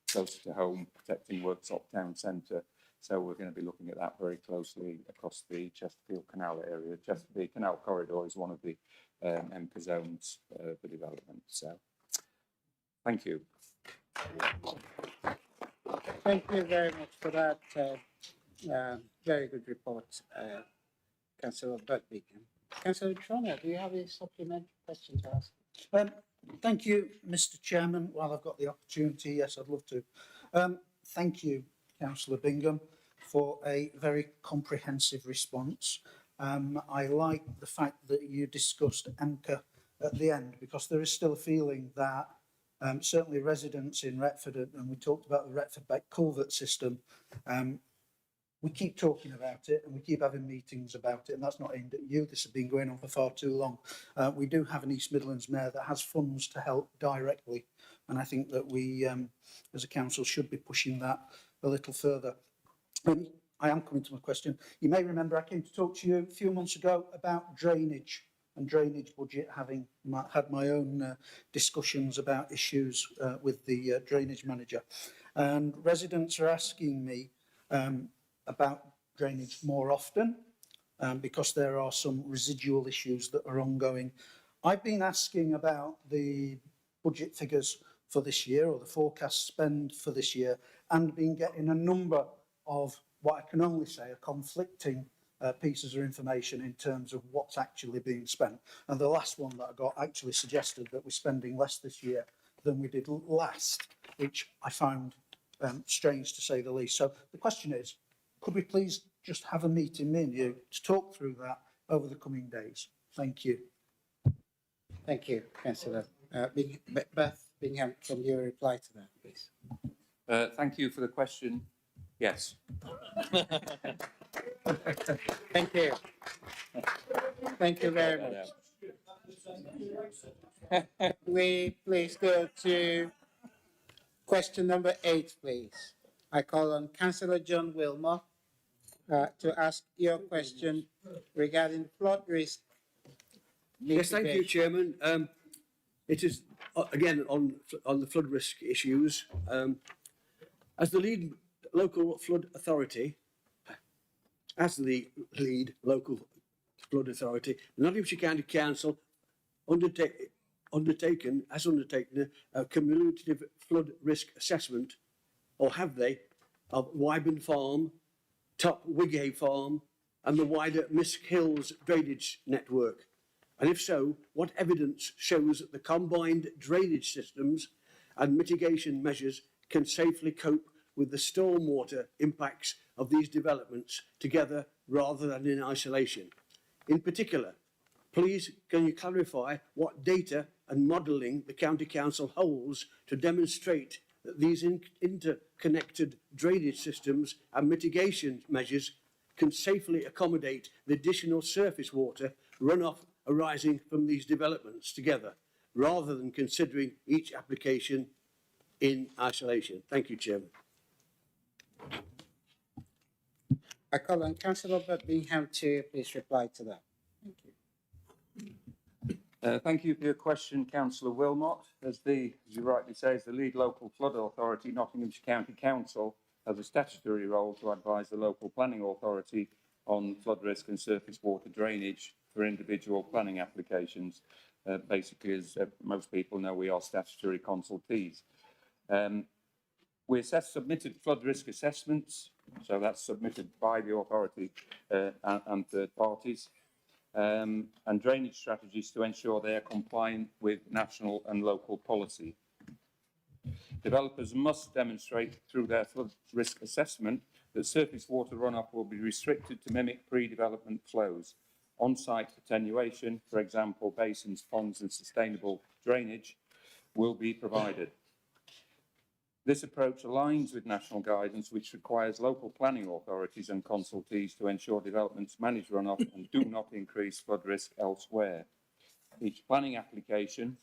closer to home, protecting Worksop Town Centre. So we're going to be looking at that very closely across the Chesterfield Canal area. The Canal Corridor is one of the MCA zones for development. So thank you. Thank you very much for that very good report, Councillor Began. Councillor Trona, do you have a supplementary question to ask? Thank you, Mr. Chairman. While I've got the opportunity, yes, I'd love to. Thank you, Councillor Bingham, for a very comprehensive response. I like the fact that you discussed MCA at the end, because there is still a feeling that certainly residents in Retford, and we talked about the Retford Beck culvert system, we keep talking about it and we keep having meetings about it, and that's not aimed at you. This has been going on for far too long. We do have an East Midlands Mayor that has funds to help directly, and I think that we, as a council, should be pushing that a little further. I am coming to my question. You may remember I came to talk to you a few months ago about drainage and drainage budget, having had my own discussions about issues with the drainage manager. And residents are asking me about drainage more often because there are some residual issues that are ongoing. I've been asking about the budget figures for this year, or the forecast spend for this year, and been getting a number of what I can only say are conflicting pieces of information in terms of what's actually being spent. And the last one that I got actually suggested that we're spending less this year than we did last, which I found strange to say the least. So the question is, could we please just have a meeting, me and you, to talk through that over the coming days? Thank you. Thank you, Councillor. Beth Bingham, can you reply to that, please? Thank you for the question. Yes. Thank you. Thank you very much. We please go to question number 8, please. I call on Councillor John Wilmot to ask your question regarding flood risk. Yes, thank you, Chairman. It is again on the flood risk issues. As the lead local flood authority, the Nottinghamshire County Council undertaken a cumulative flood risk assessment, or have they, of Wyburn Farm, Top Wighay Farm, and the wider Misk Hills drainage network? And if so, what evidence shows that the combined drainage systems and mitigation measures can safely cope with the stormwater impacts of these developments together rather than in isolation? In particular, please can you clarify what data and modelling the County Council holds to demonstrate that these interconnected drainage systems and mitigation measures can safely accommodate the additional surface water runoff arising from these developments together, rather than considering each application in isolation? Thank you, Chairman. I call on Councillor Bingham to please reply to that. Thank you. Thank you for your question, Councillor Wilmot. As you rightly say, as the lead local flood authority, Nottinghamshire County Council has a statutory role to advise the local planning authority on flood risk and surface water drainage for individual planning applications. Basically, as most people know, we are statutory consultees. We submitted flood risk assessments, so that's submitted by the authority and third parties, and drainage strategies to ensure they are compliant with national and local policy. Developers must demonstrate through their flood risk assessment that surface water runoff will be restricted to mimic pre-development flows. On-site attenuation, for example, basins, ponds and sustainable drainage, will be provided. This approach aligns with national guidance, which requires local planning authorities and consultees to ensure developments manage runoff and do not increase flood risk elsewhere. Each planning application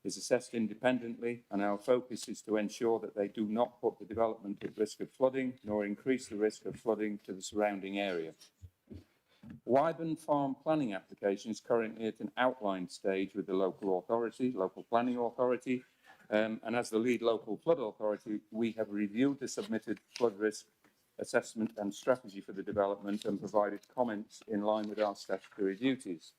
is assessed independently, and our focus is to ensure that they do not put the development at risk of flooding, nor increase the risk of flooding to the surrounding area. Wyburn Farm planning application is currently at an outline stage with the local planning authority, and as the lead local flood authority, we have reviewed the submitted flood risk assessment and strategy for the development and provided comments in line with our statutory duties.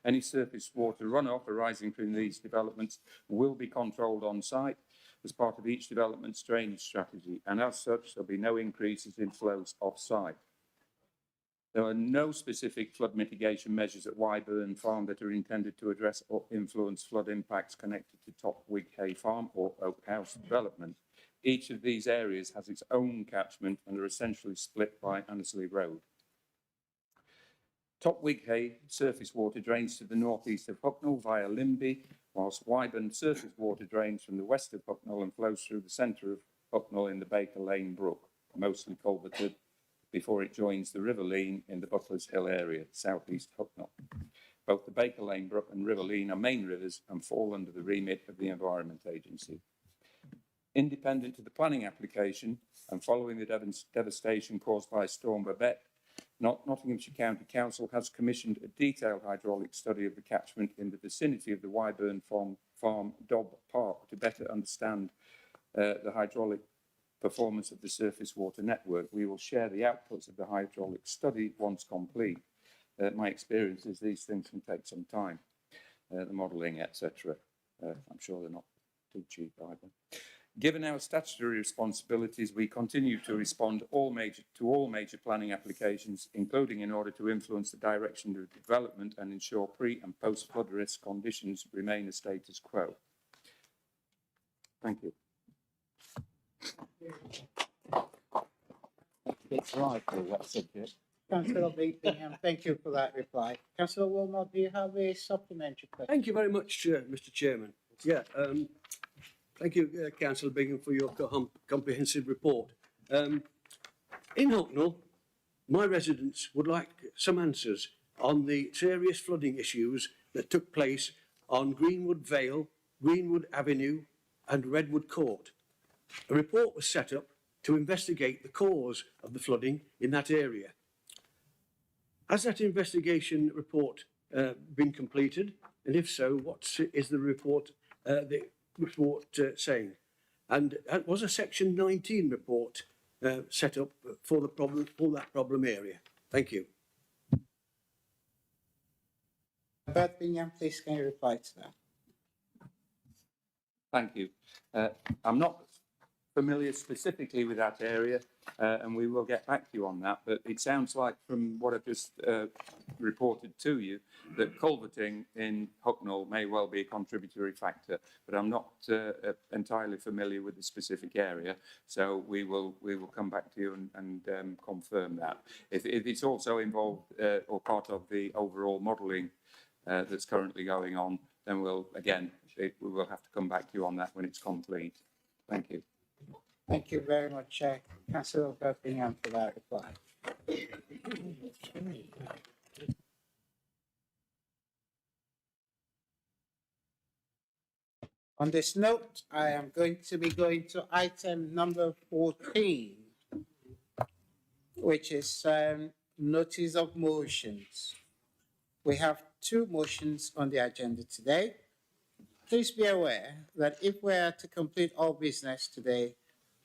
Any surface water runoff arising from these developments will be controlled on site as part of each development's drainage strategy, and as such, there'll be no increases in flows off site. There are no specific flood mitigation measures at Wyburn Farm that are intended to address or influence flood impacts connected to Top Wighay Farm or Oak House development. Each of these areas has its own catchment and are essentially split by Annesley Road. Top Wighay surface water drains to the northeast of Hucknall via Limby, whilst Wyburn surface water drains from the west of Hucknall and flows through the centre of Hucknall in the Baker Lane Brook, mostly culverted, before it joins the River Leen in the Butlers Hill area, southeast Hucknall. Both the Baker Lane Brook and River Leen are main rivers and fall under the remit of the Environment Agency. Independent of the planning application and following the devastation caused by Storm Babette, Nottinghamshire County Council has commissioned a detailed hydraulic study of the catchment in the vicinity of the Wyburn Farm Dobb Park to better understand the hydraulic performance of the surface water network. We will share the outputs of the hydraulic study once complete. My experience is these things can take some time, the modelling, etc. I'm sure they're not too cheap either. Given our statutory responsibilities, we continue to respond to all major planning applications, including in order to influence the direction of development and ensure pre- and post-flood risk conditions remain a status quo. Thank you. It's right for that subject. Councillor Bingham, thank you for that reply. Councillor Wilmot, do you have a supplementary question? Thank you very much, Mr. Chairman. Yeah, thank you, Councillor Bingham, for your comprehensive report. In Hucknall, my residents would like some answers on the serious flooding issues that took place on Greenwood Vale, Greenwood Avenue and Redwood Court. A report was set up to investigate the cause of the flooding in that area. Has that investigation report been completed? And if so, what is the report saying? And was a Section 19 report set up for that problem area? Thank you. Bert Bingham, please can you reply to that? Thank you. I'm not familiar specifically with that area, and we will get back to you on that, but it sounds like from what I've just reported to you that culverting in Hucknall may well be a contributory factor, but I'm not entirely familiar with the specific area, so we will come back to you and confirm that. If it's also involved or part of the overall modelling that's currently going on, then we will have to come back to you on that when it's complete. Thank you. Thank you very much, Councillor Bert Bingham, for that reply. On this note, I am going to be going to item number 14, which is notice of motions. We have two motions on the agenda today. Please be aware that if we are to complete all business today,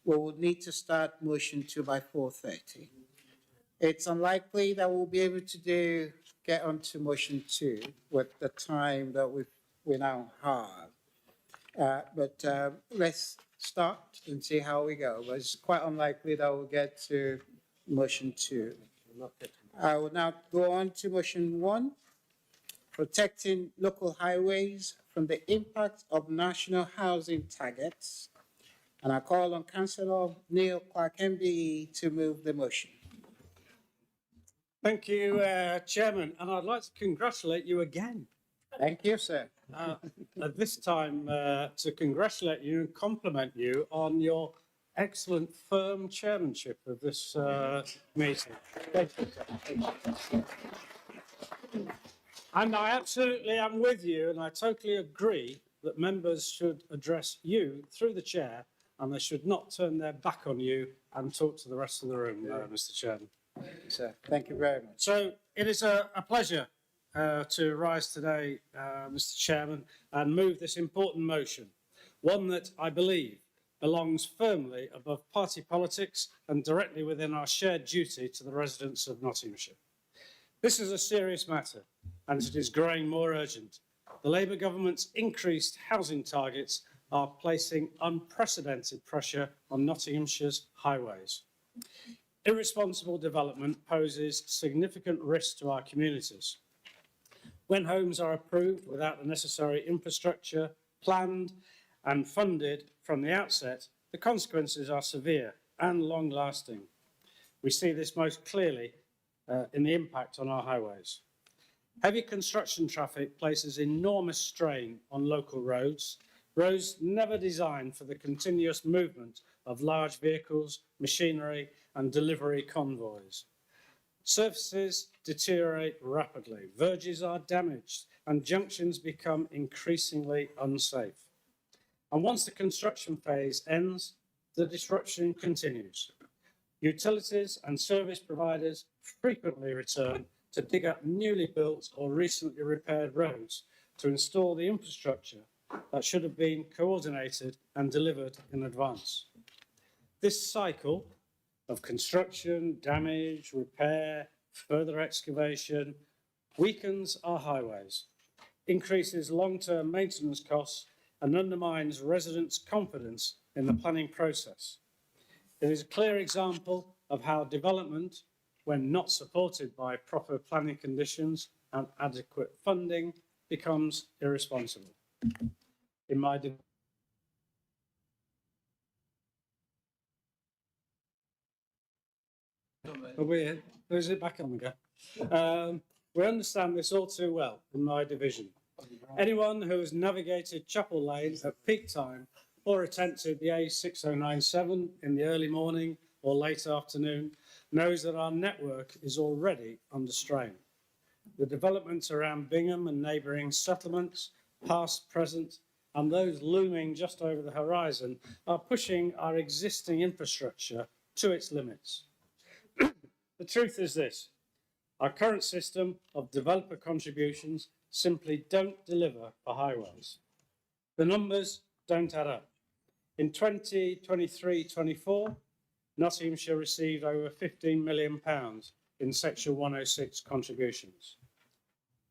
we will need to start motion 2 by 4:30. It's unlikely that we'll be able to get on to motion 2 with the time that we now have. But let's start and see how we go. But it's quite unlikely that we'll get to motion 2. I will now go on to motion 1, protecting local highways from the impact of national housing targets. And I call on Councillor Neil Clark MBE to move the motion. Thank you, Chairman, and I'd like to congratulate you again. Thank you, sir. At this time, to congratulate you and compliment you on your excellent firm chairmanship of this meeting. Thank you, sir. And I absolutely am with you, and I totally agree that members should address you through the chair, and they should not turn their back on you and talk to the rest of the room, Mr. Chairman. Sir, thank you very much. So it is a pleasure to rise today, Mr. Chairman, and move this important motion, one that I believe belongs firmly above party politics and directly within our shared duty to the residents of Nottinghamshire. This is a serious matter, and it is growing more urgent. The Labour government's increased housing targets are placing unprecedented pressure on Nottinghamshire's highways. Irresponsible development poses significant risk to our communities. When homes are approved without the necessary infrastructure planned and funded from the outset, the consequences are severe and long-lasting. We see this most clearly in the impact on our highways. Heavy construction traffic places enormous strain on local roads, roads never designed for the continuous movement of large vehicles, machinery and delivery convoys. Surfaces deteriorate rapidly, verges are damaged and junctions become increasingly unsafe. And once the construction phase ends, the disruption continues. Utilities and service providers frequently return to dig up newly built or recently repaired roads to install the infrastructure that should have been coordinated and delivered in advance. This cycle of construction, damage, repair, further excavation weakens our highways, increases long-term maintenance costs and undermines residents' confidence in the planning process. It is a clear example of how development, when not supported by proper planning conditions and adequate funding, becomes irresponsible. In my Is it back on again? We understand this all too well in my division. Anyone who has navigated Chapel Lane at peak time or attempted the A6097 in the early morning or late afternoon knows that our network is already under strain. The developments around Bingham and neighbouring settlements, past, present, and those looming just over the horizon are pushing our existing infrastructure to its limits. The truth is this: our current system of developer contributions simply don't deliver for highways. The numbers don't add up. In 2023-24, Nottinghamshire received over £15 million in Section 106 contributions.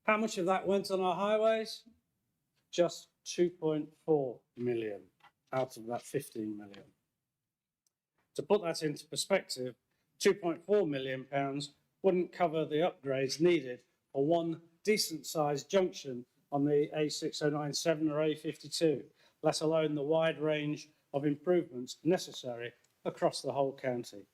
How much of that went on our highways? Just 2.4 million out of that 15 million. To put that into perspective, £2.4 million wouldn't cover the upgrades needed for one decent-sized junction on the A6097 or A52, let alone the wide range of improvements necessary across the whole county.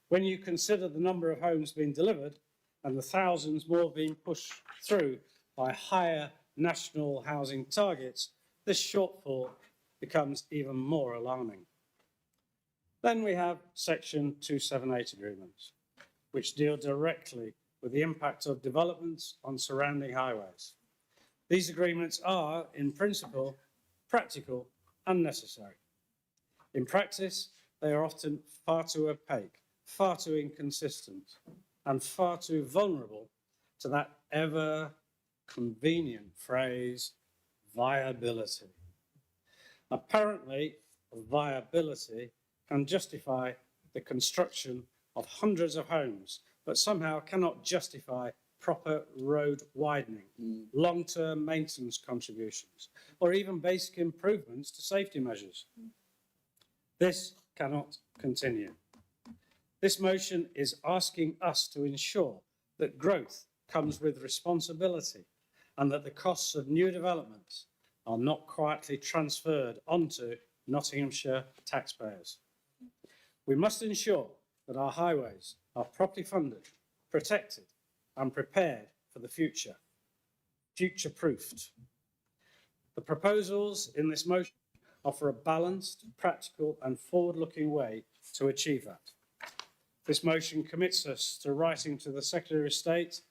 When you consider the number of homes being delivered and the thousands more being pushed through by higher national housing targets, this shortfall becomes even more alarming. Then we have Section 278 agreements, which deal directly with the impact of developments on surrounding highways. These agreements are, in principle, practical and necessary. In practice, they are often far too opaque, far too inconsistent, and far too vulnerable to that ever convenient phrase, viability. Apparently, viability can justify the construction of hundreds of homes, but somehow cannot justify proper road widening, long-term maintenance contributions, or even basic improvements to safety measures. This cannot continue. This motion is asking us to ensure that growth comes with responsibility and that the costs of new developments are not quietly transferred onto Nottinghamshire taxpayers. We must ensure that our highways are properly funded, protected and prepared for the future, future-proofed. The proposals in this motion offer a balanced, practical and forward-looking way to achieve that. This motion commits us to writing to the Secretary of State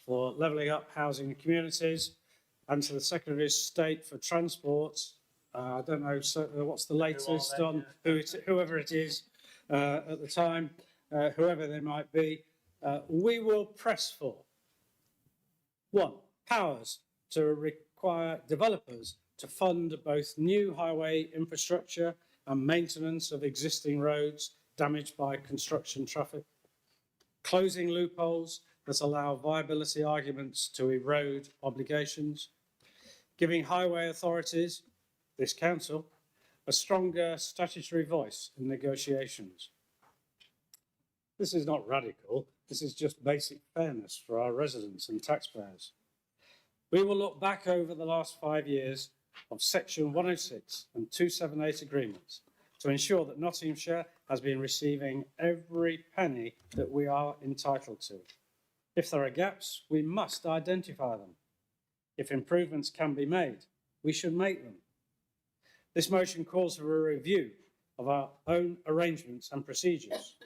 for levelling up housing and communities and to the Secretary of State for Transport. I don't know what's the latest on whoever it is at the time, whoever they might be. We will press for 1. Powers to require developers to fund both new highway infrastructure and maintenance of existing roads damaged by construction traffic, closing loopholes that allow viability arguments to erode obligations, giving highway authorities, this council, a stronger statutory voice in negotiations. This is not radical, this is just basic fairness for our residents and taxpayers. We will look back over the last 5 years of Section 106 and 278 agreements to ensure that Nottinghamshire has been receiving every penny that we are entitled to. If there are gaps, we must identify them. If improvements can be made, we should make them. This motion calls for a review of our own arrangements and procedures.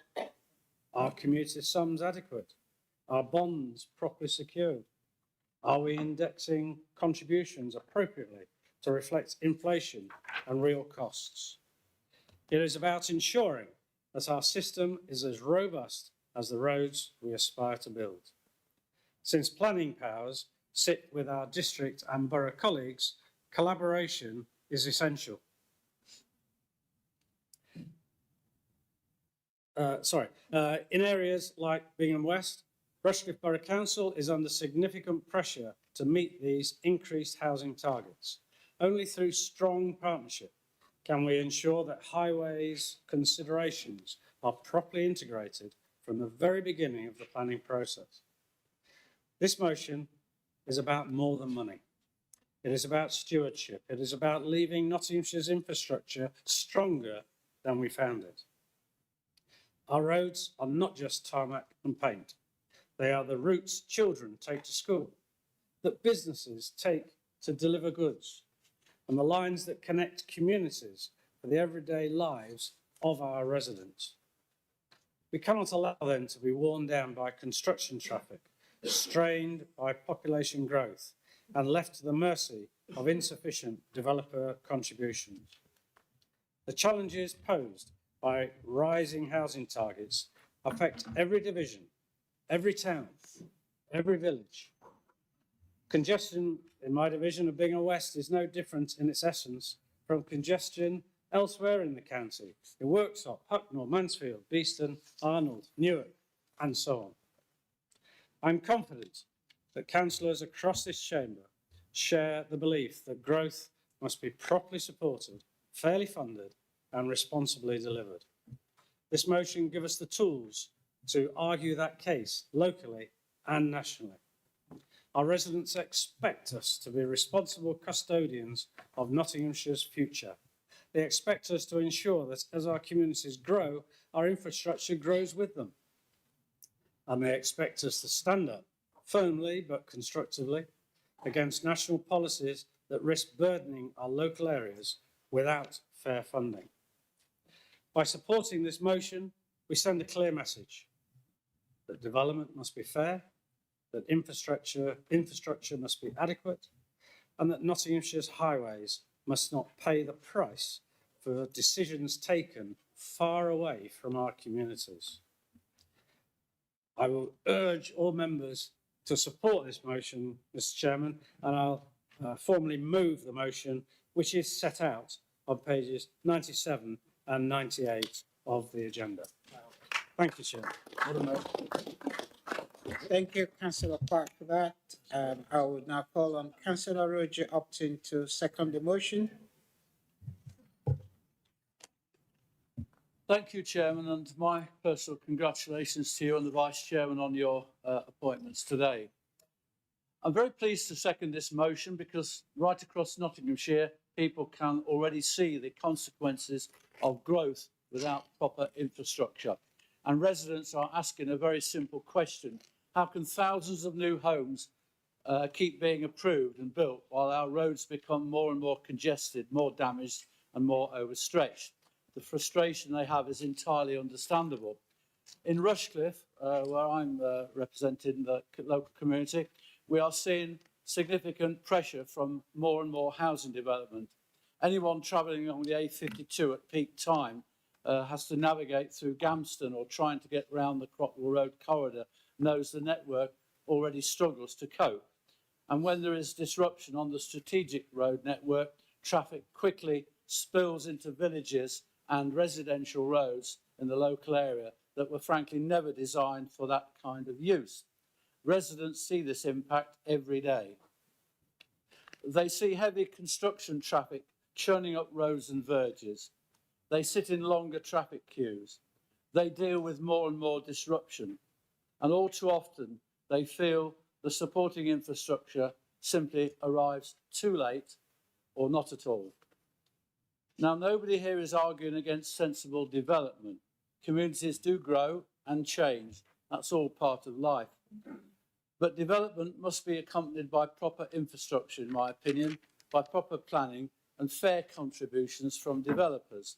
Are commuter sums adequate? Are bonds properly secured? Are we indexing contributions appropriately to reflect inflation and real costs? It is about ensuring that our system is as robust as the roads we aspire to build. Since planning powers sit with our district and borough colleagues, collaboration is essential. In areas like Bingham West, Rushcliffe Borough Council is under significant pressure to meet these increased housing targets. Only through strong partnership can we ensure that highways considerations are properly integrated from the very beginning of the planning process. This motion is about more than money. It is about stewardship. It is about leaving Nottinghamshire's infrastructure stronger than we found it. Our roads are not just tarmac and paint. They are the routes children take to school, that businesses take to deliver goods, and the lines that connect communities for the everyday lives of our residents. We cannot allow them to be worn down by construction traffic, strained by population growth, and left to the mercy of insufficient developer contributions. The challenges posed by rising housing targets affect every division, every town, every village. Congestion in my division of Bingham West is no different in its essence from congestion elsewhere in the county, in Worksop, Hucknall, Mansfield, Beeston, Arnold, Newark, and so on. I'm confident that councillors across this chamber share the belief that growth must be properly supported, fairly funded, and responsibly delivered. This motion gives us the tools to argue that case locally and nationally. Our residents expect us to be responsible custodians of Nottinghamshire's future. They expect us to ensure that as our communities grow, our infrastructure grows with them. And they expect us to stand up firmly but constructively against national policies that risk burdening our local areas without fair funding. By supporting this motion, we send a clear message that development must be fair, that infrastructure must be adequate, and that Nottinghamshire's highways must not pay the price for decisions taken far away from our communities. I will urge all members to support this motion, Mr. Chairman, and I'll formally move the motion, which is set out on pages 97 and 98 of the agenda. Thank you, Chair. Thank you, Councillor Park, for that. I would now call on Councillor Roger Upton to second the motion. Thank you, Chairman, and my personal congratulations to you and the Vice Chairman on your appointments today. I'm very pleased to second this motion because right across Nottinghamshire, people can already see the consequences of growth without proper infrastructure. And residents are asking a very simple question. How can thousands of new homes keep being approved and built while our roads become more and more congested, more damaged and more overstretched? The frustration they have is entirely understandable. In Rushcliffe, where I'm representing the local community, we are seeing significant pressure from more and more housing development. Anyone travelling along the A52 at peak time has to navigate through Gamston or trying to get around the Crockwell Road corridor knows the network already struggles to cope. And when there is disruption on the strategic road network, traffic quickly spills into villages and residential roads in the local area that were frankly never designed for that kind of use. Residents see this impact every day. They see heavy construction traffic churning up roads and verges. They sit in longer traffic queues. They deal with more and more disruption. And all too often, they feel the supporting infrastructure simply arrives too late or not at all. Now, nobody here is arguing against sensible development. Communities do grow and change. That's all part of life. But development must be accompanied by proper infrastructure, in my opinion, by proper planning and fair contributions from developers.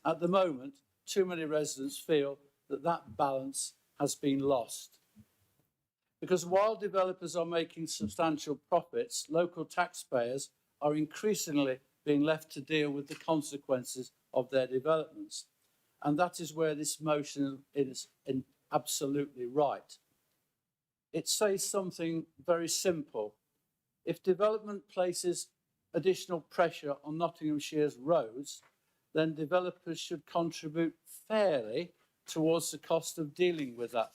At the moment, too many residents feel that that balance has been lost. Because while developers are making substantial profits, local taxpayers are increasingly being left to deal with the consequences of their developments. And that is where this motion is absolutely right. It says something very simple. If development places additional pressure on Nottinghamshire's roads, then developers should contribute fairly towards the cost of dealing with that.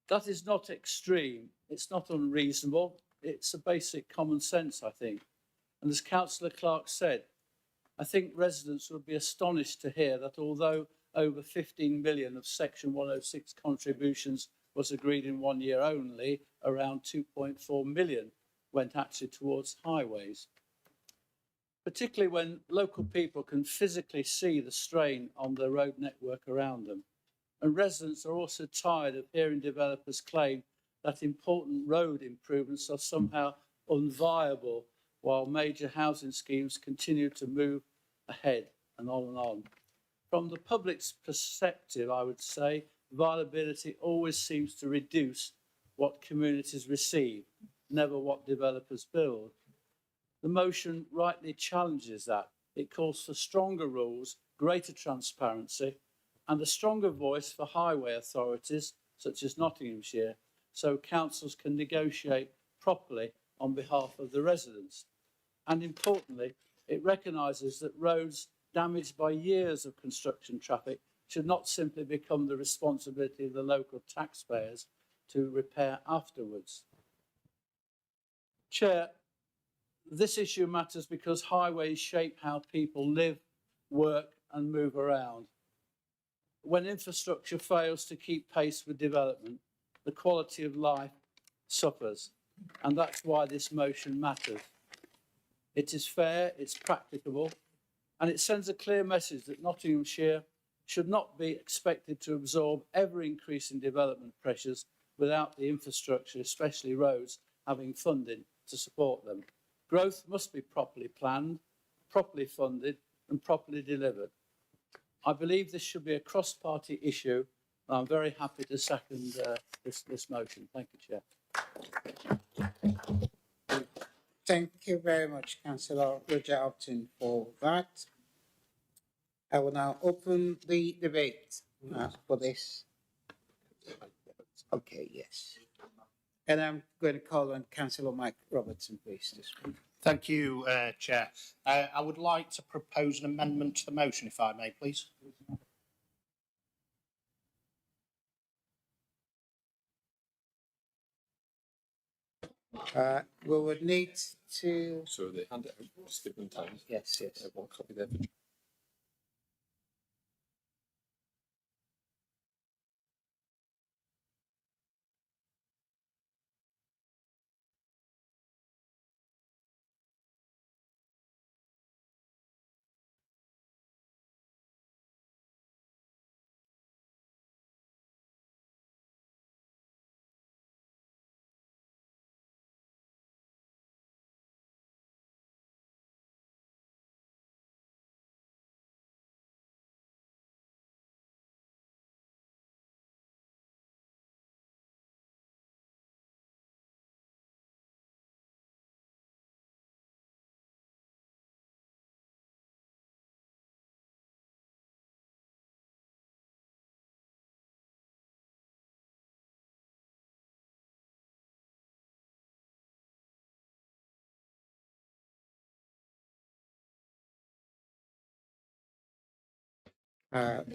That is not extreme, it's not unreasonable, it's a basic common sense, I think. And as Councillor Clark said, I think residents would be astonished to hear that although over 15 million of Section 106 contributions was agreed in 1 year only, around 2.4 million went actually towards highways. Particularly when local people can physically see the strain on the road network around them. And residents are also tired of hearing developers claim that important road improvements are somehow unviable while major housing schemes continue to move ahead and on and on. From the public's perspective, I would say, viability always seems to reduce what communities receive, never what developers build. The motion rightly challenges that. It calls for stronger rules, greater transparency, and a stronger voice for highway authorities, such as Nottinghamshire, so councils can negotiate properly on behalf of the residents. And importantly, it recognises that roads damaged by years of construction traffic should not simply become the responsibility of the local taxpayers to repair afterwards. Chair, this issue matters because highways shape how people live, work and move around. When infrastructure fails to keep pace with development, the quality of life suffers, and that's why this motion matters. It is fair, it's practicable, and it sends a clear message that Nottinghamshire should not be expected to absorb ever-increasing development pressures without the infrastructure, especially roads, having funding to support them. Growth must be properly planned, properly funded and properly delivered. I believe this should be a cross-party issue, and I'm very happy to second this motion. Thank you, Chair. Thank you very much, Councillor Roger Upton, for that. I will now open the debate for this. Okay, yes. And I'm going to call on Councillor Mike Robertson, please, to speak. Thank you, Chair. I would like to propose an amendment to the motion, if I may, please. We would need to... So they hand it out, just give them time. Yes, yes. One copy there for...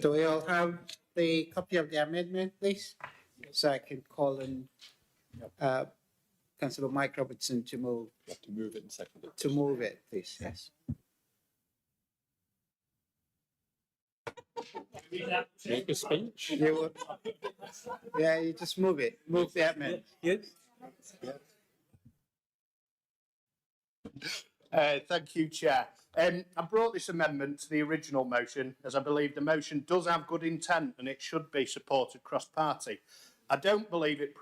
Do we all have the copy of the amendment, please? So I can call on Councillor Mike Robertson to move. You have to move it and second it. To move it, please, yes. Make a speech. Yeah, you just move it. Move the amendment. Yes. Thank you, Chair. I brought this amendment to the original motion as I believe the motion does have good intent and it should be supported cross-party. I don't believe it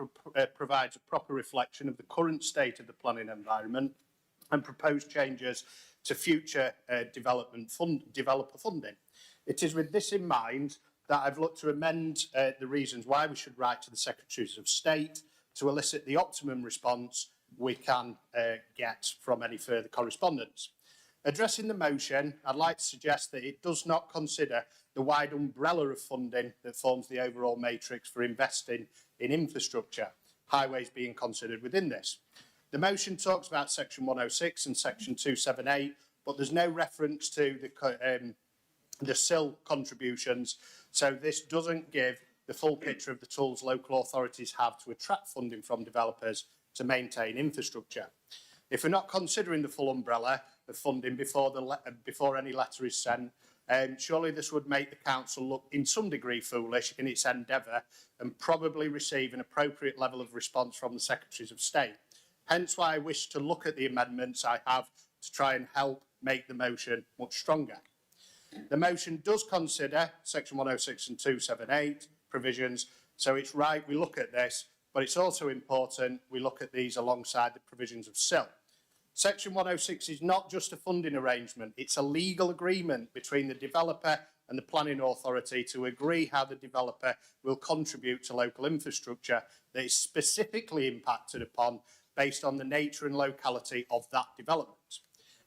provides a proper reflection of the current state of the planning environment and proposed changes to future developer funding. It is with this in mind that I've looked to amend the reasons why we should write to the Secretaries of State to elicit the optimum response we can get from any further correspondence. Addressing the motion, I'd like to suggest that it does not consider the wide umbrella of funding that forms the overall matrix for investing in infrastructure, highways being considered within this. The motion talks about Section 106 and Section 278, but there's no reference to the SIL contributions, so this doesn't give the full picture of the tools local authorities have to attract funding from developers to maintain infrastructure. If we're not considering the full umbrella of funding before any letter is sent, surely this would make the council look in some degree foolish in its endeavour and probably receive an appropriate level of response from the Secretaries of State. Hence why I wish to look at the amendments I have to try and help make the motion much stronger. The motion does consider Section 106 and 278 provisions, so it's right we look at this, but it's also important we look at these alongside the provisions of SIL. Section 106 is not just a funding arrangement, it's a legal agreement between the developer and the planning authority to agree how the developer will contribute to local infrastructure that is specifically impacted upon based on the nature and locality of that development.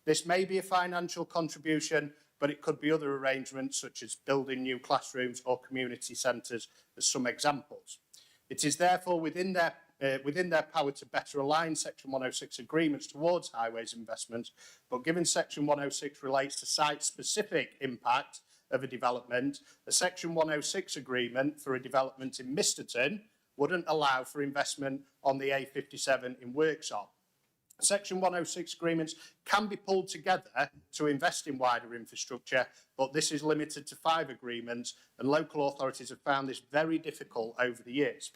This may be a financial contribution, but it could be other arrangements such as building new classrooms or community centres as some examples. It is therefore within their power to better align Section 106 agreements towards highways investments, but given Section 106 relates to site-specific impact of a development, a Section 106 agreement for a development in Misterton wouldn't allow for investment on the A57 in Worksop. Section 106 agreements can be pulled together to invest in wider infrastructure, but this is limited to 5 agreements, and local authorities have found this very difficult over the years.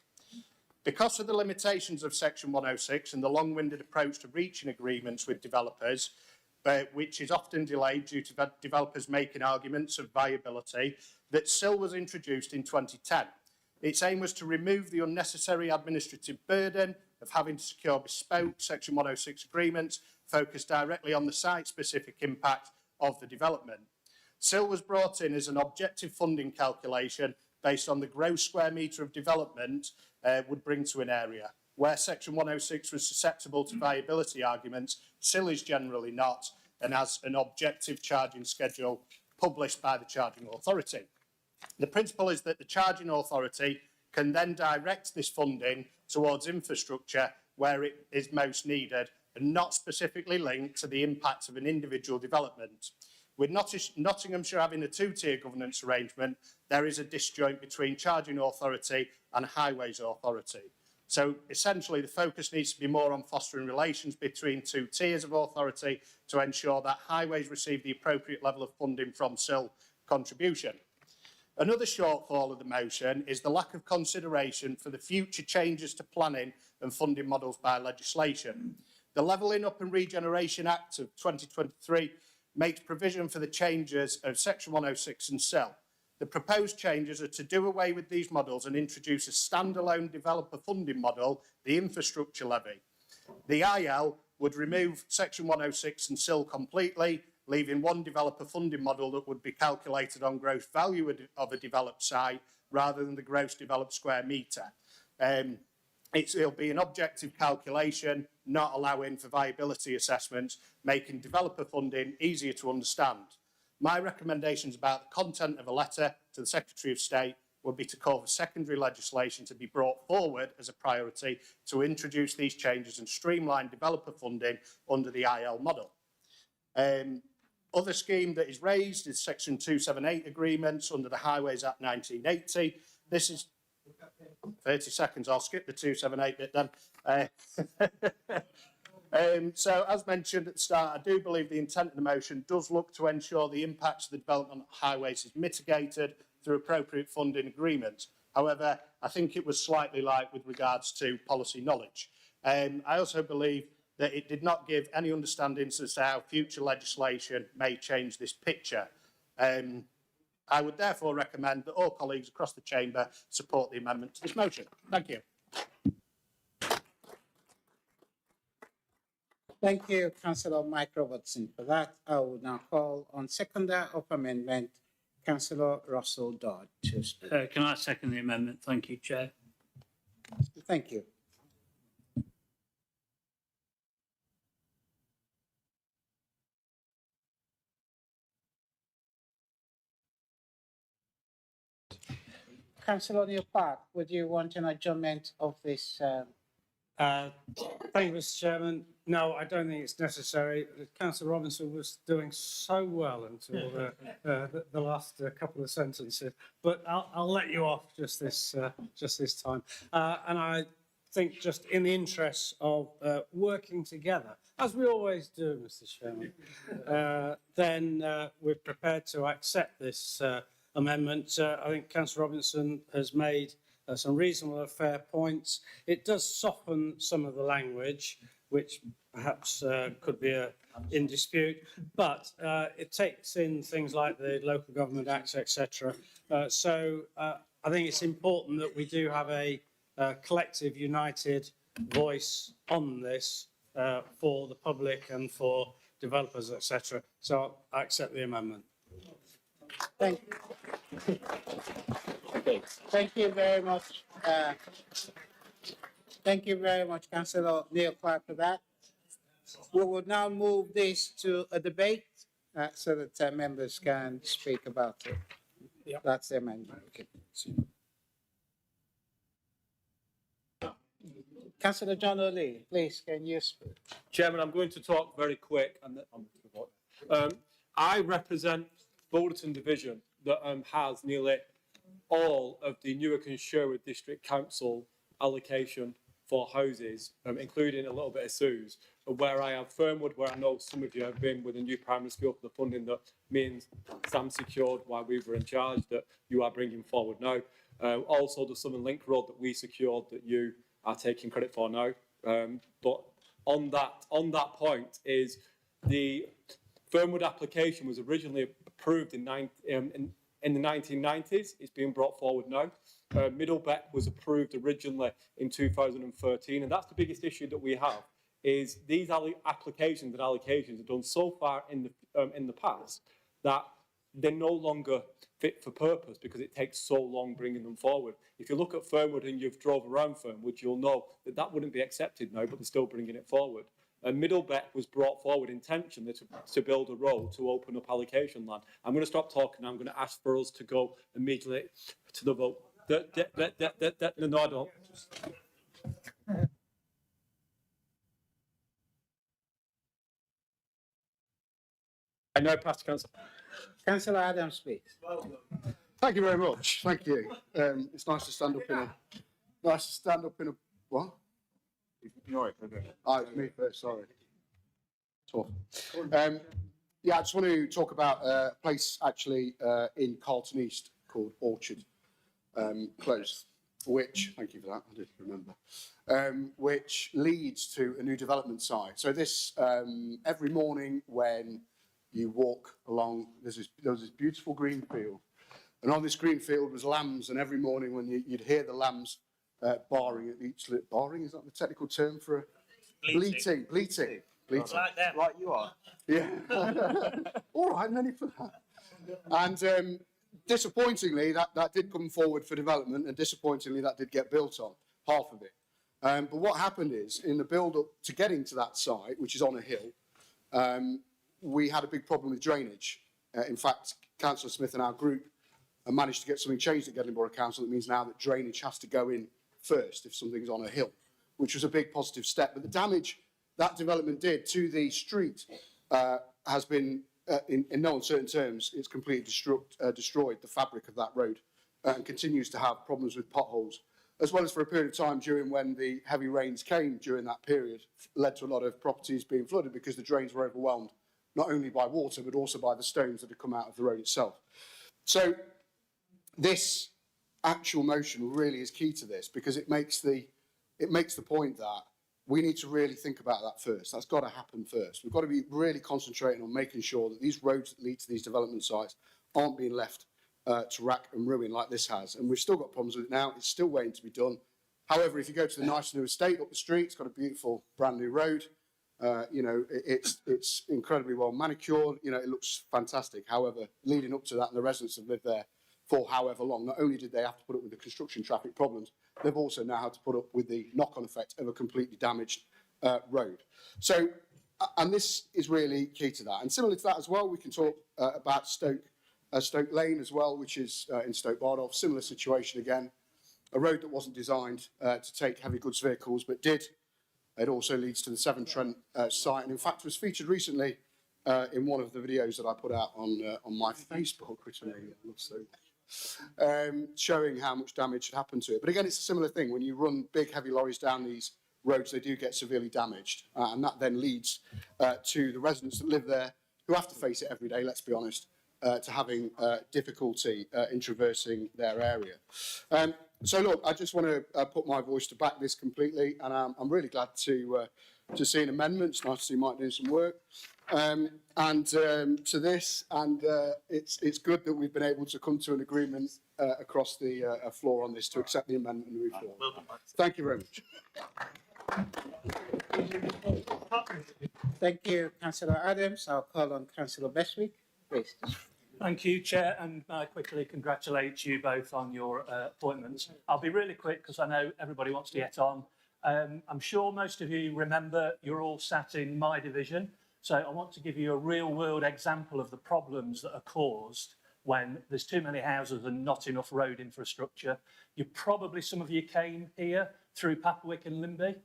Because of the limitations of Section 106 and the long-winded approach to reaching agreements with developers, which is often delayed due to developers making arguments of viability, that SIL was introduced in 2010. Its aim was to remove the unnecessary administrative burden of having to secure bespoke Section 106 agreements focused directly on the site-specific impact of the development. SIL was brought in as an objective funding calculation based on the gross square metre of development would bring to an area. Where Section 106 was susceptible to viability arguments, SIL is generally not, and has an objective charging schedule published by the charging authority. The principle is that the charging authority can then direct this funding towards infrastructure where it is most needed and not specifically linked to the impact of an individual development. With Nottinghamshire having a 2-tier governance arrangement, there is a disjoint between charging authority and highways authority. So essentially the focus needs to be more on fostering relations between 2 tiers of authority to ensure that highways receive the appropriate level of funding from SIL contribution. Another shortfall of the motion is the lack of consideration for the future changes to planning and funding models by legislation. The Levelling Up and Regeneration Act of 2023 makes provision for the changes of Section 106 and SIL. The proposed changes are to do away with these models and introduce a standalone developer funding model, the infrastructure levy. The IL would remove Section 106 and SIL completely, leaving one developer funding model that would be calculated on gross value of a developed site rather than the gross developed square metre. It'll be an objective calculation, not allowing for viability assessments, making developer funding easier to understand. My recommendations about the content of a letter to the Secretary of State would be to call for secondary legislation to be brought forward as a priority to introduce these changes and streamline developer funding under the IL model. Other scheme that is raised is Section 278 agreements under the Highways Act 1980. This is 30 seconds, I'll skip the 278 bit then. So as mentioned at the start, I do believe the intent of the motion does look to ensure the impacts of the development of highways is mitigated through appropriate funding agreements. However, I think it was slightly light with regards to policy knowledge. I also believe that it did not give any understanding as to how future legislation may change this picture. I would therefore recommend that all colleagues across the chamber support the amendment to this motion. Thank you. Thank you, Councillor Mike Robertson, for that. I will now call on seconder of amendment, Councillor Russell Dodd to speak. Can I second the amendment? Thank you, Chair. Thank you. Councillor Neil Park, would you want an adjournment of this? Thank you, Mr. Chairman. No, I don't think it's necessary. Councillor Robinson was doing so well until the last couple of sentences, but I'll let you off just this time. And I think just in the interests of working together, as we always do, Mr. Chairman, then we're prepared to accept this amendment. I think Councillor Robinson has made some reasonable and fair points. It does soften some of the language, which perhaps could be in dispute, but it takes in things like the Local Government Acts, etc. So I think it's important that we do have a collective, united voice on this for the public and for developers, etc. So I accept the amendment. Thank you. Thank you very much. Thank you very much, Councillor Neil Clark, for that. We will now move this to a debate so that members can speak about it. Yep. That's the amendment. Okay. Councillor John O'Leary, please, can you speak? Chairman, I'm going to talk very quick. I represent Boulderton Division that has nearly all of the Newark and Sherwood District Council allocation for houses, including a little bit of Sue's, where I have Fernwood, where I know some of you have been with a new primary school for the funding that me and Sam secured while we were in charge, that you are bringing forward now. Also the Southern Link Road that we secured that you are taking credit for now. But on that point is the Fernwood application was originally approved in the 1990s. It's being brought forward now. Middlebeck was approved originally in 2013, and that's the biggest issue that we have. Is these applications and allocations are done so far in the past that they're no longer fit for purpose because it takes so long bringing them forward. If you look at Fernwood and you've drove around Fernwood, you'll know that that wouldn't be accepted now, but they're still bringing it forward. Middlebeck was brought forward intentionally to build a road to open up allocation land. I'm going to stop talking. I'm going to ask for us to go immediately to the vote. No, I don't. I know, Pastor Councillor. Councillor Adams speaks. Thank you very much. Thank you. It's nice to stand up in a what? It's me first. Sorry. Tough. Yeah, I just want to talk about a place actually in Carlton East called Orchard Close, which, thank you for that, I did remember, which leads to a new development site. So this, every morning when you walk along, there was this beautiful green field, and on this green field was lambs, and every morning when you'd hear the lambs barring at each, barring, is that the technical term for a bleating. Like them. Like you are. Yeah. All right, many for that. And disappointingly, that did come forward for development, and disappointingly, that did get built on, half of it. But what happened is, in the build-up to getting to that site, which is on a hill, we had a big problem with drainage. In fact, Councillor Smith and our group managed to get something changed at Gedling Borough Council. That means now that drainage has to go in first if something's on a hill, which was a big positive step. But the damage that development did to the street has been, in no uncertain terms, it's completely destroyed the fabric of that road and continues to have problems with potholes, as well as for a period of time during when the heavy rains came during that period, led to a lot of properties being flooded because the drains were overwhelmed, not only by water, but also by the stones that had come out of the road itself. So this actual motion really is key to this, because it makes the point that we need to really think about that first. That's got to happen first. We've got to be really concentrating on making sure that these roads that lead to these development sites aren't being left to rack and ruin like this has. And we've still got problems with it now. It's still waiting to be done. However, if you go to the nice new estate up the street, it's got a beautiful brand new road. You know, it's incredibly well manicured. You know, it looks fantastic. However, leading up to that, and the residents have lived there for however long, not only did they have to put up with the construction traffic problems, they've also now had to put up with the knock-on effect of a completely damaged road. So, and this is really key to that. And similar to that as well, we can talk about Stoke Lane as well, which is in Stoke Bardolph. Similar situation again, a road that wasn't designed to take heavy goods vehicles, but did. It also leads to the Severn Trent site, and in fact was featured recently in one of the videos that I put out on my Facebook, which I love so showing how much damage had happened to it. But again, it's a similar thing. When you run big, heavy lorries down these roads, they do get severely damaged. And that then leads to the residents that live there, who have to face it every day, let's be honest, to having difficulty in traversing their area. So look, I just want to put my voice to back this completely, and I'm really glad to see an amendment. It's nice to see Mike doing some work. To this, and it's good that we've been able to come to an agreement across the floor on this to accept the amendment and move forward. Thank you very much. Thank you, Councillor Adams. I'll call on Councillor Bestwick, please. Thank you, Chair, and I quickly congratulate you both on your appointments. I'll be really quick because I know everybody wants to get on. I'm sure most of you remember you're all sat in my division, so I want to give you a real-world example of the problems that are caused when there's too many houses and not enough road infrastructure. Some of you came here through Papawick and Limby.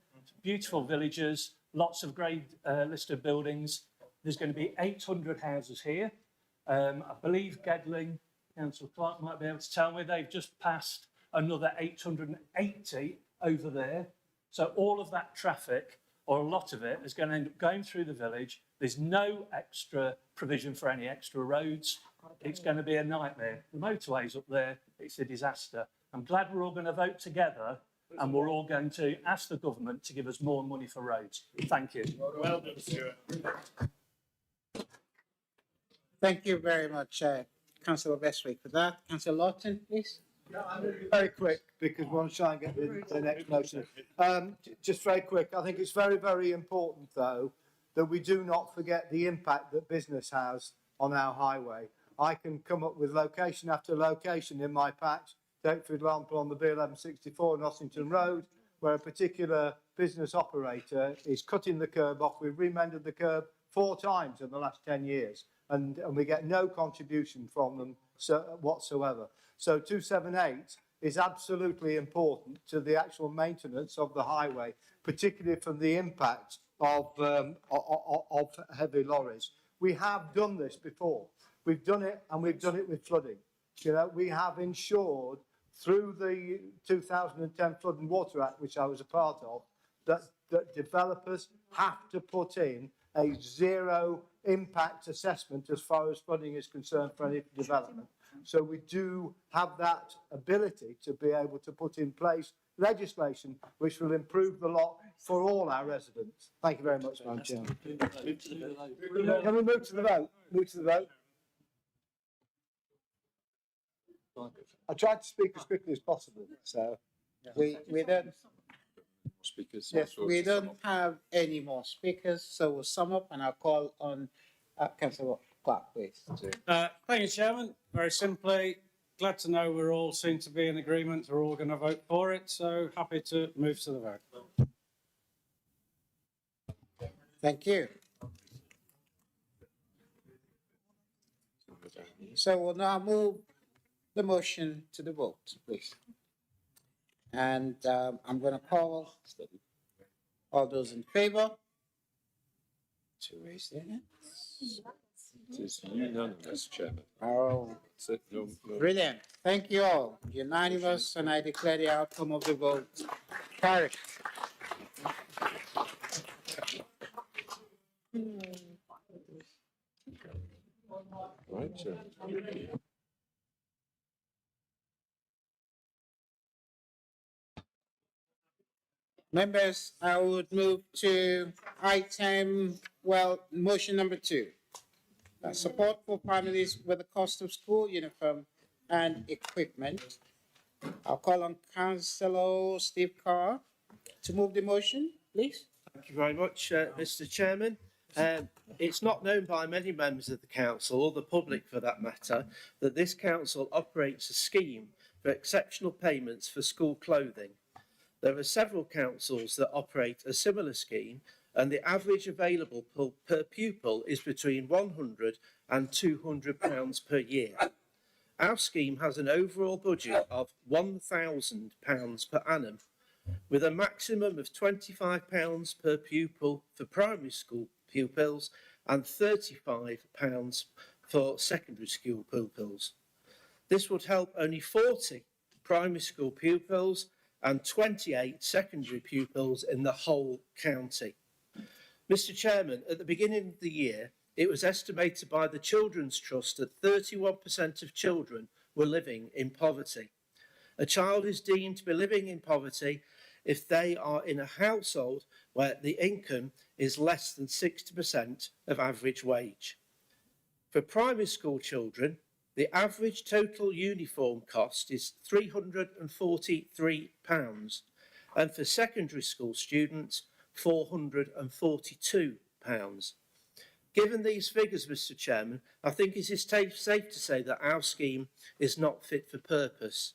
Beautiful villages, lots of grade listed buildings. There's going to be 800 houses here. I believe Gedling, Councillor Clark might be able to tell me, they've just passed another 880 over there. So all of that traffic, or a lot of it, is going to end up going through the village. There's no extra provision for any extra roads. It's going to be a nightmare. The motorway's up there, it's a disaster. I'm glad we're all going to vote together and we're all going to ask the government to give us more money for roads. Thank you. Well done, Stuart. Thank you very much, Councillor Bestwick, for that. Councillor Lawton, please. Very quick, because we want to try and get the next motion. Just very quick, I think it's very, very important, though, that we do not forget the impact that business has on our highway. I can come up with location after location in my patch. Take, for example, on the B1164 Nossington Road, where a particular business operator is cutting the curb off. We've remended the curb 4 times in the last 10 years, and we get no contribution from them whatsoever. So 278 is absolutely important to the actual maintenance of the highway, particularly from the impact of heavy lorries. We have done this before. We've done it, and we've done it with flooding. You know, we have ensured through the 2010 Flood and Water Act, which I was a part of, that developers have to put in a zero impact assessment as far as flooding is concerned for any development. So we do have that ability to be able to put in place legislation which will improve the lot for all our residents. Thank you very much, Madam Chairman. Can we move to the vote? Move to the vote. I tried to speak as quickly as possible, so we don't. Speakers. Yes, we don't have any more speakers, so we'll sum up, and I'll call on Councillor Clark, please. Thank you, Chairman. Very simply, glad to know we're all seem to be in agreement. We're all going to vote for it, so happy to move to the vote. Thank you. So we'll now move the motion to the vote, please. And I'm going to call all those in favour to raise their hands. It is unanimous, Chairman. Oh, No. brilliant. Thank you all. Unanimous, and I declare the outcome of the vote carried. Right, Chairman. Members, I would move to motion number 2. Support for families with the cost of school uniform and equipment. I'll call on Councillor Steve Carr to move the motion, please. Thank you very much, Mr. Chairman. It's not known by many members of the council, or the public for that matter, that this council operates a scheme for exceptional payments for school clothing. There are several councils that operate a similar scheme, and the average available per pupil is between £100 and £200 per year. Our scheme has an overall budget of £1,000 per annum, with a maximum of £25 per pupil for primary school pupils and £35 for secondary school pupils. This would help only 40 primary school pupils and 28 secondary pupils in the whole county. Mr. Chairman, at the beginning of the year, it was estimated by the Children's Trust that 31% of children were living in poverty. A child is deemed to be living in poverty if they are in a household where the income is less than 60% of average wage. For primary school children, the average total uniform cost is £343, and for secondary school students, £442. Given these figures, Mr. Chairman, I think it is safe to say that our scheme is not fit for purpose.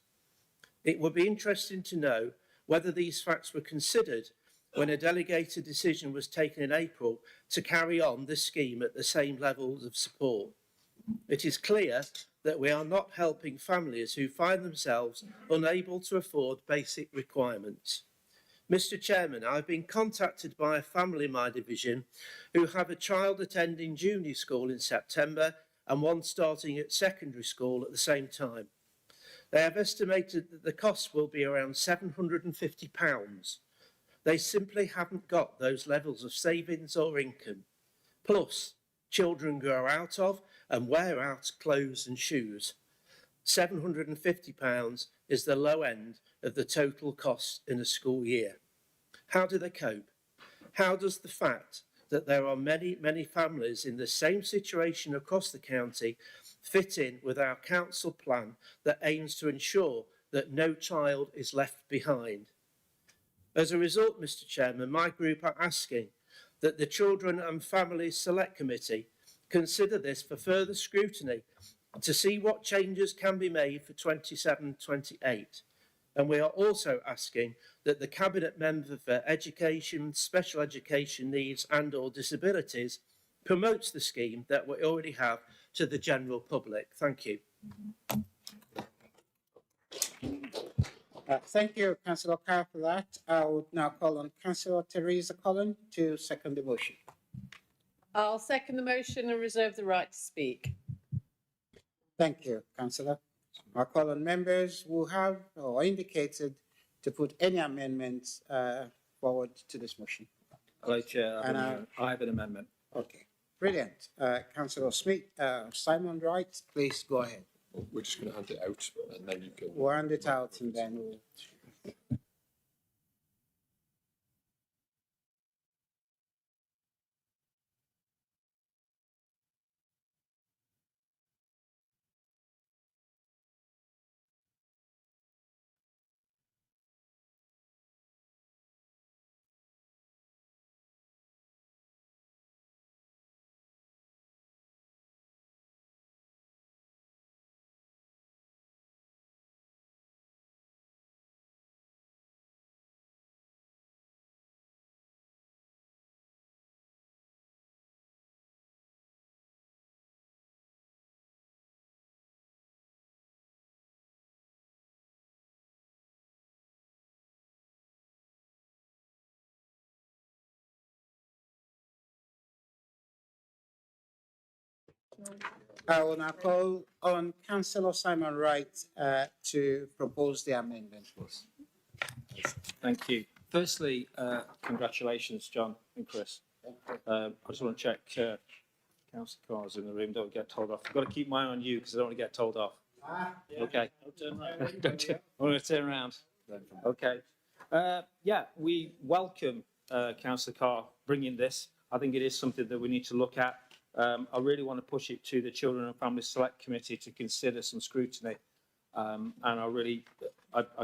It would be interesting to know whether these facts were considered when a delegated decision was taken in April to carry on this scheme at the same levels of support. It is clear that we are not helping families who find themselves unable to afford basic requirements. Mr. Chairman, I've been contacted by a family in my division who have a child attending junior school in September and one starting at secondary school at the same time. They have estimated that the cost will be around £750. They simply haven't got those levels of savings or income. Plus, children grow out of and wear out clothes and shoes. £750 is the low end of the total cost in a school year. How do they cope? How does the fact that there are many, many families in the same situation across the county fit in with our council plan that aims to ensure that no child is left behind? As a result, Mr. Chairman, my group are asking that the Children and Families Select Committee consider this for further scrutiny to see what changes can be made for 27-28. And we are also asking that the Cabinet Member for Education, Special Education Needs and/or Disabilities promotes the scheme that we already have to the general public. Thank you. Thank you, Councillor Carr, for that. I would now call on Councillor Teresa Collin to second the motion. I'll second the motion and reserve the right to speak. Thank you, Councillor. I'll call on members who have or indicated to put any amendments forward to this motion. Hello, Chair. I have an amendment. Okay, brilliant. Councillor Smith, Simon Wright, please go ahead. We're just going to hand it out and then you can... We'll hand it out and then we'll... I will now call on Councillor Simon Wright to propose the amendment, please. Thank you. Firstly, congratulations, John and Chris. I just want to check Councillor Carr's in the room. Don't get told off. I've got to keep my eye on you because I don't want to get told off. Okay. I'm going to turn around. Okay. Yeah, we welcome Councillor Carr bringing this. I think it is something that we need to look at. I really want to push it to the Children and Family Select Committee to consider some scrutiny. And I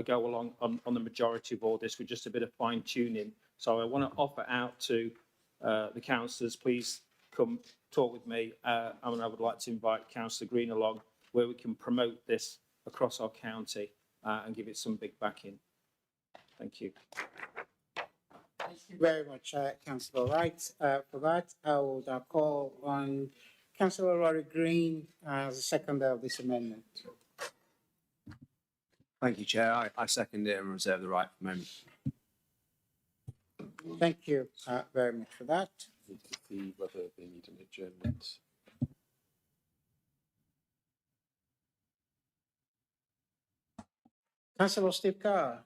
go along on the majority of all this with just a bit of fine tuning. So I want to offer out to the councillors, please come talk with me. And I would like to invite Councillor Green along where we can promote this across our county and give it some big backing. Thank you. Thank you very much, Councillor Wright, for that. I will now call on Councillor Rory Green as the seconder of this amendment. Thank you, Chair. I second it and reserve the right for amendment. Thank you very much for that. Need to see whether they need an adjournment. Councillor Steve Carr,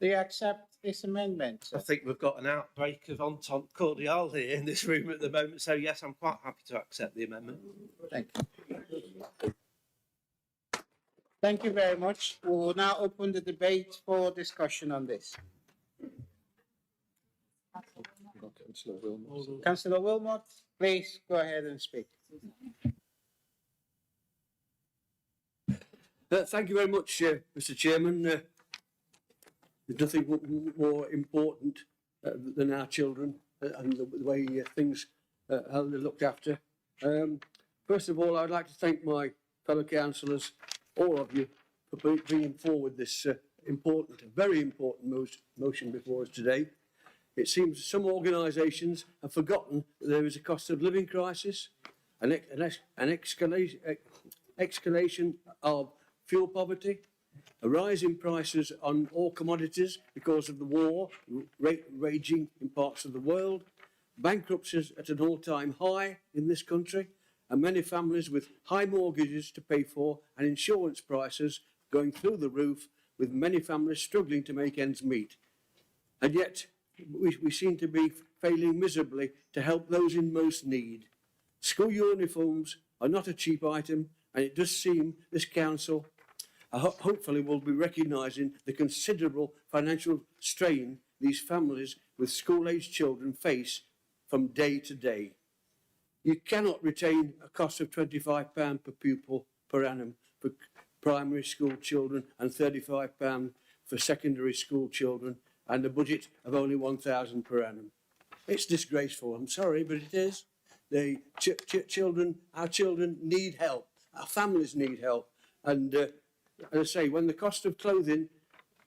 do you accept this amendment? I think we've got an outbreak of entente cordiale here in this room at the moment, so yes, I'm quite happy to accept the amendment. Thank you. Thank you very much. We will now open the debate for discussion on this. Councillor Wilmot, please go ahead and speak. Thank you very much, Mr. Chairman. There's nothing more important than our children and the way things how they're looked after. First of all, I'd like to thank my fellow councillors, all of you, for bringing forward this important, very important motion before us today. It seems some organisations have forgotten that there is a cost of living crisis, an escalation of fuel poverty, a rise in prices on all commodities because of the war raging in parts of the world, bankruptcies at an all-time high in this country, and many families with high mortgages to pay for and insurance prices going through the roof, with many families struggling to make ends meet. And yet, we seem to be failing miserably to help those in most need. School uniforms are not a cheap item, and it does seem this council hopefully will be recognising the considerable financial strain these families with school-aged children face from day to day. You cannot retain a cost of £25 per pupil per annum for primary school children and £35 for secondary school children, and a budget of only £1,000 per annum. It's disgraceful, I'm sorry, but it is. The our children need help, our families need help, and as I say, when the cost of clothing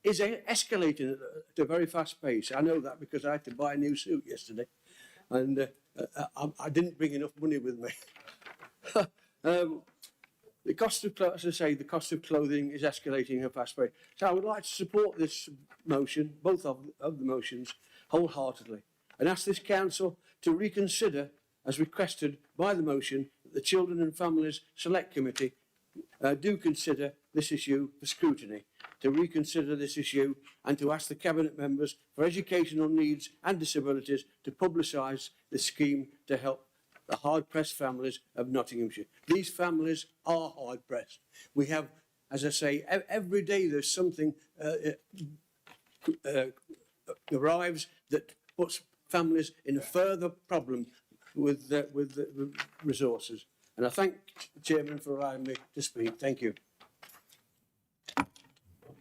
is escalating at a very fast pace, I know that because I had to buy a new suit yesterday, and I didn't bring enough money with me. The cost of, as I say, the cost of clothing is escalating at a fast pace. So I would like to support this motion, both of the motions, wholeheartedly, and ask this council to reconsider, as requested by the motion, that the Children and Families Select Committee do consider this issue for scrutiny, to reconsider this issue and to ask the Cabinet members for educational needs and disabilities to publicise the scheme to help the hard-pressed families of Nottinghamshire. These families are hard-pressed. We have, as I say, every day there's something arrives that puts families in a further problem with the resources. And I thank the Chairman for allowing me to speak. Thank you.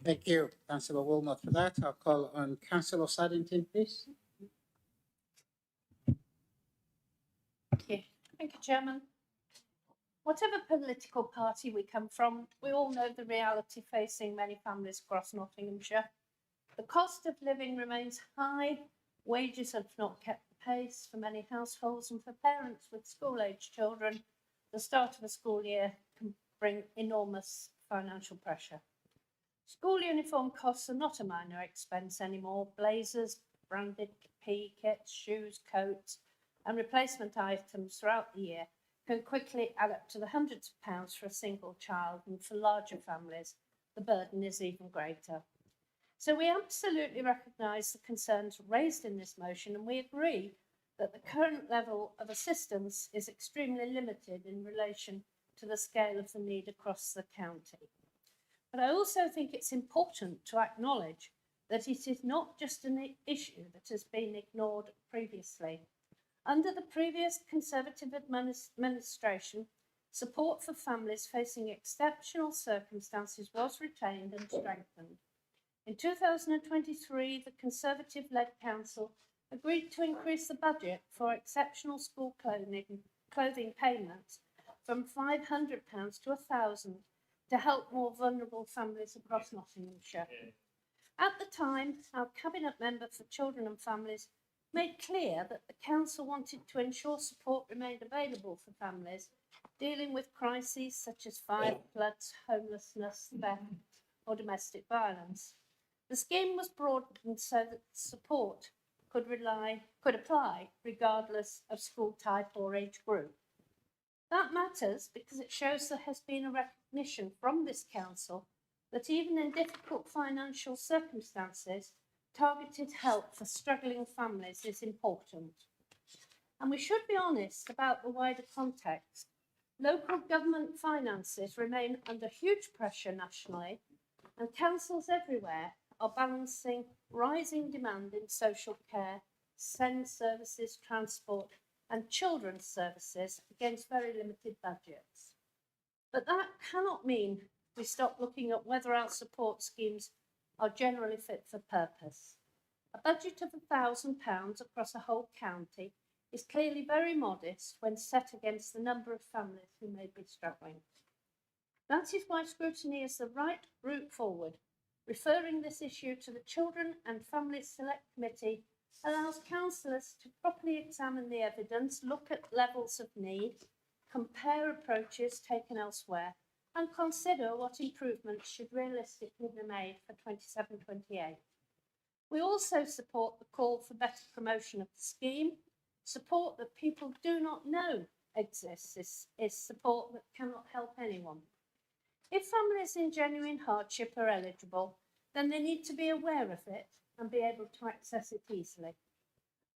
Thank you, Councillor Wilmot, for that. I'll call on Councillor Saddington, please. Thank you, Chairman. Whatever political party we come from, we all know the reality facing many families across Nottinghamshire. The cost of living remains high, wages have not kept the pace for many households, and for parents with school-aged children, the start of a school year can bring enormous financial pressure. School uniform costs are not a minor expense anymore. Blazers, branded PE kits, shoes, coats, and replacement items throughout the year can quickly add up to the hundreds of pounds for a single child, and for larger families, the burden is even greater. So we absolutely recognise the concerns raised in this motion, and we agree that the current level of assistance is extremely limited in relation to the scale of the need across the county. But I also think it's important to acknowledge that it is not just an issue that has been ignored previously. Under the previous Conservative administration, support for families facing exceptional circumstances was retained and strengthened. In 2023, the Conservative-led Council agreed to increase the budget for exceptional school clothing payments from £500 to £1,000 to help more vulnerable families across Nottinghamshire. At the time, our Cabinet Member for Children and Families made clear that the Council wanted to ensure support remained available for families dealing with crises such as fire, floods, homelessness, theft or domestic violence. The scheme was broadened so that support could apply regardless of school type or age group. That matters because it shows there has been a recognition from this Council that even in difficult financial circumstances, targeted help for struggling families is important. And we should be honest about the wider context. Local government finances remain under huge pressure nationally, and councils everywhere are balancing rising demand in social care, SEND services, transport, and children's services against very limited budgets. But that cannot mean we stop looking at whether our support schemes are generally fit for purpose. A budget of £1,000 across a whole county is clearly very modest when set against the number of families who may be struggling. That is why scrutiny is the right route forward. Referring this issue to the Children and Families Select Committee allows councillors to properly examine the evidence, look at levels of need, compare approaches taken elsewhere, and consider what improvements should realistically be made for 27-28. We also support the call for better promotion of the scheme. Support that people do not know exists is support that cannot help anyone. If families in genuine hardship are eligible, then they need to be aware of it and be able to access it easily.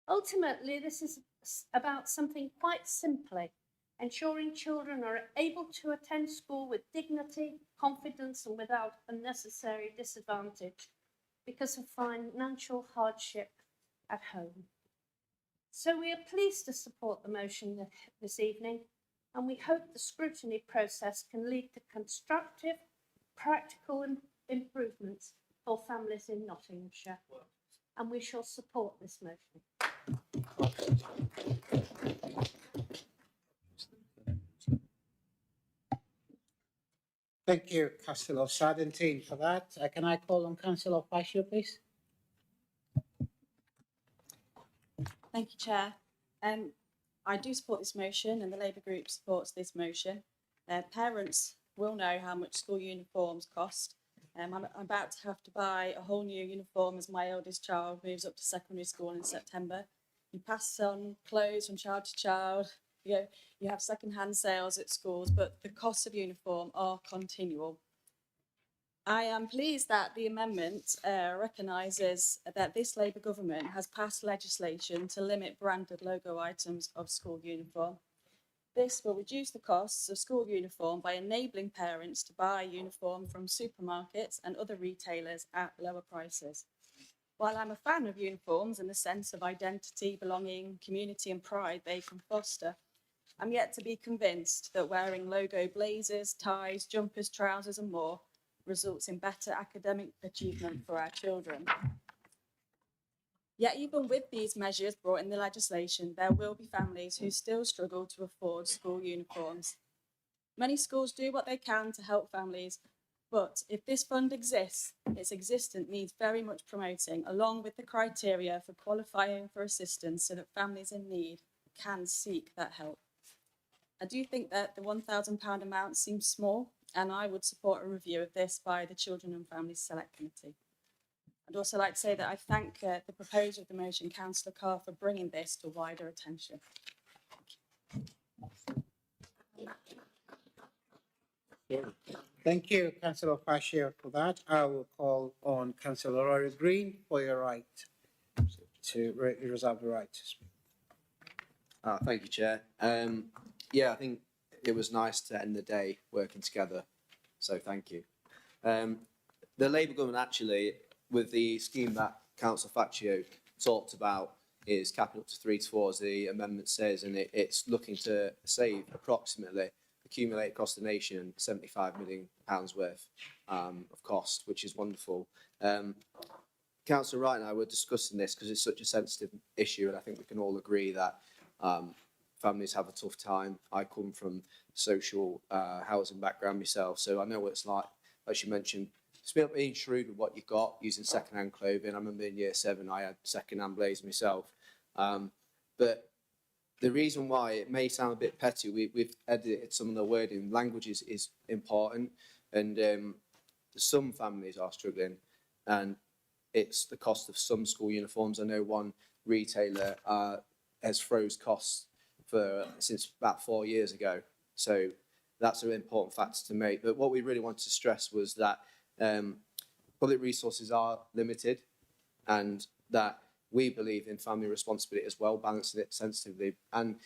Ultimately, this is about something quite simply, ensuring children are able to attend school with dignity, confidence, and without unnecessary disadvantage because of financial hardship at home. So we are pleased to support the motion this evening, and we hope the scrutiny process can lead to constructive, practical improvements for families in Nottinghamshire. And we shall support this motion. Thank you, Councillor Sargentine, for that. Can I call on Councillor Fashio, please? Thank you, Chair. I do support this motion and the Labour Group supports this motion. Parents will know how much school uniforms cost. I'm about to have to buy a whole new uniform as my eldest child moves up to secondary school in September. You pass on clothes from child to child. You have second-hand sales at schools, but the costs of uniform are continual. I am pleased that the amendment recognises that this Labour government has passed legislation to limit branded logo items of school uniform. This will reduce the costs of school uniform by enabling parents to buy uniform from supermarkets and other retailers at lower prices. While I'm a fan of uniforms and the sense of identity, belonging, community and pride they can foster, I'm yet to be convinced that wearing logo blazers, ties, jumpers, trousers and more results in better academic achievement for our children. Yet even with these measures brought in the legislation, there will be families who still struggle to afford school uniforms. Many schools do what they can to help families, but if this fund exists, its existence needs very much promoting, along with the criteria for qualifying for assistance so that families in need can seek that help. I do think that the £1,000 amount seems small, and I would support a review of this by the Children and Families Select Committee. I'd also like to say that I thank the proposer of the motion, Councillor Carr, for bringing this to wider attention. Thank you, Councillor Fashio, for that. I will call on Councillor Rory Green for your right to reserve the right to speak. Thank you, Chair. Yeah, I think it was nice to end the day working together, so thank you. The Labour government actually, with the scheme that Councillor Faccio talked about, is capping up to 3 to 4, as the amendment says, and it's looking to save approximately, accumulate across the nation, £75 million worth of cost, which is wonderful. Councillor Wright and I were discussing this because it's such a sensitive issue, and I think we can all agree that families have a tough time. I come from social housing background myself, so I know what it's like. As you mentioned, it's about being shrewd with what you've got, using second-hand clothing. I remember in year 7, I had second-hand blazers myself. But the reason why it may sound a bit petty, we've edited some of the wording. Language is important, and some families are struggling, and it's the cost of some school uniforms. I know one retailer has froze costs since about 4 years ago, so that's an important factor to make. But what we really wanted to stress was that public resources are limited, and that we believe in family responsibility as well, balancing it sensitively. And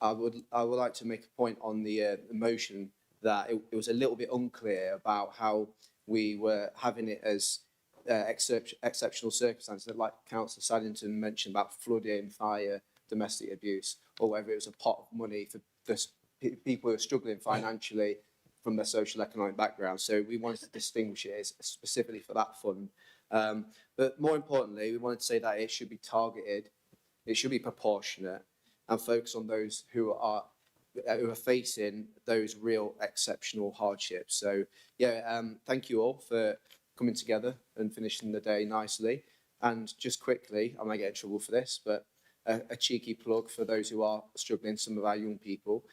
I would like to make a point on the motion that it was a little bit unclear about how we were having it as exceptional circumstances, like Councillor Saddington mentioned about flooding, fire, domestic abuse, or whether it was a pot of money for people who are struggling financially from their social economic background. So we wanted to distinguish it as specifically for that fund. But more importantly, we wanted to say that it should be targeted, it should be proportionate, and focus on those who are facing those real exceptional hardships. So yeah, thank you all for coming together and finishing the day nicely. And just quickly, I might get in trouble for this, but a cheeky plug for those who are struggling, some of our young people.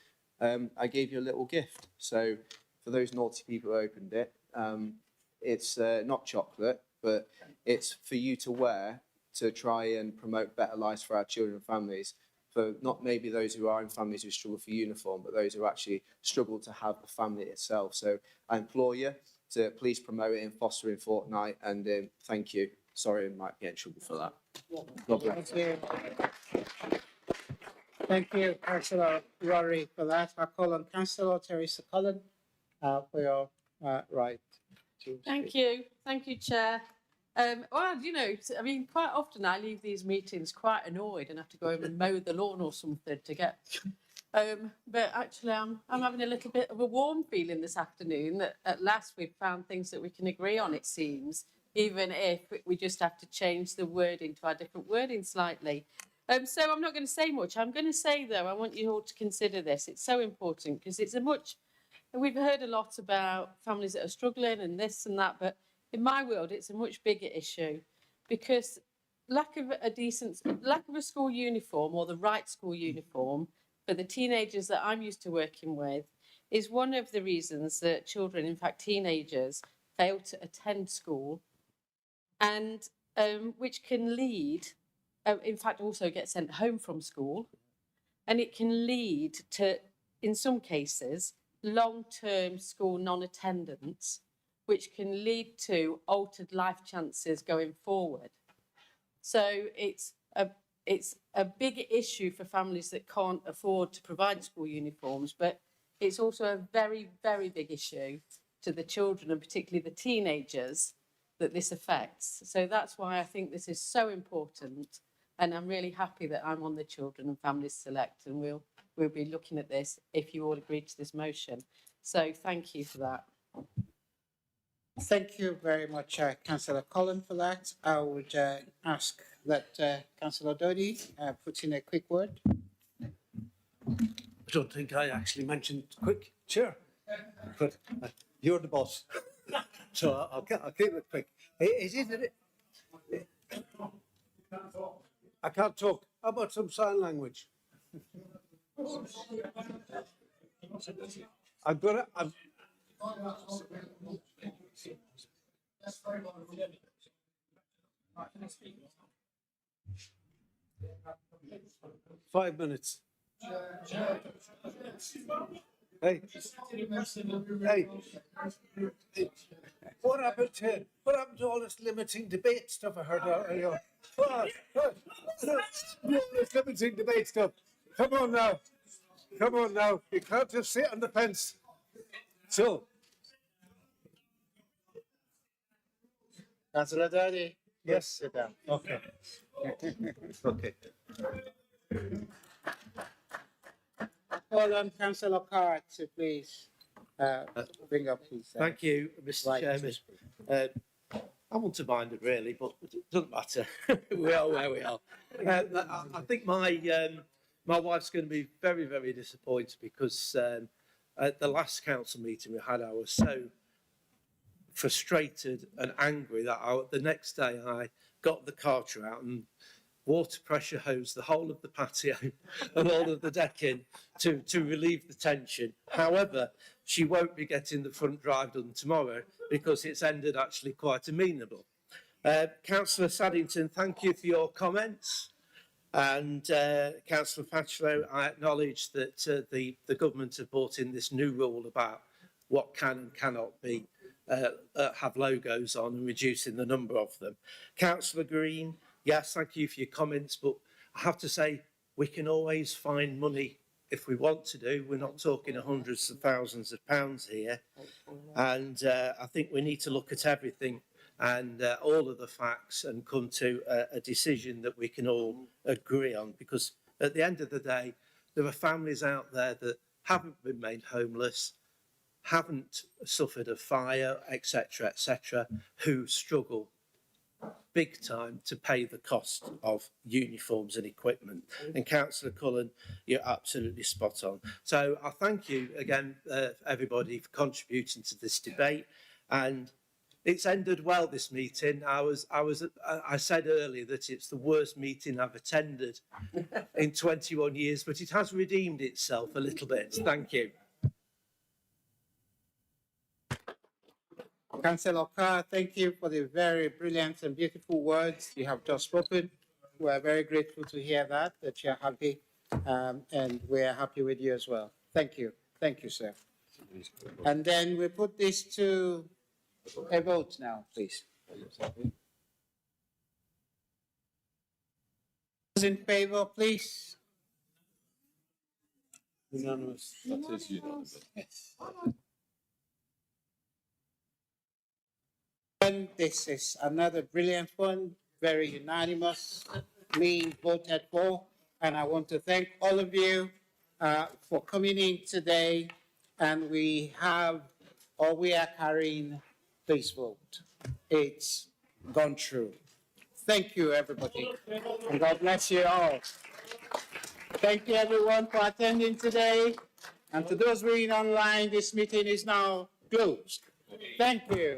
I gave you a little gift. So for those naughty people who opened it, it's not chocolate, but it's for you to wear to try and promote better lives for our children and families. For not maybe those who are in families who struggle for uniform, but those who actually struggle to have a family itself. So I implore you to please promote it in Fostering Fortnight, and thank you. Sorry, I might get in trouble for that. God bless. Thank you. Thank you, Councillor Rory, for that. I call on Councillor Teresa Cullen for your right to Thank you, Chair. Well, you know, I mean, quite often I leave these meetings quite annoyed and have to go home and mow the lawn or something to get. But actually, I'm having a little bit of a warm feeling this afternoon that at last we've found things that we can agree on. It seems, even if we just have to change the wording to our different wording slightly. So I'm not going to say much. I'm going to say though, I want you all to consider this. It's so important because it's we've heard a lot about families that are struggling and this and that, but in my world, it's a much bigger issue because lack of a school uniform or the right school uniform for the teenagers that I'm used to working with is one of the reasons that children, in fact teenagers, fail to attend school, and which can lead, in fact also get sent home from school, and it can lead to, in some cases, long-term school non-attendance, which can lead to altered life chances going forward. So it's a big issue for families that can't afford to provide school uniforms, but it's also a very, very big issue to the children and particularly the teenagers that this affects. So that's why I think this is so important, and I'm really happy that I'm on the Children and Families Select, and we'll be looking at this if you all agree to this motion. So thank you for that. Thank you very much, Councillor Cullen, for that. I would ask that Councillor Doty put in a quick word. I don't think I actually mentioned quick, Chair, but you're the boss, so I'll keep it quick. I can't talk. How about some sign language? I'm 5 minutes. Hey, what happened to all this limiting debate stuff I heard earlier? All this limiting debate stuff. Come on now. You can't just sit on the fence. So, Councillor Doty, yes, sit down. Okay. Okay. Call on Councillor Carr to please bring up his. Thank you, Mr. Chairman. I want to mind it really, but it doesn't matter. We are where we are. I think my wife's going to be very, very disappointed because at the last council meeting we had, I was so frustrated and angry that the next day I got the carter out and water pressure hosed the whole of the patio and all of the decking to relieve the tension. However, she won't be getting the front drive done tomorrow because it's ended actually quite amenable. Councillor Saddington, thank you for your comments. And Councillor Patchlow, I acknowledge that the government have brought in this new rule about what can and cannot be have logos on and reducing the number of them. Councillor Green, yes, thank you for your comments, but I have to say we can always find money if we want to do. We're not talking hundreds of thousands of pounds here. And I think we need to look at everything and all of the facts and come to a decision that we can all agree on. Because at the end of the day, there are families out there that haven't been made homeless, haven't suffered a fire, etc., who struggle big time to pay the cost of uniforms and equipment. And Councillor Cullen, you're absolutely spot on. So I thank you again, everybody, for contributing to this debate. And it's ended well, this meeting. I said earlier that it's the worst meeting I've attended in 21 years, but it has redeemed itself a little bit. Thank you. Councillor Carr, thank you for the very brilliant and beautiful words you have just spoken. We are very grateful to hear that you're happy, and we are happy with you as well. Thank you. Thank you, sir. And then we put this to a vote now, please. Those in favour, please. Unanimous. That is unanimous. Yes. And this is another brilliant one, very unanimously voted for. And I want to thank all of you for coming in today. And we are carrying this vote. It's gone through. Thank you, everybody. And God bless you all. Thank you, everyone, for attending today. And to those viewing online, this meeting is now closed. Thank you.